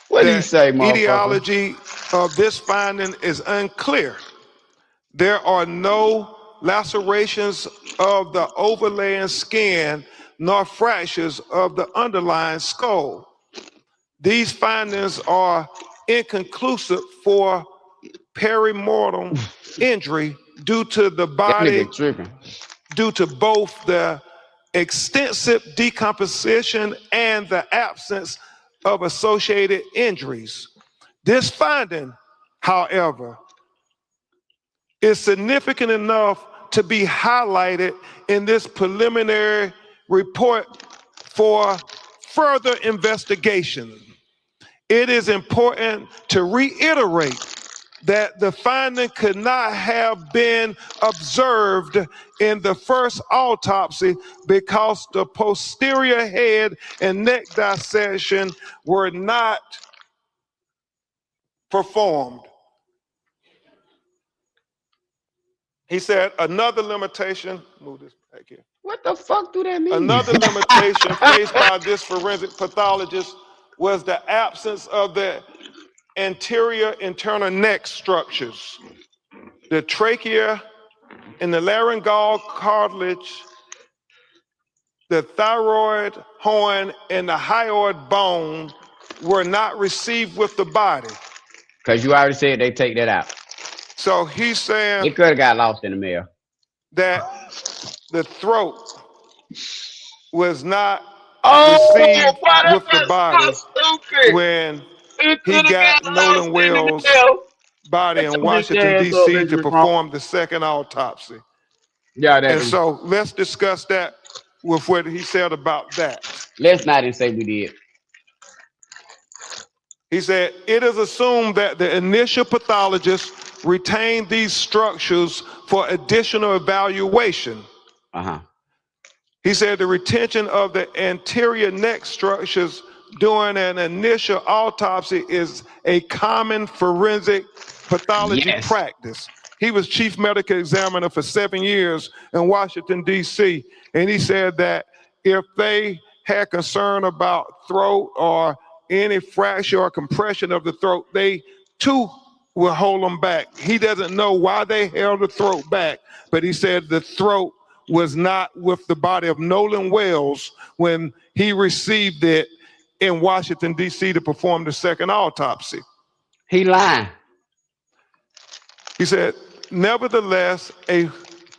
what did he say, motherfucker?
Etiology of this finding is unclear. There are no lacerations of the overlaying skin nor fractures of the underlying skull. These findings are inconclusive for perimortem injury due to the body, due to both the extensive decomposition and the absence of associated injuries. This finding, however, is significant enough to be highlighted in this preliminary report for further investigation. It is important to reiterate that the finding could not have been observed in the first autopsy because the posterior head and neck dissection were not performed. He said another limitation, move this back here.
What the fuck do that mean?
Another limitation faced by this forensic pathologist was the absence of the anterior internal neck structures. The trachea and the laryngeal cartilage, the thyroid horn, and the hyoid bone were not received with the body.
Because you already said they take that out.
So he's saying
it could have got lost in the mail.
That the throat was not received with the body when he got Nolan Wells' body in Washington, D.C. to perform the second autopsy.
Yeah,
and so let's discuss that with what he said about that.
Let's not even say we did.
He said, it is assumed that the initial pathologist retained these structures for additional evaluation. He said the retention of the anterior neck structures during an initial autopsy is a common forensic pathology practice. He was chief medical examiner for 7 years in Washington, D.C. And he said that if they had concern about throat or any fracture or compression of the throat, they too will hold them back. He doesn't know why they held the throat back, but he said the throat was not with the body of Nolan Wells when he received it in Washington, D.C. to perform the second autopsy.
He lied.
He said, nevertheless, a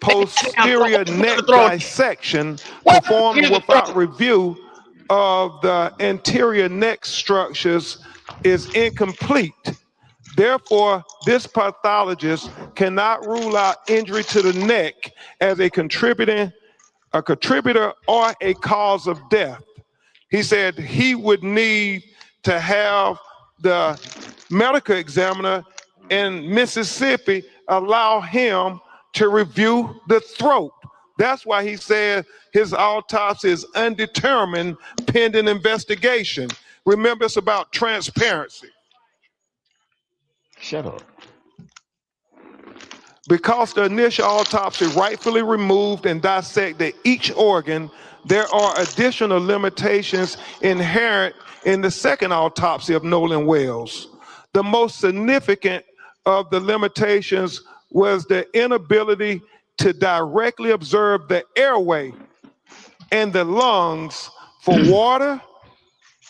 posterior neck dissection performed without review of the anterior neck structures is incomplete. Therefore, this pathologist cannot rule out injury to the neck as a contributor or a cause of death. He said he would need to have the medical examiner in Mississippi allow him to review the throat. That's why he said his autopsy is undetermined pending investigation. Remember, it's about transparency.
Shut up.
Because the initial autopsy rightfully removed and dissected each organ, there are additional limitations inherent in the second autopsy of Nolan Wells. The most significant of the limitations was the inability to directly observe the airway and the lungs for water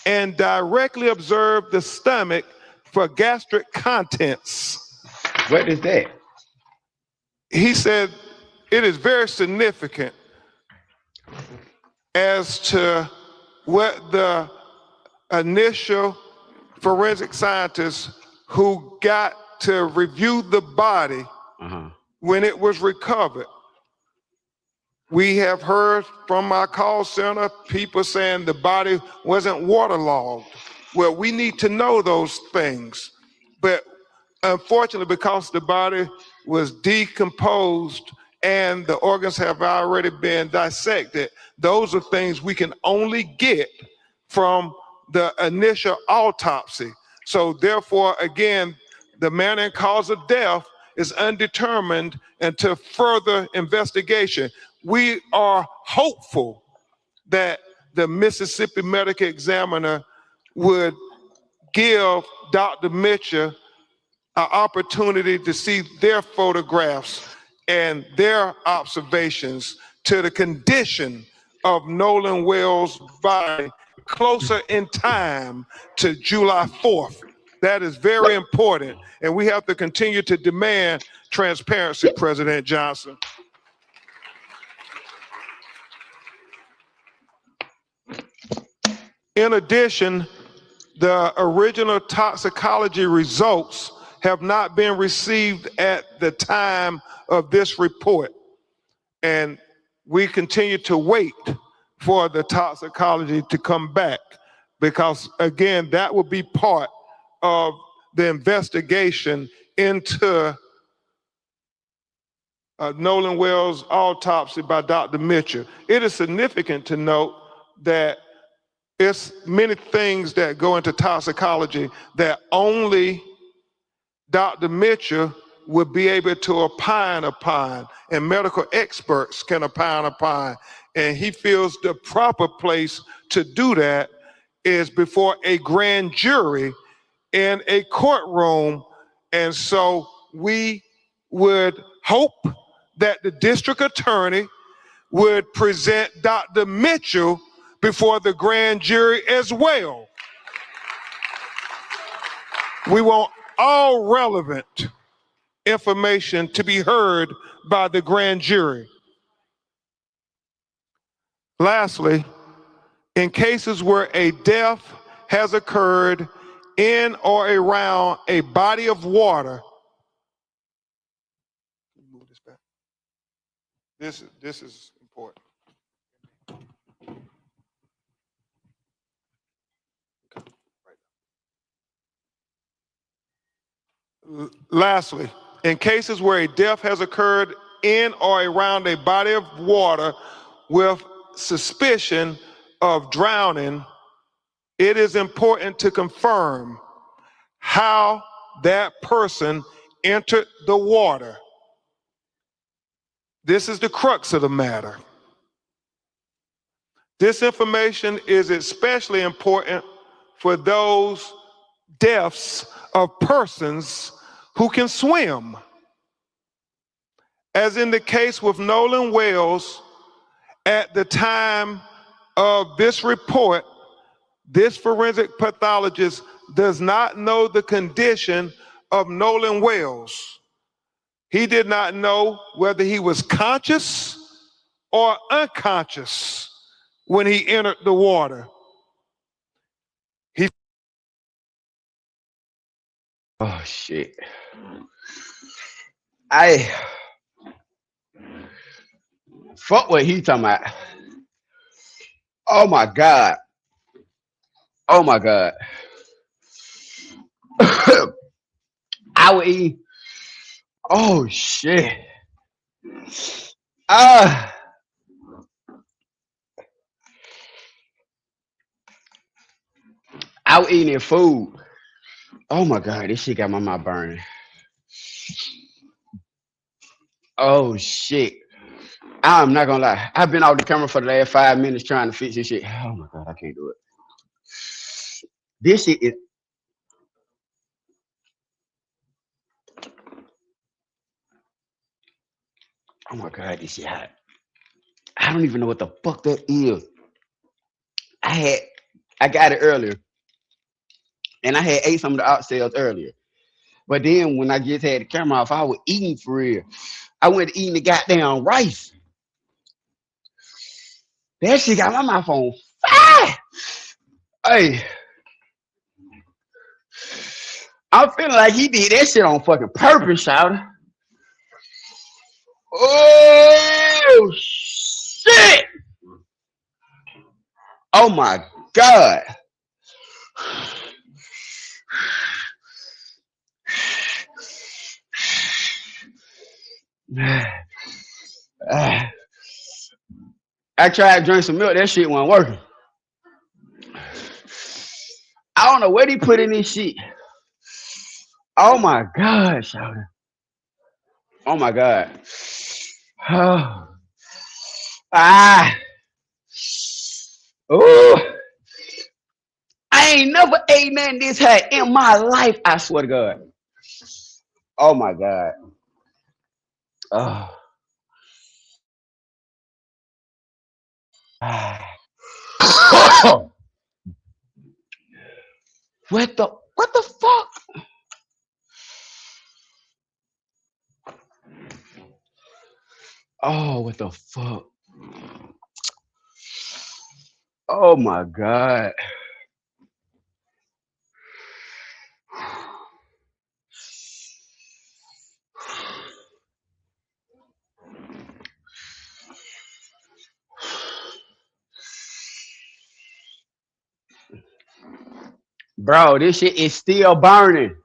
and directly observe the stomach for gastric contents.
What is that?
He said it is very significant as to what the initial forensic scientists who got to review the body when it was recovered. We have heard from our call center people saying the body wasn't waterlogged. Well, we need to know those things. But unfortunately, because the body was decomposed and the organs have already been dissected, those are things we can only get from the initial autopsy. So therefore, again, the manner and cause of death is undetermined until further investigation. We are hopeful that the Mississippi Medical Examiner would give Dr. Mitchell an opportunity to see their photographs and their observations to the condition of Nolan Wells' body closer in time to July 4th. That is very important, and we have to continue to demand transparency, President Johnson. In addition, the original toxicology results have not been received at the time of this report. And we continue to wait for the toxicology to come back because, again, that will be part of the investigation into Nolan Wells' autopsy by Dr. Mitchell, it is significant to note that it's many things that go into toxicology that only Dr. Mitchell would be able to opine upon, and medical experts can opine upon. And he feels the proper place to do that is before a grand jury in a courtroom. And so we would hope that the district attorney would present Dr. Mitchell before the grand jury as well. We want all relevant information to be heard by the grand jury. Lastly, in cases where a death has occurred in or around a body of water, this is important. Lastly, in cases where a death has occurred in or around a body of water with suspicion of drowning, it is important to confirm how that person entered the water. This is the crux of the matter. This information is especially important for those deaths of persons who can swim. As in the case with Nolan Wells, at the time of this report, this forensic pathologist does not know the condition of Nolan Wells. He did not know whether he was conscious or unconscious when he entered the water.
Oh shit. I fuck what he talking about. Oh my God. Oh my God. I would eat. Oh shit. I was eating food. Oh my God, this shit got my mouth burning. Oh shit. I'm not gonna lie. I've been off the camera for the last 5 minutes trying to fix this shit. Oh my God, I can't do it. This shit is. Oh my God, this shit hot. I don't even know what the fuck that is. I got it earlier. And I had ate some of the oxtails earlier. But then when I just had the camera off, I was eating for real. I went to eating the goddamn rice. That shit got my mouth on fire. Hey. I'm feeling like he did that shit on fucking purpose, shout. Oh shit! Oh my God! I tried to drink some milk. That shit wasn't working. I don't know what he put in this shit. Oh my God, shout. Oh my God. Oh. Ah. Oh. I ain't never ate nothing this hot in my life, I swear to God. Oh my God. Oh. What the fuck? Oh, what the fuck? Oh my God. Bro, this shit is still burning.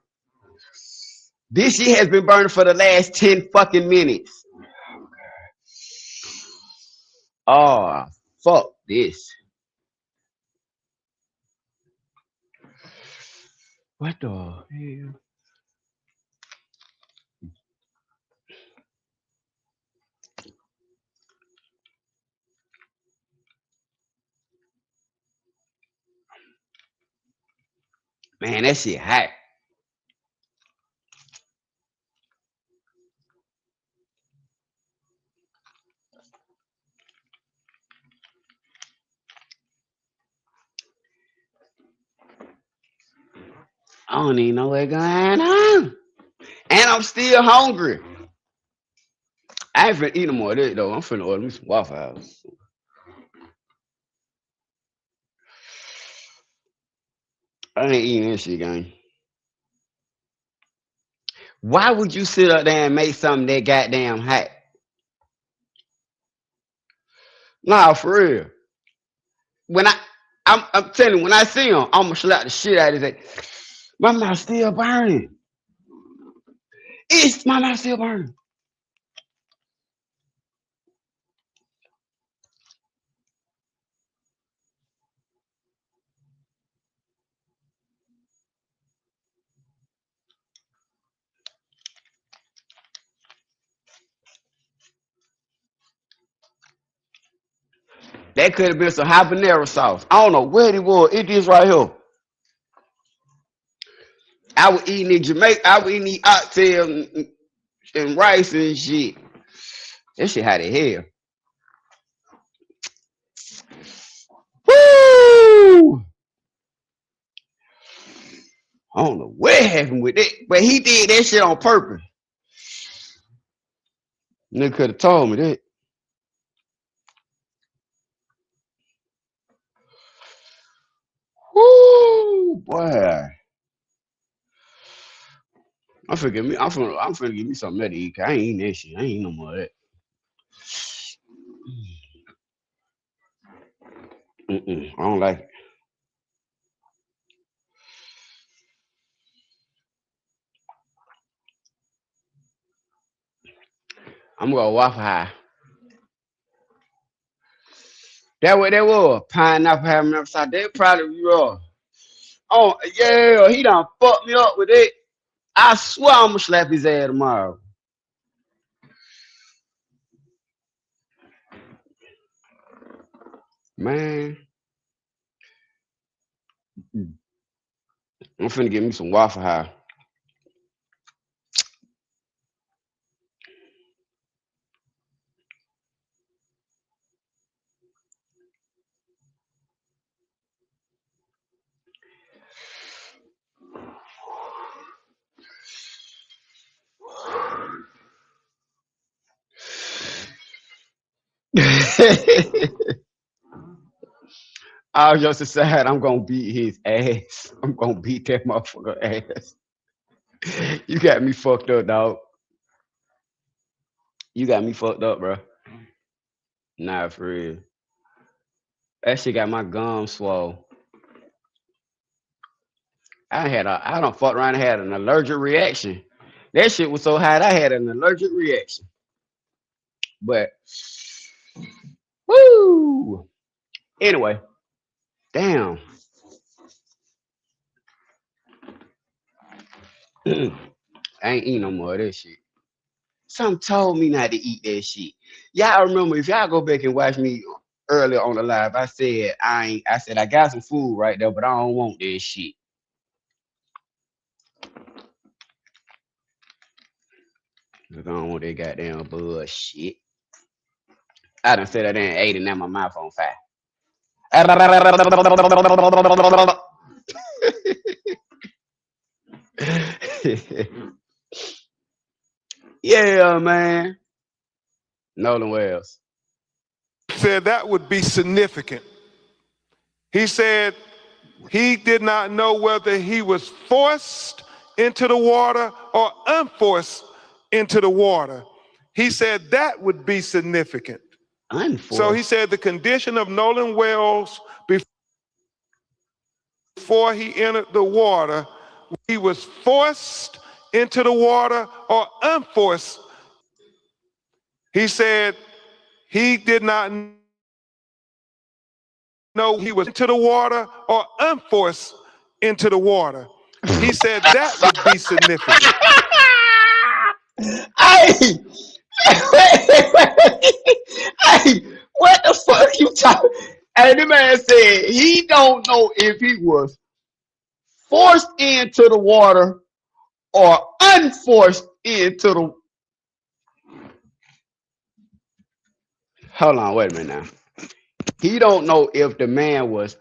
This shit has been burning for the last 10 fucking minutes. Oh, fuck this. What the hell? Man, that shit hot. I don't even know what's going on. And I'm still hungry. I ain't finna eat no more of this though. I'm finna order me some Waffle House. I ain't eating this shit, gang. Why would you sit up there and make something that goddamn hot? Nah, for real. When I'm telling you, when I see him, I'm gonna slap the shit out of his head. My mouth still burning. My mouth still burning. That could have been some habanero sauce. I don't know what it was. It is right here. I was eating in Jamaica. I was eating the oxtail and rice and shit. That shit had it here. Woo! I don't know what happened with it, but he did that shit on purpose. Nigga could have told me that. Woo, boy. I'm finna give me something to eat. I ain't eating that shit. I ain't eating no more of that. I don't like it. I'm gonna go Waffle High. That what that was. Pineapple having sauce. They probably raw. Oh yeah, he done fucked me up with it. I swear I'm gonna slap his ass tomorrow. Man. I'm finna get me some Waffle High. I was just decided I'm gonna beat his ass. I'm gonna beat that motherfucker ass. You got me fucked up, dog. You got me fucked up, bro. Nah, for real. That shit got my gums swole. I don't fuck around and had an allergic reaction. That shit was so hot I had an allergic reaction. But woo. Anyway, damn. I ain't eating no more of that shit. Something told me not to eat that shit. Y'all remember if y'all go back and watch me earlier on the live, I said I got some food right there, but I don't want that shit. I don't want that goddamn bullshit. I done said I done ate and now my mouth on fire. Yeah, man. Nolan Wells
said that would be significant. He said he did not know whether he was forced into the water or unforced into the water. He said that would be significant.
Unforced.
So he said the condition of Nolan Wells before he entered the water, he was forced into the water or unforced. He said he did not know he was into the water or unforced into the water. He said that would be significant.
Hey, hey, what the fuck you talking? Hey, the man said he don't know if he was forced into the water or unforced into the. Hold on, wait a minute now. He don't know if the man was.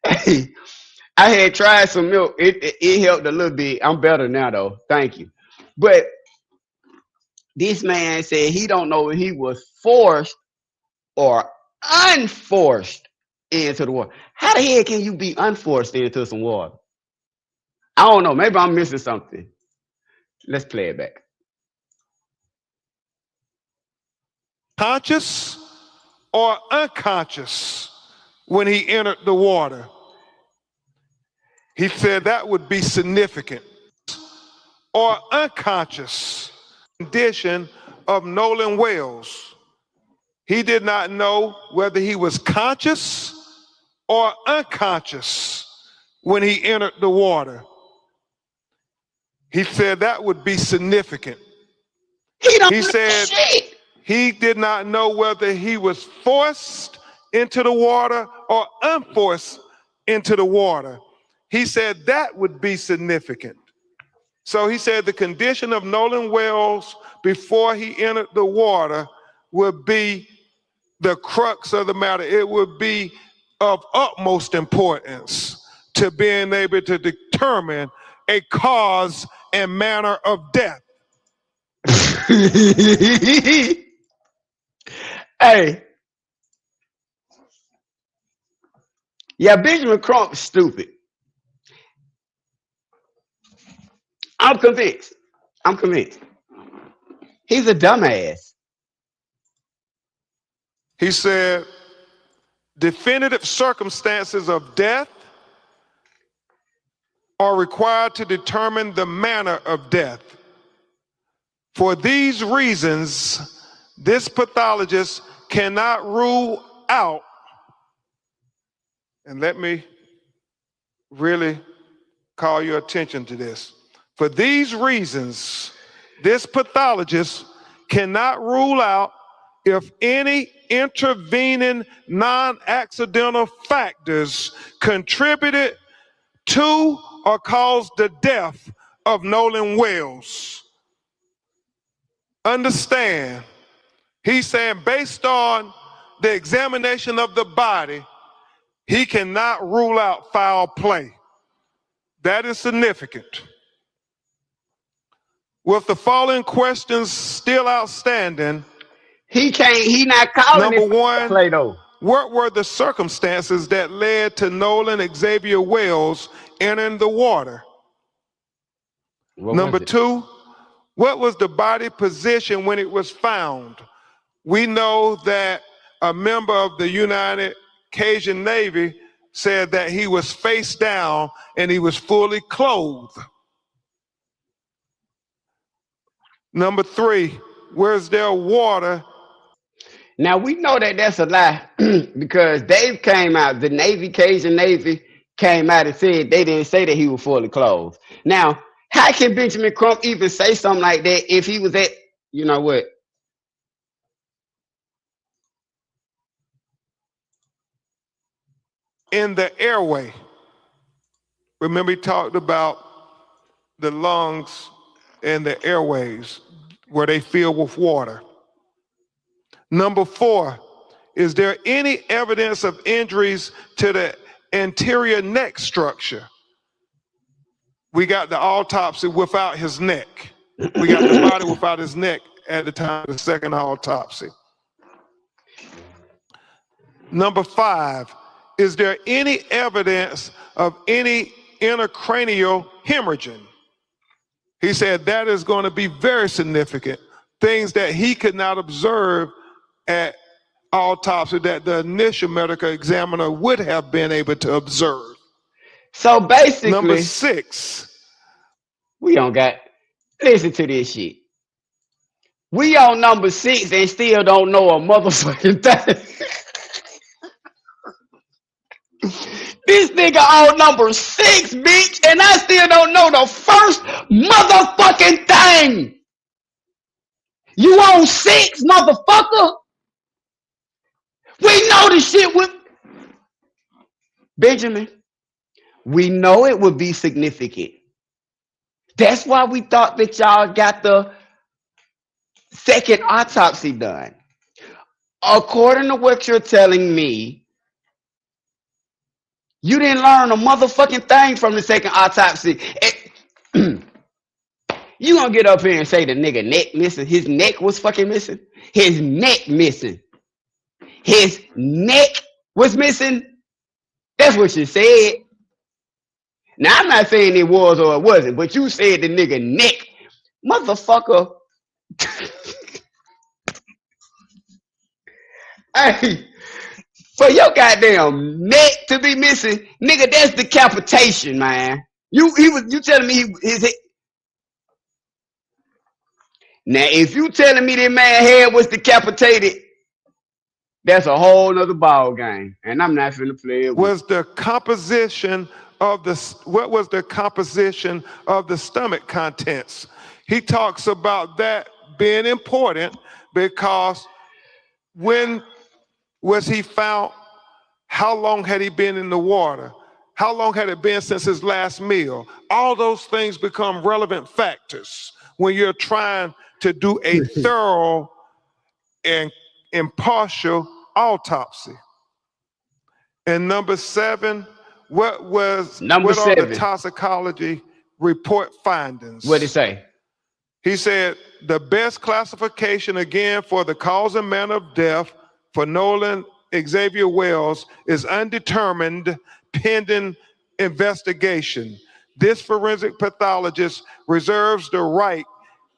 Hey, I had tried some milk. It helped a little bit. I'm better now though. Thank you. But this man said he don't know if he was forced or unforced into the water. How the hell can you be unforced into some water? I don't know. Maybe I'm missing something. Let's play it back.
Conscious or unconscious when he entered the water. He said that would be significant. Or unconscious condition of Nolan Wells. He did not know whether he was conscious or unconscious when he entered the water. He said that would be significant. He said he did not know whether he was forced into the water or unforced into the water. He said that would be significant. So he said the condition of Nolan Wells before he entered the water would be the crux of the matter. It would be of utmost importance to being able to determine a cause and manner of death.
Hey. Yeah, Benjamin Crump's stupid. I'm convinced. He's a dumbass.
He said, definitive circumstances of death are required to determine the manner of death. For these reasons, this pathologist cannot rule out, and let me really call your attention to this. For these reasons, this pathologist cannot rule out if any intervening non-accidental factors contributed to or caused the death of Nolan Wells. Understand, he's saying based on the examination of the body, he cannot rule out foul play. That is significant. With the following questions still outstanding,
he not calling
number
it
one,
play though.
What were the circumstances that led to Nolan Xavier Wells entering the water? Number two, what was the body position when it was found? We know that a member of the United Cajun Navy said that he was face down and he was fully clothed. Number three, where's there water?
Now we know that that's a lie because Dave came out, the Navy, Cajun Navy came out and said they didn't say that he was fully clothed. Now, how can Benjamin Crump even say something like that if he was at, you know what?
In the airway. Remember, he talked about the lungs and the airways where they fill with water. Number four, is there any evidence of injuries to the anterior neck structure? We got the autopsy without his neck. We got the body without his neck at the time of the second autopsy. Number five, is there any evidence of any intracranial hemorrhaging? He said that is going to be very significant. Things that he could not observe at autopsy that the initial medical examiner would have been able to observe.
So basically,
Number 6.
We don't got. Listen to this shit. We on number 6 and still don't know a motherfucking thing. This nigga on number 6, bitch, and I still don't know the first motherfucking thing. You on 6, motherfucker? We know the shit with Benjamin. We know it would be significant. That's why we thought that y'all got the second autopsy done. According to what you're telling me, you didn't learn a motherfucking thing from the second autopsy. You gonna get up here and say the nigga neck missing? His neck was fucking missing. His neck missing. His neck was missing. That's what you said. Now I'm not saying it was or it wasn't, but you said the nigga neck, motherfucker. Hey, for your goddamn neck to be missing, nigga, that's decapitation, man. You telling me his head. Now, if you telling me that man head was decapitated, that's a whole nother ball game, and I'm not finna play it.
What was the composition of the stomach contents? He talks about that being important because when was he found? How long had he been in the water? How long had it been since his last meal? All those things become relevant factors when you're trying to do a thorough and impartial autopsy. And number 7, what are the toxicology report findings?
What did it say?
He said the best classification again for the cause and manner of death for Nolan Xavier Wells is undetermined pending investigation. This forensic pathologist reserves the right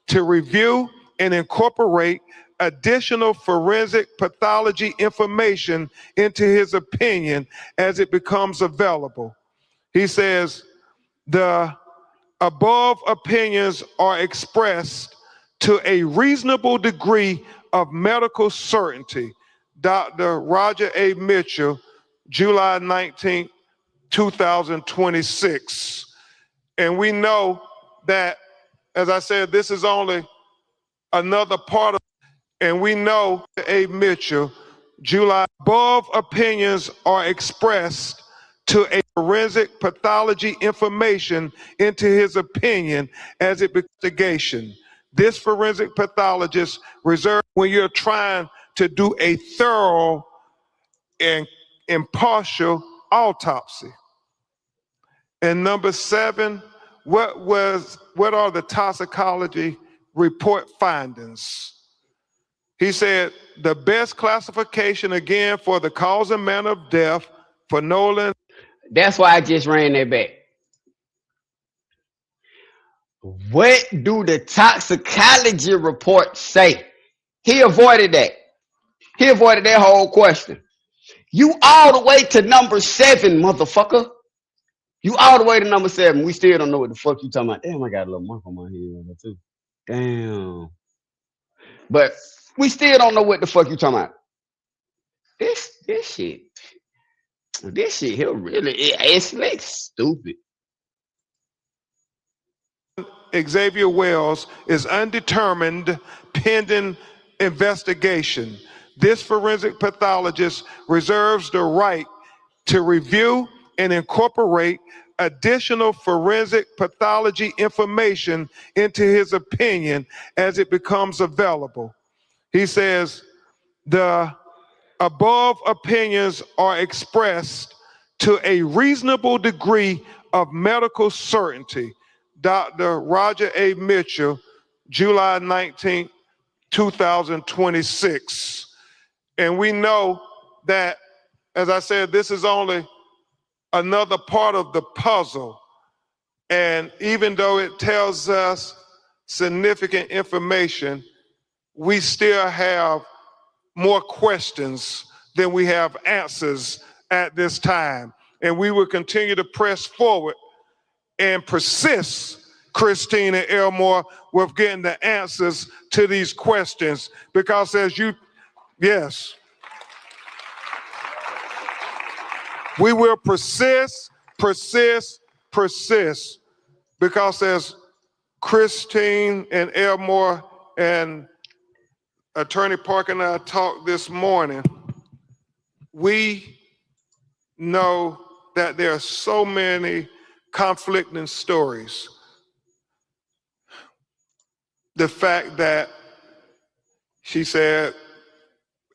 to review and incorporate additional forensic pathology information into his opinion as it becomes available. He says the above opinions are expressed to a reasonable degree of medical certainty. Dr. Roger A. Mitchell, July 19, 2026. And we know that, as I said, this is only another part of, and we know A. Mitchell, July, above opinions are expressed to a forensic pathology information into his opinion as it investigation. This forensic pathologist reserved when you're trying to do a thorough and impartial autopsy. And number 7, what are the toxicology report findings? He said the best classification again for the cause and manner of death for Nolan.
That's why I just ran that back. What do the toxicology report say? He avoided that. He avoided that whole question. You all the way to number 7, motherfucker. You all the way to number 7. We still don't know what the fuck you talking about. Damn, I got a little mark on my head too. Damn. But we still don't know what the fuck you talking about. This shit here really, it's like stupid.
Xavier Wells is undetermined pending investigation. This forensic pathologist reserves the right to review and incorporate additional forensic pathology information into his opinion as it becomes available. He says the above opinions are expressed to a reasonable degree of medical certainty. Dr. Roger A. Mitchell, July 19, 2026. And we know that, as I said, this is only another part of the puzzle. And even though it tells us significant information, we still have more questions than we have answers at this time. And we will continue to press forward and persist, Christine and Elmore, with getting the answers to these questions. Because yes, we will persist, because as Christine and Elmore and Attorney Parker and I talked this morning, we know that there are so many conflicting stories. The fact that she said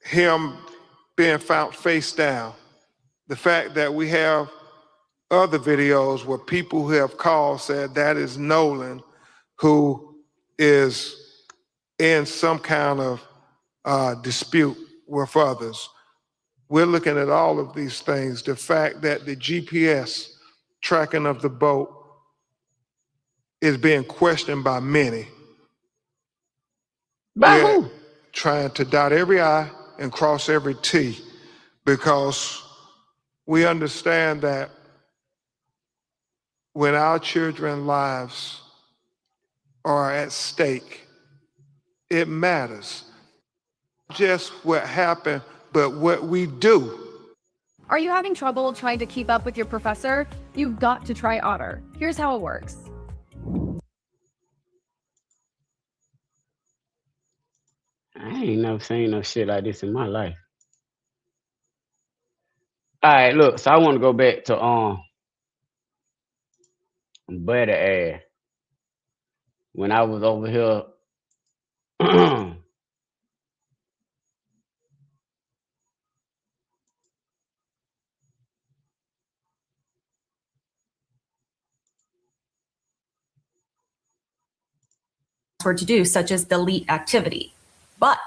him being found face down, the fact that we have other videos where people who have called said that is Nolan, who is in some kind of dispute with others. We're looking at all of these things. The fact that the GPS tracking of the boat is being questioned by many. We're trying to dot every I and cross every T, because we understand that when our children's lives are at stake, it matters. Just what happened, but what we do.
Are you having trouble trying to keep up with your professor? You've got to try Otter. Here's how it works.
I ain't never seen no shit like this in my life. All right, look, so I want to go back to Buddy ass. When I was over here
password to do, such as delete activity. But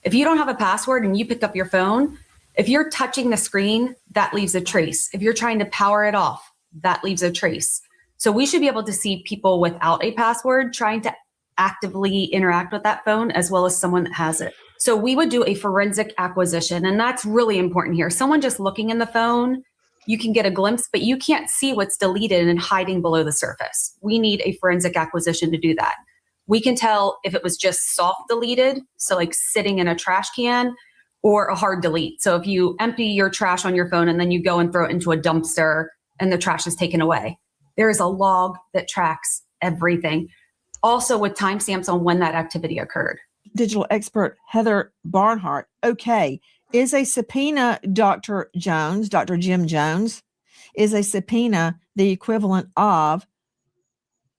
if you don't have a password and you pick up your phone, if you're touching the screen, that leaves a trace. If you're trying to power it off, that leaves a trace. So we should be able to see people without a password trying to actively interact with that phone, as well as someone that has it. So we would do a forensic acquisition, and that's really important here. Someone just looking in the phone, you can get a glimpse, but you can't see what's deleted and hiding below the surface. We need a forensic acquisition to do that. We can tell if it was just soft deleted, so like sitting in a trash can, or a hard delete. So if you empty your trash on your phone and then you go and throw it into a dumpster and the trash is taken away, there is a log that tracks everything. Also with timestamps on when that activity occurred.
Digital expert Heather Barnhart. Okay, is a subpoena Dr. Jim Jones, is a subpoena the equivalent of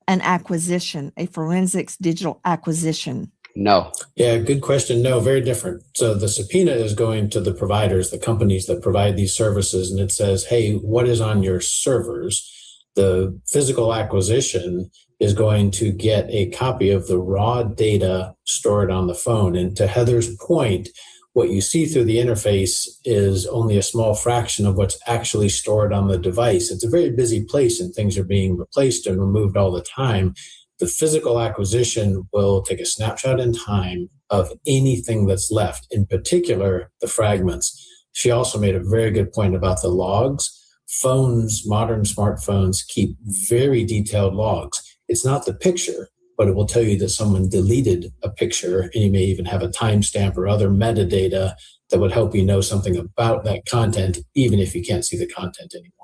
an acquisition, a forensics digital acquisition?
No.
Yeah, good question. No, very different. So the subpoena is going to the providers, the companies that provide these services, and it says, hey, what is on your servers? The physical acquisition is going to get a copy of the raw data stored on the phone. And to Heather's point, what you see through the interface is only a small fraction of what's actually stored on the device. It's a very busy place and things are being replaced and removed all the time. The physical acquisition will take a snapshot in time of anything that's left, in particular, the fragments. She also made a very good point about the logs. Phones, modern smartphones, keep very detailed logs. It's not the picture, but it will tell you that someone deleted a picture, and you may even have a timestamp or other metadata that would help you know something about that content, even if you can't see the content anymore.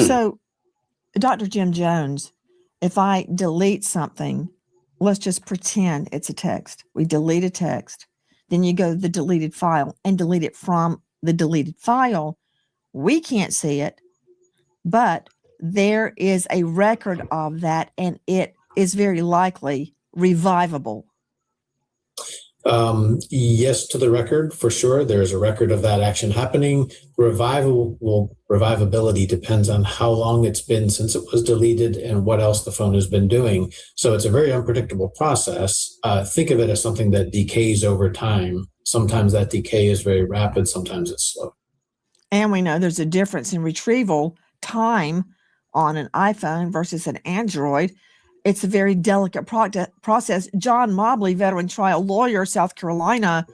So, Dr. Jim Jones, if I delete something, let's just pretend it's a text. We delete a text. Then you go to the deleted file and delete it from the deleted file. We can't see it, but there is a record of that, and it is very likely revivable.
Yes, to the record, for sure. There's a record of that action happening. Revivability depends on how long it's been since it was deleted and what else the phone has been doing. So it's a very unpredictable process. Think of it as something that decays over time. Sometimes that decay is very rapid, sometimes it's slow.
And we know there's a difference in retrieval time on an iPhone versus an Android. It's a very delicate process. John Mobley, veteran trial lawyer, South Carolina,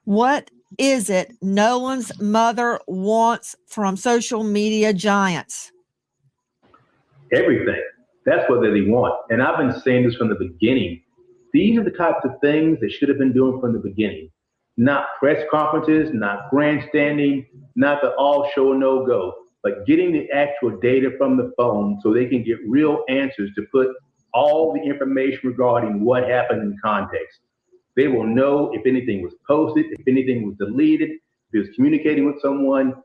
what is it Nolan's mother wants from social media giants?
Everything. That's what they want. And I've been saying this from the beginning. These are the types of things they should have been doing from the beginning. Not press conferences, not grandstanding, not the all show no go, but getting the actual data from the phone so they can get real answers to put all the information regarding what happened in context. They will know if anything was posted, if anything was deleted, if it was communicating with someone.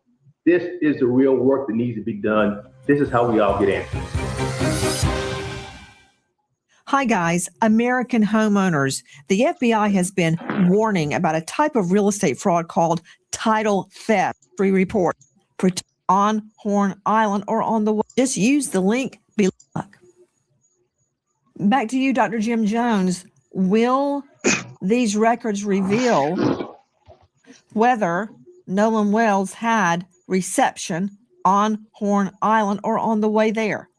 This is the real work that needs to be done. This is how we all get answers.
Hi, guys. American homeowners. The FBI has been warning about a type of real estate fraud called title theft. Free report on Horn Island or on the way. Just use the link below. Back to you, Dr. Jim Jones. Will these records reveal whether Nolan Wells had reception on Horn Island or on the way there?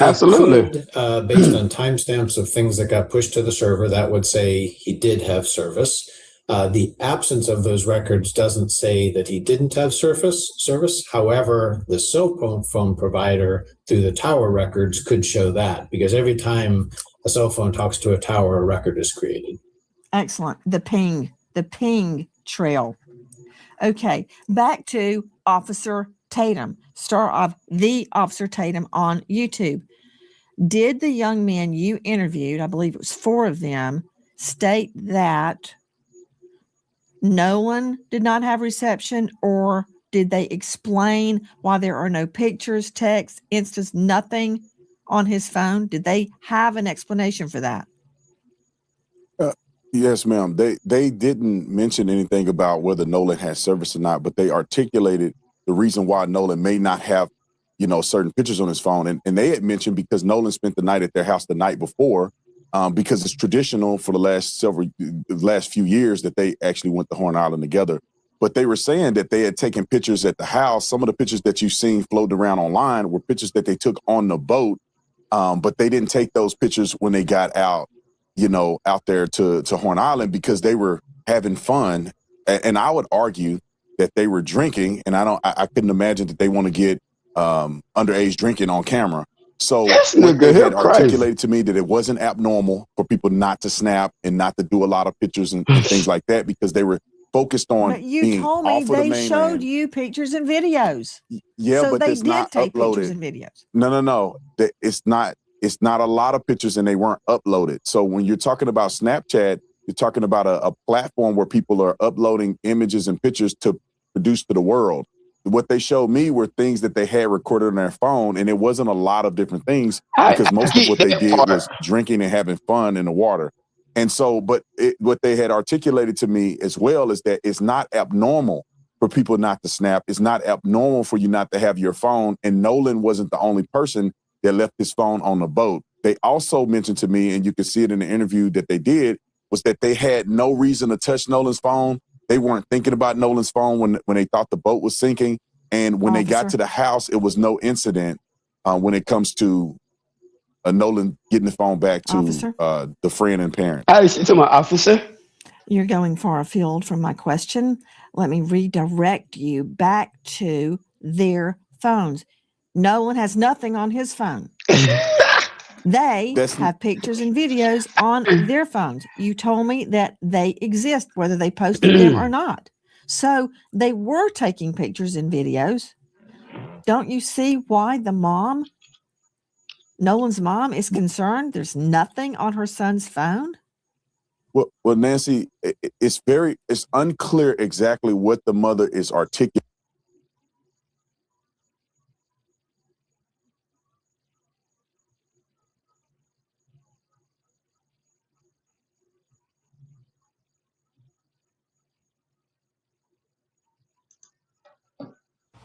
Absolutely.
Based on timestamps of things that got pushed to the server, that would say he did have service. The absence of those records doesn't say that he didn't have service. However, the cell phone provider through the tower records could show that, because every time a cell phone talks to a tower, a record is created.
Excellent. The ping trail. Okay, back to Officer Tatum, star of The Officer Tatum on YouTube. Did the young men you interviewed, I believe it was 4 of them, state that Nolan did not have reception, or did they explain why there are no pictures, texts, instas, nothing on his phone? Did they have an explanation for that?
Yes, ma'am. They didn't mention anything about whether Nolan has service or not, but they articulated the reason why Nolan may not have, certain pictures on his phone. And they had mentioned because Nolan spent the night at their house the night before, because it's traditional for the last few years that they actually went to Horn Island together. But they were saying that they had taken pictures at the house. Some of the pictures that you've seen floating around online were pictures that they took on the boat, but they didn't take those pictures when they got out there to Horn Island, because they were having fun. And I would argue that they were drinking, and I couldn't imagine that they want to get underage drinking on camera. So they had articulated to me that it wasn't abnormal for people not to snap and not to do a lot of pictures and things like that, because they were focused on
But you
being
told me
off of the
they
mainland.
showed you pictures and videos.
Yeah,
so
but
they
it's
did
not
take
uploaded.
pictures and videos.
No. It's not a lot of pictures, and they weren't uploaded. So when you're talking about Snapchat, you're talking about a platform where people are uploading images and pictures to produce to the world. What they showed me were things that they had recorded on their phone, and it wasn't a lot of different things, because most of what they did was drinking and having fun in the water. And so, but what they had articulated to me as well is that it's not abnormal for people not to snap. It's not abnormal for you not to have your phone. And Nolan wasn't the only person that left his phone on the boat. They also mentioned to me, and you could see it in the interview that they did, was that they had no reason to touch Nolan's phone. They weren't thinking about Nolan's phone when they thought the boat was sinking. And when they got to the house, it was no incident when it comes to Nolan getting the phone back to the friend and parent.
I listen to my officer.
You're going far afield from my question. Let me redirect you back to their phones. Nolan has nothing on his phone. They have pictures and videos on their phones. You told me that they exist, whether they posted them or not. So they were taking pictures and videos. Don't you see why Nolan's mom is concerned? There's nothing on her son's phone.
Well, Nancy, it's unclear exactly what the mother is articulating.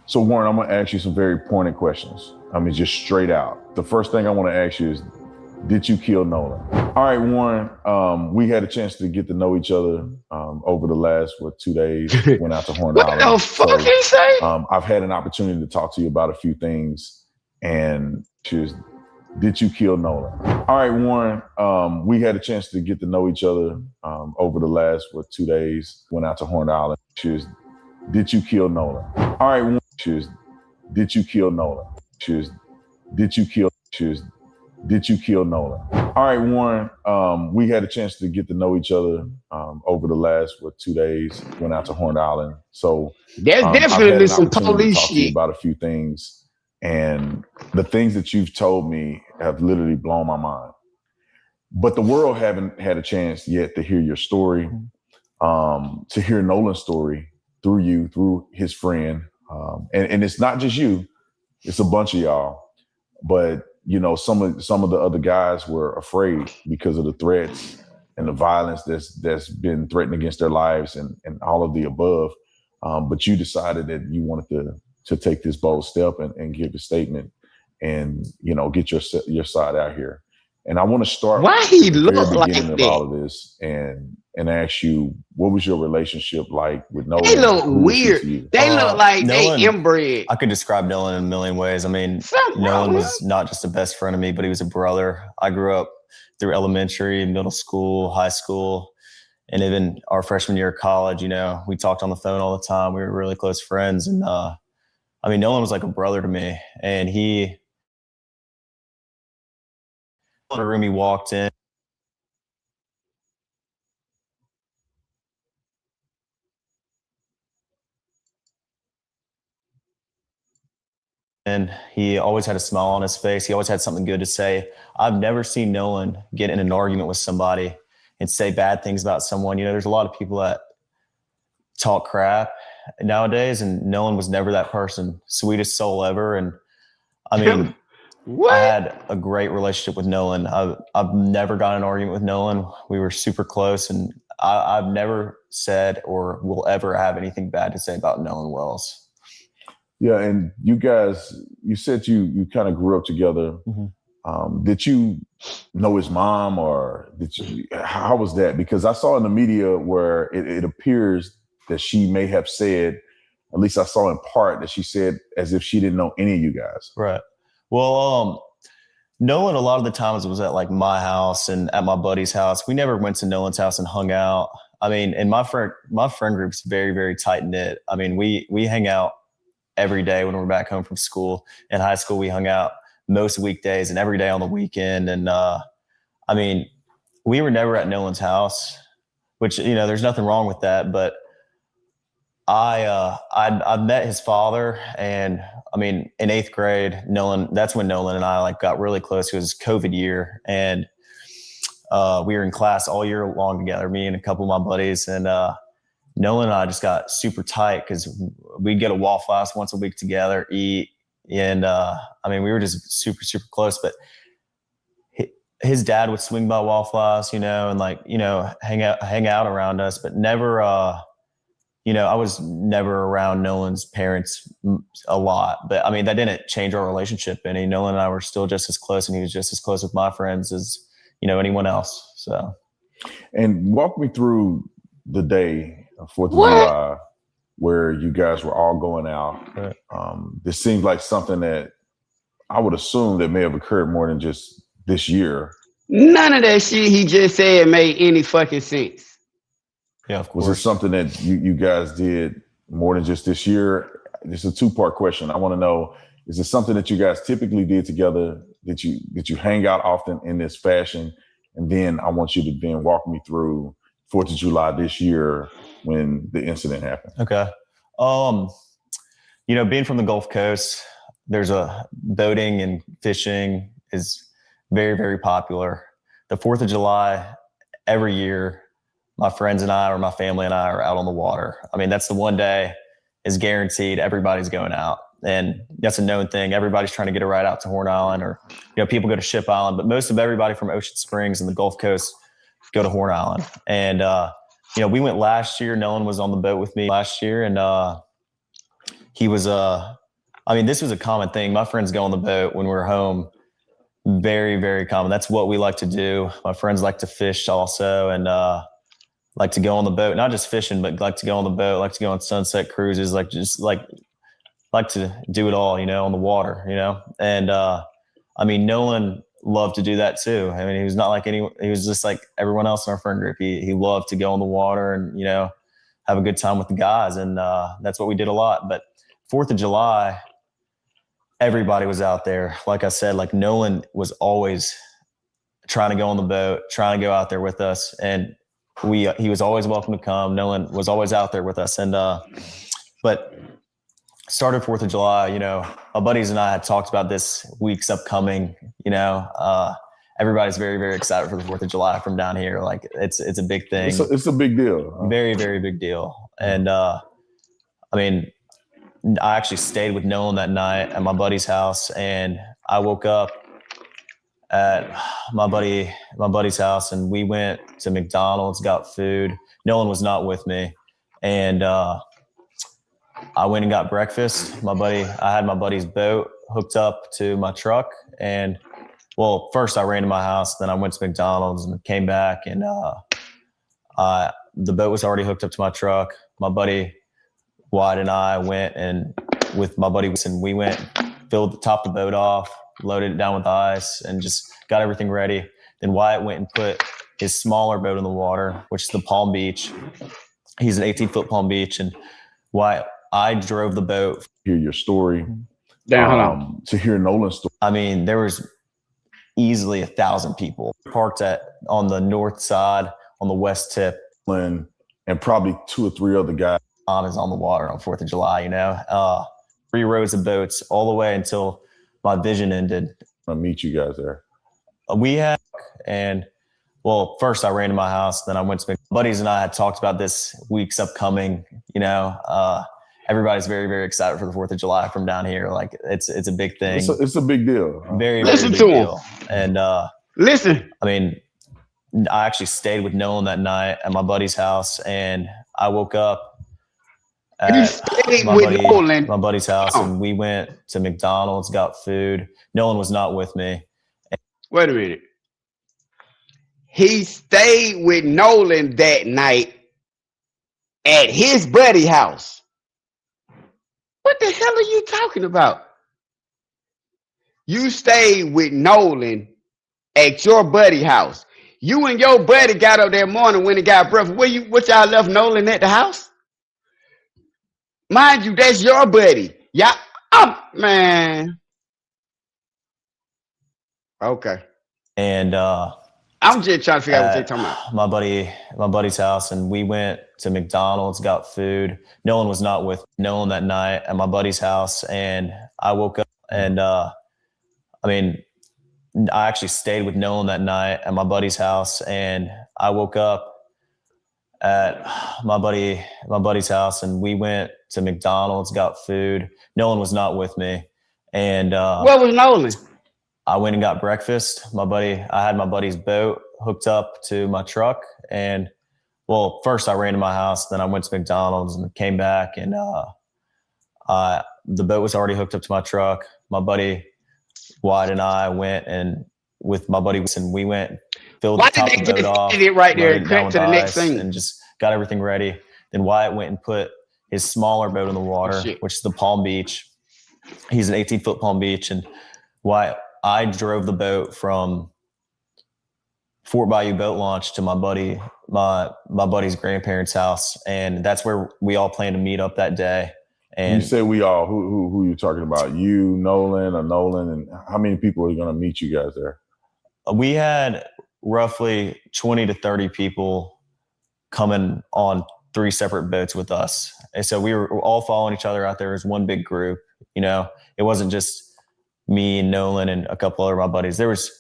So, Warren, I'm going to ask you some very pointed questions. I mean, just straight out. The first thing I want to ask you is, did you kill Nolan? All right, Warren, we had a chance to get to know each other over the last, 2 days. Went out to Horn Island.
What the fuck did he say?
I've had an opportunity to talk to you about a few things. And did you kill Nolan? All right, Warren, we had a chance to get to know each other over the last, 2 days. Went out to Horn Island. Did you kill Nolan? All right, Warren, did you kill Nolan? Did you kill Nolan? All right, Warren, we had a chance to get to know each other over the last, 2 days. Went out to Horn Island. So
There's
I've had
definitely
an
some
opportunity to
police
talk to you
shit.
about a few things. And the things that you've told me have literally blown my mind. But the world haven't had a chance yet to hear your story, to hear Nolan's story through you, through his friend. And it's not just you, it's a bunch of y'all. But, you know, some of the other guys were afraid because of the threats and the violence that's been threatened against their lives and all of the above. But you decided that you wanted to take this bold step and give a statement and, you know, get your side out here. And I want to start
Why
at
he
the
look
very
like
beginning of
that?
all of this and ask you, what was your relationship like with Nolan?
They look
Who was he
weird.
to you?
They look like
Nolan,
they inbred.
I could describe Nolan in a million ways. I mean,
Something wrong
Nolan
with
was not just a best friend of me, but he was a brother. I grew up through elementary, middle school, high school, and even our freshman year of college. You know, we talked on the phone all the time. We were really close friends. And I mean, Nolan was like a brother to me. And the room he walked in, and he always had a smile on his face. He always had something good to say. I've never seen Nolan get in an argument with somebody and say bad things about someone. You know, there's a lot of people that talk crap nowadays, and Nolan was never that person. Sweetest soul ever. And I mean, I had a great relationship with Nolan. I've never got in an argument with Nolan. We were super close, and I've never said or will ever have anything bad to say about Nolan Wells.
Yeah, and you guys, you said you kind of grew up together.
Mm-hmm.
Did you know his mom, or how was that? Because I saw in the media where it appears that she may have said, at least I saw in part, that she said as if she didn't know any of you guys.
Right. Well, Nolan, a lot of the times was at like my house and at my buddy's house. We never went to Nolan's house and hung out. I mean, and my friend group's very, very tight knit. I mean, we hang out every day when we're back home from school. In high school, we hung out most weekdays and every day on the weekend. And I mean, we were never at Nolan's which, you know, there's nothing wrong with that. But I met his father, and I mean, in 8th grade, that's when Nolan and I like got really close. It was COVID year, and we were in class all year long together, me and a couple of my buddies. And Nolan and I just got super tight because we'd get a Waffle House once a week together, eat. And I mean, we were just super, super close. But his dad would swing by Waffle House, you know, and like, you know, hang out around us, but never, you know, I was never around Nolan's parents a lot. But I mean, that didn't change our relationship any. Nolan and I were still just as close, and he was just as close with my friends as, you know, anyone else. So.
And walk me through the day, 4th of July, where you guys were all going out. This seems like something that I would assume that may have occurred more than just this year.
None of that shit he just said made any fucking sense.
Yeah, of course.
Was it something that you guys did more than just this year? It's a 2-part question. I want to know, is it something that you guys typically did together? Did you hang out often in this fashion? And then I want you to then walk me through 4th of July this year when the incident happened.
Okay. You know, being from the Gulf Coast, there's boating and fishing is very, very popular. The 4th of July, every year, my friends and I, or my family and I, are out on the water. I mean, that's the one day is guaranteed everybody's going out. And that's a known thing. Everybody's trying to get a ride out to Horn Island, or, you know, people go to Ship Island, but most of everybody from Ocean Springs and the Gulf Coast go to Horn Island. And, you know, we went last year. Nolan was on the boat with me last year. And he was, I mean, this was a common thing. My friends go on the boat when we're home. Very, very common. That's what we like to do. My friends like to fish also, and like to go on the boat, not just fishing, but like to go on the boat, like to go on sunset cruises, like to do it all, you know, on the water, you know? And I mean, Nolan loved to do that too. I mean, he was not like he was just like everyone else in our friend group. He loved to go on the water and, have a good time with the guys. And that's what we did a lot. But 4th of July, everybody was out there. Like I said, like Nolan was always trying to go on the boat, trying to go out there with us. And he was always welcome to come. Nolan was always out there with us. And, but started 4th of July, my buddies and I had talked about this week's upcoming, everybody's very, very excited for the 4th of July from down here. Like it's a big thing.
It's a big deal.
Very, very big deal. And, I actually stayed with Nolan that night at my buddy's house, and I woke up at my buddy's house, and we went to McDonald's, got food. Nolan was not with me. And, I went and got breakfast. I had my buddy's boat hooked up to my truck, and first I ran to my house, then I went to McDonald's and came back, and the boat was already hooked up to my truck. My buddy Wyatt and I went, and with my buddy, and we went, topped the boat off, loaded it down with ice, and just got everything ready. Then Wyatt went and put his smaller boat in the water, which is the Palm Beach. He's an 18-foot Palm Beach, and I drove the boat.
Hear your story. To hear Nolan's story.
I mean, there was easily 1,000 people parked on the north side, on the west tip.
And probably 2 or 3 other guys.
Is on the water on 4th of July, 3 rows of boats all the way until my vision ended.
I'll meet you guys there.
First I ran to my house, then I went to my buddies and I had talked about this week's upcoming, everybody's very, very excited for the 4th of July from down here. Like it's a big thing.
It's a big deal.
Very,
Listen
very big
to him.
deal. And
listen.
I mean, I actually stayed with Nolan that night at my buddy's house, and I woke up at my buddy's house, and we went to McDonald's, got food. Nolan was not with me.
Wait a minute. He stayed with Nolan that night at his buddy house. What the hell are you talking about? You stayed with Nolan at your buddy house. You and your buddy got up that morning when he got breakfast. What y'all left Nolan at the house? Mind you, that's your buddy. Yeah, man. Okay.
And
I'm just trying to figure out what they're talking about.
My buddy's house, and we went to McDonald's, got food. Nolan was not with Nolan that night at my buddy's house, and I woke up, and I actually stayed with Nolan that night at my buddy's house, and I woke up at my buddy's house, and we went to McDonald's, got food. Nolan was not with me. And
where was Nolan?
I went and got breakfast. I had my buddy's boat hooked up to my truck, and first I ran to my house, then I went to McDonald's and came back, and the boat was already hooked up to my truck. My buddy Wyatt and I went, and with my buddy, and we went, filled the top of the boat off,
it right there,
loaded it down with
to the next
ice,
thing,
and just got everything ready. Then Wyatt went and put his smaller boat in the water, which is the Palm Beach. He's an 18-foot Palm Beach, and I drove the boat from Fort Bayou Boat Launch to my buddy's grandparents' house, and that's where we all planned to meet up that day. And
you say we all, who are you talking about? You, Nolan, and how many people are going to meet you guys there?
We had roughly 20 to 30 people coming on 3 separate boats with us. And so we were all following each other out there as one big group. It wasn't just me and Nolan and a couple other of my buddies. There was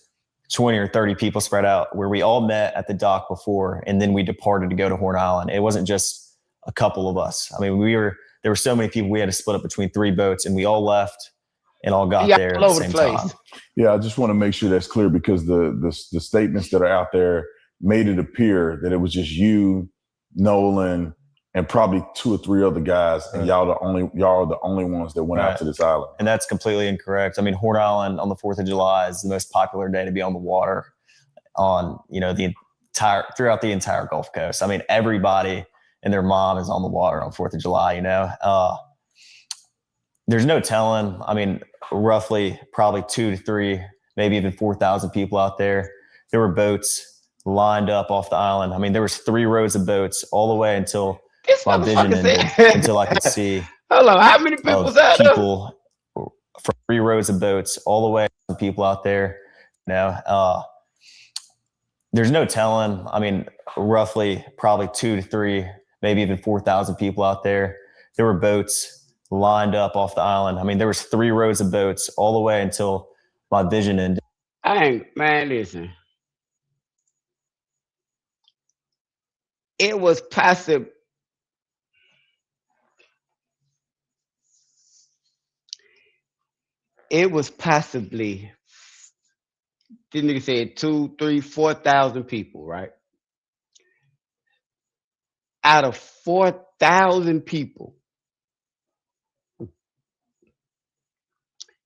20 or 30 people spread out where we all met at the dock before, and then we departed to go to Horn Island. It wasn't just a couple of us. I mean, there were so many people, we had to split up between 3 boats, and we all left and all got there at the same time.
Yeah, I just want to make sure that's clear, because the statements that are out there made it appear that it was just you, Nolan, and probably 2 or 3 other guys, and y'all are the only ones that went out to this island.
And that's completely incorrect. I mean, Horn Island on the 4th of July is the most popular day to be on the water on, throughout the entire Gulf Coast. I mean, everybody and their mom is on the water on 4th of July, There's no telling. I mean, roughly probably 2 to 3 maybe even 4,000 people out there. There were boats lined up off the island. I mean, there was 3 rows of boats all the way until my vision ended, until I could see.
Hold on, how many people out there?
People from 3 rows of boats all the way, people out there. There's no telling. I mean, roughly probably 2 to 3, maybe even 4,000 people out there. There were boats lined up off the island. I mean, there was 3 rows of boats all the way until my vision ended.
Listen. It was possible. It was possibly, this nigga said 2, 3, 4,000 people, right? Out of 4,000 people,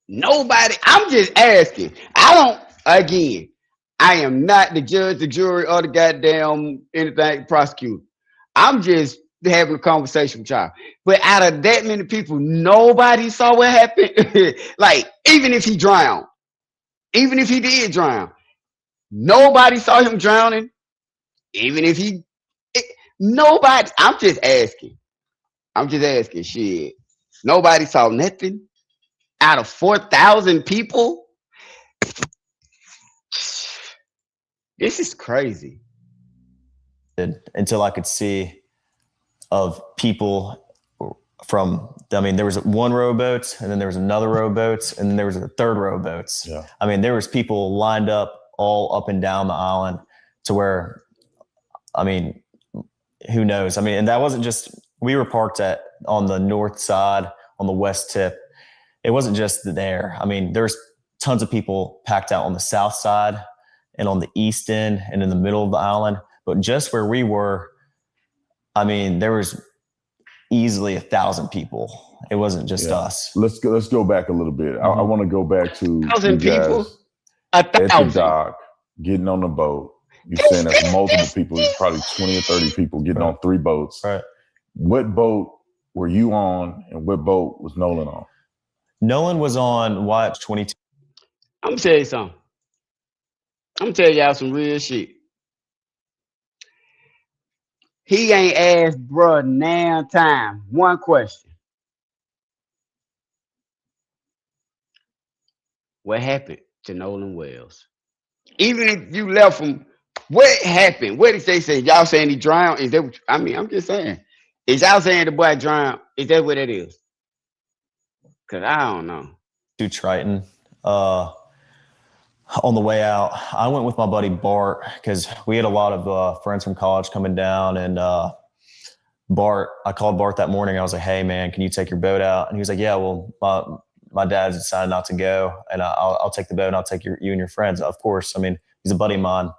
nobody, I'm just asking. I am not the judge, the jury, or the goddamn anything prosecutor. I'm just having a conversation with y'all. But out of that many people, nobody saw what happened. Like, even if he drowned, even if he did drown, nobody saw him drowning. Even if nobody, I'm just asking. Shit. Nobody saw nothing. Out of 4,000 people? This is crazy.
Until I could see of people from, I mean, there was 1 row of boats, and then there was another row of boats, and then there was a 3rd row of boats.
Yeah.
I mean, there was people lined up all up and down the island to where, I mean, who knows? I mean, and that wasn't just, we were parked on the north side, on the west tip. It wasn't just there. I mean, there's tons of people packed out on the south side and on the east end and in the middle of the island. But just where we were, I mean, there was easily 1,000 people. It wasn't just us.
Let's go back a little bit. I want to go back to
1,000
you guys
people?
at the dock, getting on the boat. You're saying there's multiple people, probably 20 or 30 people getting on 3 boats.
Right.
What boat were you on, and what boat was Nolan on?
Nolan was on Watch 22.
I'm gonna tell you something. I'm gonna tell y'all some real shit. He ain't asked bruh now time 1 question. What happened to Nolan Wells? Even if you left him, what happened? What did they say? Y'all saying he drowned? Is that what, I mean, I'm just saying. Is y'all saying the boy drowned? Is that what it is? Cause I don't know.
To Triton. On the way out, I went with my buddy Bart because we had a lot of friends from college coming down, and I called Bart that morning. I was like, "Hey man, can you take your boat out?" And he was like, "Yeah, well, my dad's decided not to go, and I'll take the boat and I'll take you and your friends." Of course, I mean, he's a buddy of mine.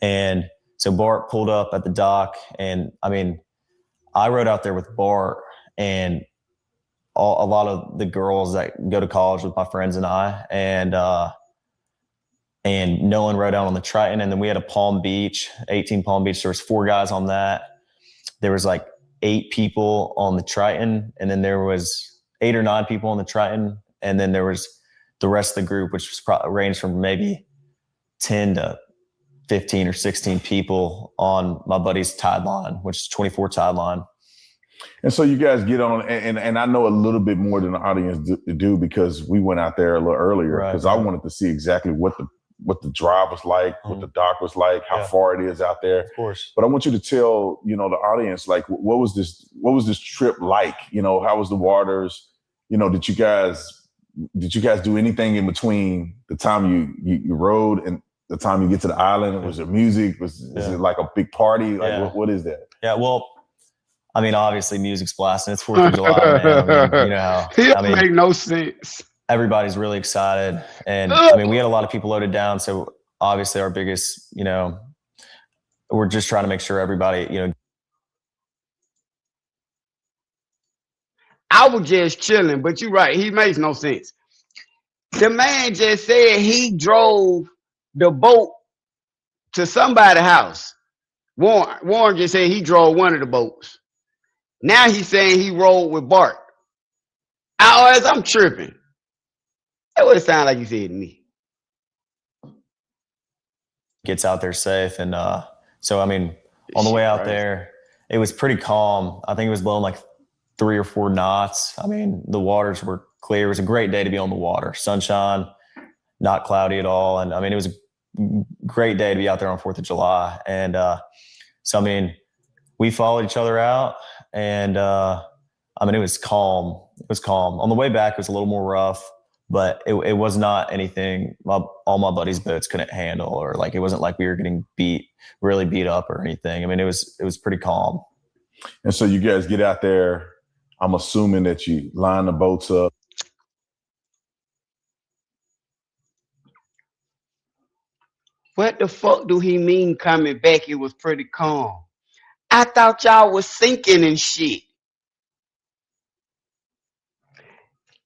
And so Bart pulled up at the dock, and I mean, I rode out there with Bart and a lot of the girls that go to college with my friends and I, and Nolan rode out on the Triton. And then we had a Palm Beach, 18 Palm Beach. There was 4 guys on that. There was like 8 people on the Triton. And then there was 8 or 9 people on the Triton. And then there was the rest of the group, which was ranged from maybe 10 to 15 or 16 people on my buddy's tide line, which is 24 tide line.
And so you guys get on, and I know a little bit more than the audience do because we went out there a little earlier because I wanted to see exactly what the drive was like, what the dock was like, how far it is out there.
Of course.
But I want you to tell, the audience, like, what was this trip like? How was the waters? Did you guys do anything in between the time you rode and the time you get to the island? Was there music? Is it like a big party? Like, what is that?
Yeah, well, I mean, obviously music's blasting. It's 4th of July, man. I mean,
It make no sense.
Everybody's really excited. And I mean, we had a lot of people loaded down. So obviously our biggest, we're just trying to make sure everybody,
I was just chilling, but you're right. He makes no sense. The man just said he drove the boat to somebody's house. Warren just said he drove one of the boats. Now he's saying he rode with Bart. I'm tripping. That would sound like you said to me.
gets out there safe. And so, I mean, on the way out there, it was pretty calm. I think it was blowing like 3 or 4 knots. I mean, the waters were clear. It was a great day to be on the water. Sunshine, not cloudy at all. And I mean, it was a great day to be out there on 4th of July. And so, I mean, we followed each other out, and I mean, it was calm. It was calm. On the way back, it was a little more rough, but it was not anything all my buddies' boats couldn't handle, or like, it wasn't like we were getting really beat up or anything. I mean, it was pretty calm.
And so you guys get out there. I'm assuming that you line the boats up.
What the fuck do he mean coming back? It was pretty calm. I thought y'all was sinking and shit.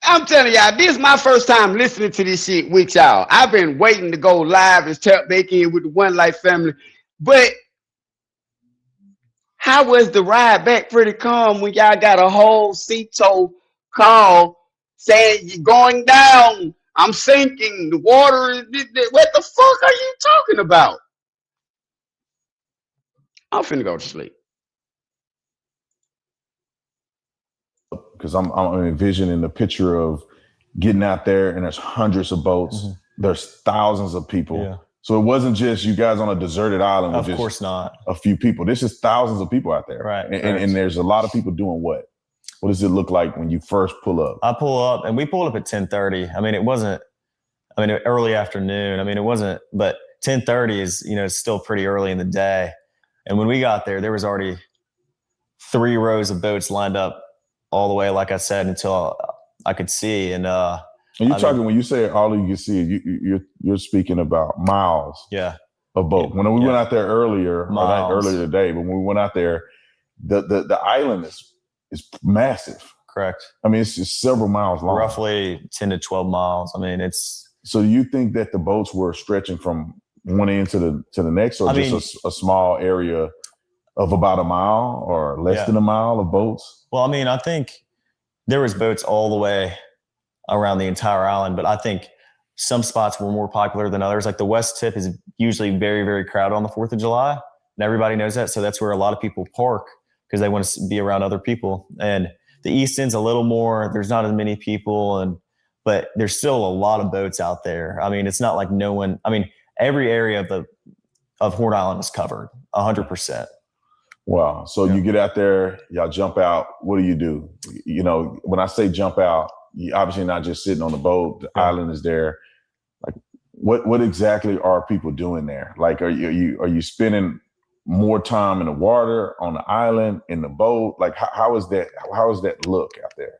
I'm telling y'all, this is my first time listening to this shit with y'all. I've been waiting to go live and tap back in with the One Life family. But how was the ride back pretty calm when y'all got a whole sea tow call saying you're going down? I'm sinking. The water is... What the fuck are you talking about? I'm finna go to sleep.
Because I'm envisioning the picture of getting out there, and there's hundreds of boats. Mm-hmm. There's thousands of people. Yeah. So it wasn't just you guys on a deserted island with
of course not
a few people. There's just thousands of people out there.
Right.
And there's a lot of people doing what? What does it look like when you first pull up?
I pull up, and we pulled up at 10:30. I mean, it wasn't, early afternoon. I mean, it wasn't, but 10:30 is, still pretty early in the day. And when we got there, there was already 3 rows of boats lined up all the way, like I said, until I could see. And
you're talking, when you say all you can see, you're speaking about miles of boat. When we went out there earlier today, but when we went out there, the island is massive.
Correct.
I mean, it's just several miles long.
Roughly 10 to 12 miles. I mean, it's...
So you think that the boats were stretching from one end to the next, or just a small area of about a mile or less than a mile of boats?
Well, I mean, I think there was boats all the way around the entire island, but I think some spots were more popular than others. Like the West Tip is usually very, very crowded on the 4th of July, and everybody knows that. So that's where a lot of people park because they want to be around other people. And the East End's a little more, there's not as many people, but there's still a lot of boats out there. I mean, it's not like every area of Horn Island is covered 100%.
Wow. So you get out there, y'all jump out. What do? When I say jump out, you obviously not just sitting on the boat. The island is there. Like, what exactly are people doing there? Like, are you spending more time in the water, on the island, in the boat? Like, how is that look out there?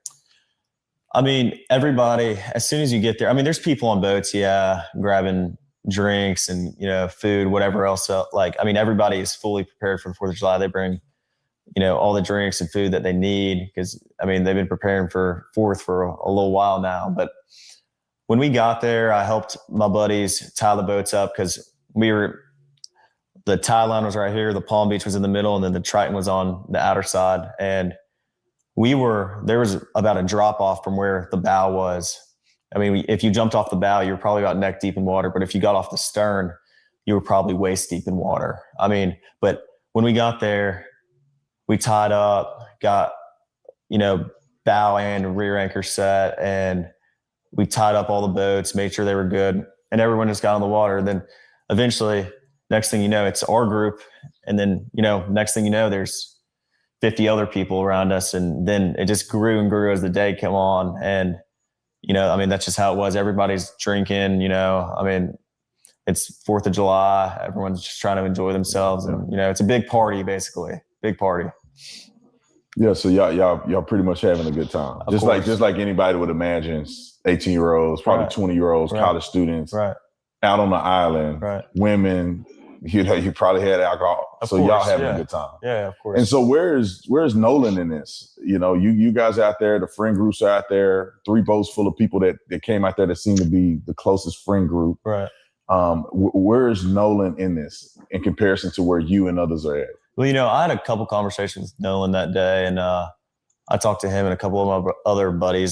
I mean, everybody, as soon as you get there, I mean, there's people on boats, grabbing drinks and, food, whatever else. Everybody is fully prepared for the 4th of July. They bring, all the drinks and food that they need because, they've been preparing for 4th for a little while now. But when we got there, I helped my buddies tie the boats up because the tie line was right here, the Palm Beach was in the middle, and then the Triton was on the outer side. And there was about a drop off from where the bow was. I mean, if you jumped off the bow, you were probably about neck deep in water. But if you got off the stern, you were probably waist deep in water. I mean, but when we got there, we tied up, got, bow and rear anchor set, and we tied up all the boats, made sure they were good, and everyone just got on the water. Then eventually, next thing you know, it's our group. And then, next thing you know, there's 50 other people around us. And then it just grew and grew as the day came on. And, that's just how it was. Everybody's drinking, it's 4th of July. Everyone's just trying to enjoy themselves. And, it's a big party, basically. Big party.
Yeah. So y'all pretty much having a good time. Just like anybody would imagine, 18-year-olds, probably 20-year-olds, college students out on the island, women, you probably had alcohol. So y'all having a good time.
Yeah, of course.
And so where's Nolan in this? You guys out there, the friend groups are out there, 3 boats full of people that came out there that seem to be the closest friend group.
Right.
Where is Nolan in this in comparison to where you and others are at?
Well, I had a couple conversations with Nolan that day, and I talked to him and a couple of my other buddies.